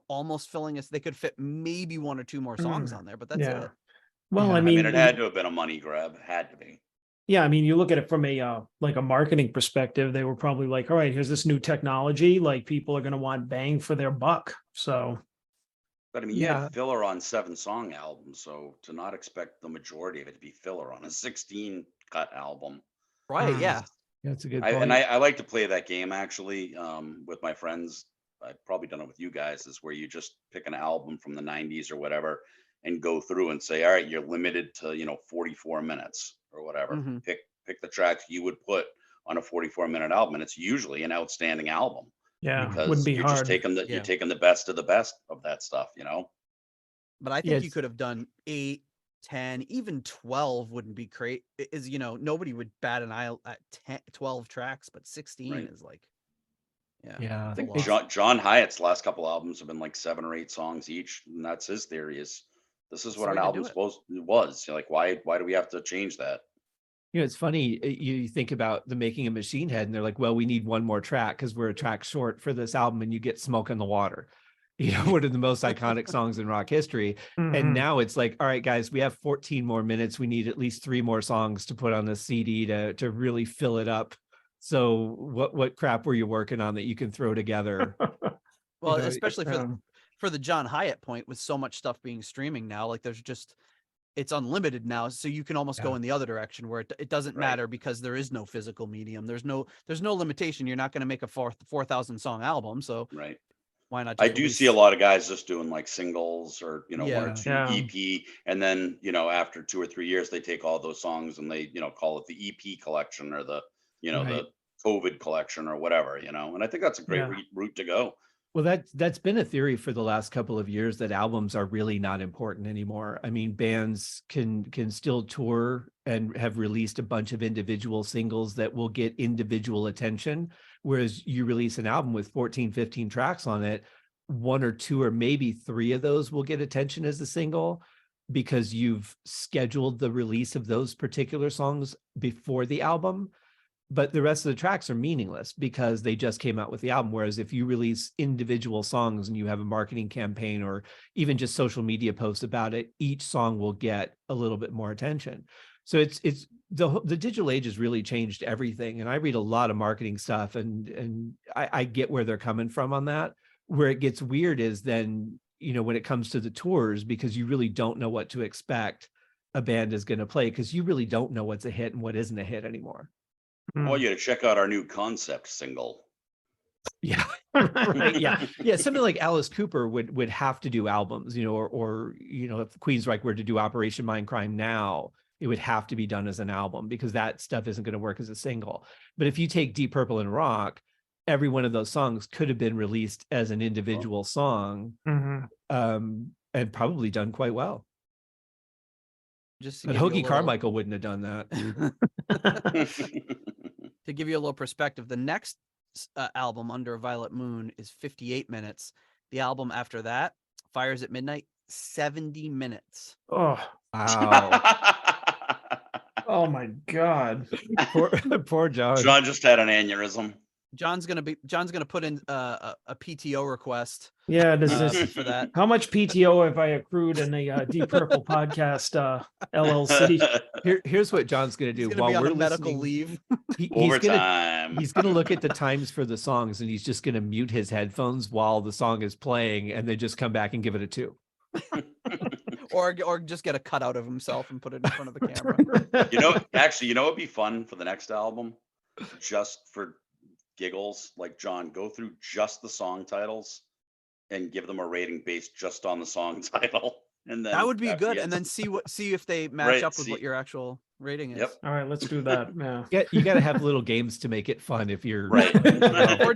almost filling us. They could fit maybe 1 or 2 more songs on there, but that's it. Well, I mean, it had to have been a money grab. It had to be. Yeah, I mean, you look at it from a like a marketing perspective. They were probably like, all right, here's this new technology. Like, people are going to want bang for their buck. So, but I mean, you had filler on 7-song albums, so to not expect the majority of it to be filler on a 16-cut album, right? Yeah, that's a good point. And I like to play that game actually with my friends. I've probably done it with you guys. Is where you just pick an album from the 90s or whatever and go through and say, all right, you're limited to 44 minutes or whatever. Mm-hmm. Pick the tracks you would put on a 44-minute album, and it's usually an outstanding album. Yeah, because wouldn't be you're hard. just you're taking the best of the best of that stuff, But I think you could have done 8, 10, even 12 wouldn't be great. Nobody would bat an eye at 12 tracks, but 16 is like. Yeah. I think It's a lot. John Hyatt's last couple albums have been like 7 or 8 songs each, and that's his theory. Is this is That's what the an way to do album it. supposed was? Like, why do we have to change that? It's funny. You think about the Making of Machine Head, and they're like, "Well, we need one more track because we're a track short for this album," and you get "Smoke in the Water," one of the most iconic songs in rock history. And now it's like, all right, guys, we have 14 more minutes. We need at least 3 more songs to put on the CD to really fill it up. So what crap were you working on that you can throw together? Well, especially for the John Hyatt point, with so much stuff being streaming now, like it's unlimited now, so you can almost go in the other direction where it doesn't matter because there is no physical medium. There's no limitation. You're not going to make a 4,000 song album, so why not? I do see a lot of guys just doing like singles or 1 or 2 EP, and then after 2 or 3 years they take all those songs and they call it the EP collection or the the COVID collection or whatever, and I think that's a great route to go. Well, that's been a theory for the last couple of years, that albums are really not important anymore. I mean, bands can still tour and have released a bunch of individual singles that will get individual attention, whereas you release an album with 14, 15 tracks on it, 1 or 2 or maybe 3 of those will get attention as a single because you've scheduled the release of those particular songs before the album. But the rest of the tracks are meaningless because they just came out with the album. Whereas if you release individual songs and you have a marketing campaign or even just social media posts about it, each song will get a little bit more attention. So it's the digital age has really changed everything. And I read a lot of marketing stuff and I get where they're coming from on that. Where it gets weird is then, when it comes to the tours, because you really don't know what to expect a band is going to play, because you really don't know what's a hit and what isn't a hit anymore. Well, you got to check out our new concept single. Yeah, right. Yeah. Something like Alice Cooper would have to do albums, or if Queensryche were to do Operation Mindcrime now, it would have to be done as an album because that stuff isn't going to work as a single. But if you take Deep Purple and Rock, every one of those songs could have been released as an individual song, and probably done quite well. But Hoagie Carmichael wouldn't have done that. To give you a little perspective, the next album, Under a Violet Moon, is 58 minutes. The album after that, Fires at Midnight, 70 minutes. Oh, wow. Oh my God. Poor John. John just had an aneurysm. John's gonna put in a PTO request. Yeah, does this for that? How much PTO have I accrued in the Deep Purple podcast LLC? Here's what John's gonna do while we're on medical leave. He's gonna look at the times for the songs, and he's just gonna mute his headphones while the song is playing, and then just come back and give it a 2. or just get a cutout of himself and put it in front of the camera. Actually, it'd be fun for the next album, just for giggles, like John, go through just the song titles and give them a rating based just on the song title, and then that would be good. And then see if they match up with what your actual rating is. Yep. All right, let's do that. Yeah, you got to have little games to make it fun. If you're right, or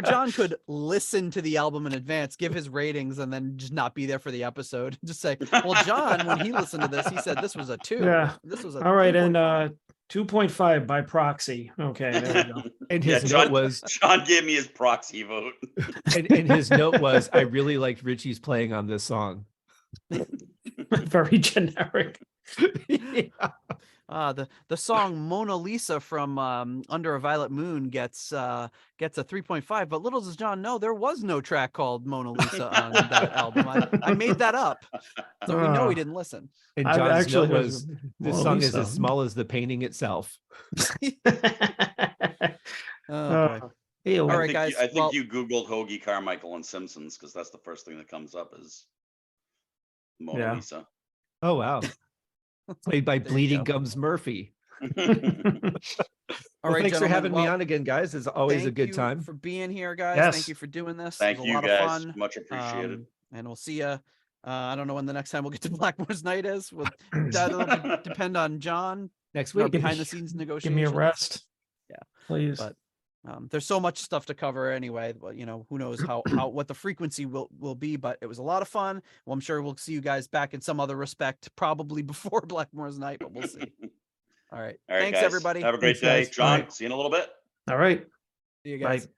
John could listen to the album in advance, give his ratings, and then just not be there for the episode. Just say, "Well, John, when he listened to this, he said this was a 2. Yeah, this was a all right." And 2.5 by proxy. Okay, there we go. And his note was, John gave me his proxy vote. and his note was, I really liked Richie's playing on this song. Very generic. The song Mona Lisa from Under a Violet Moon gets a 3.5, but little does John know there was no track called Mona Lisa on that album. I made that up, so we know he didn't listen. And John's note was, this song is as small as the painting itself. Oh, boy. All right, guys. I think you Googled Hoagie Carmichael and Simpsons because that's the first thing that comes up is Mona Lisa. Oh, wow. Played by Bleeding Gums Murphy. All right, thanks for having me on again, guys. It's always a good time. For being here, guys. Yes. Thank you for doing this. Thank you, a lot guys. of fun. Much appreciated. And we'll see you. I don't know when the next time we'll get to Blackmore's Night is. That'll depend on John. Next week. Behind the scenes negotiations. Give me a rest. Yeah, please. But there's so much stuff to cover anyway. Well, who knows how what the frequency will be, but it was a lot of fun. Well, I'm sure we'll see you guys back in some other respect, probably before Blackmore's Night, but we'll see. All right. Thanks, guys. everybody. Have a great day. John, see you in a little bit. All right. See you guys. Bye.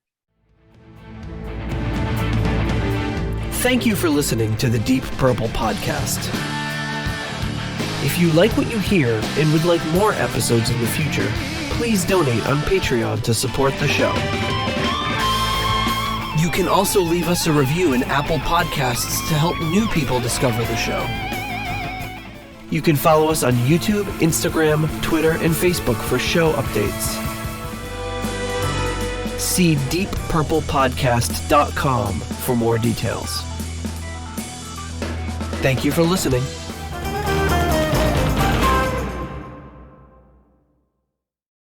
Thank you for listening to the Deep Purple Podcast. If you like what you hear and would like more episodes in the future, please donate on Patreon to support the show. You can also leave us a review in Apple Podcasts to help new people discover the show. You can follow us on YouTube, Instagram, Twitter, and Facebook for show updates. See deeppurplepodcast.com for more details. Thank you for listening.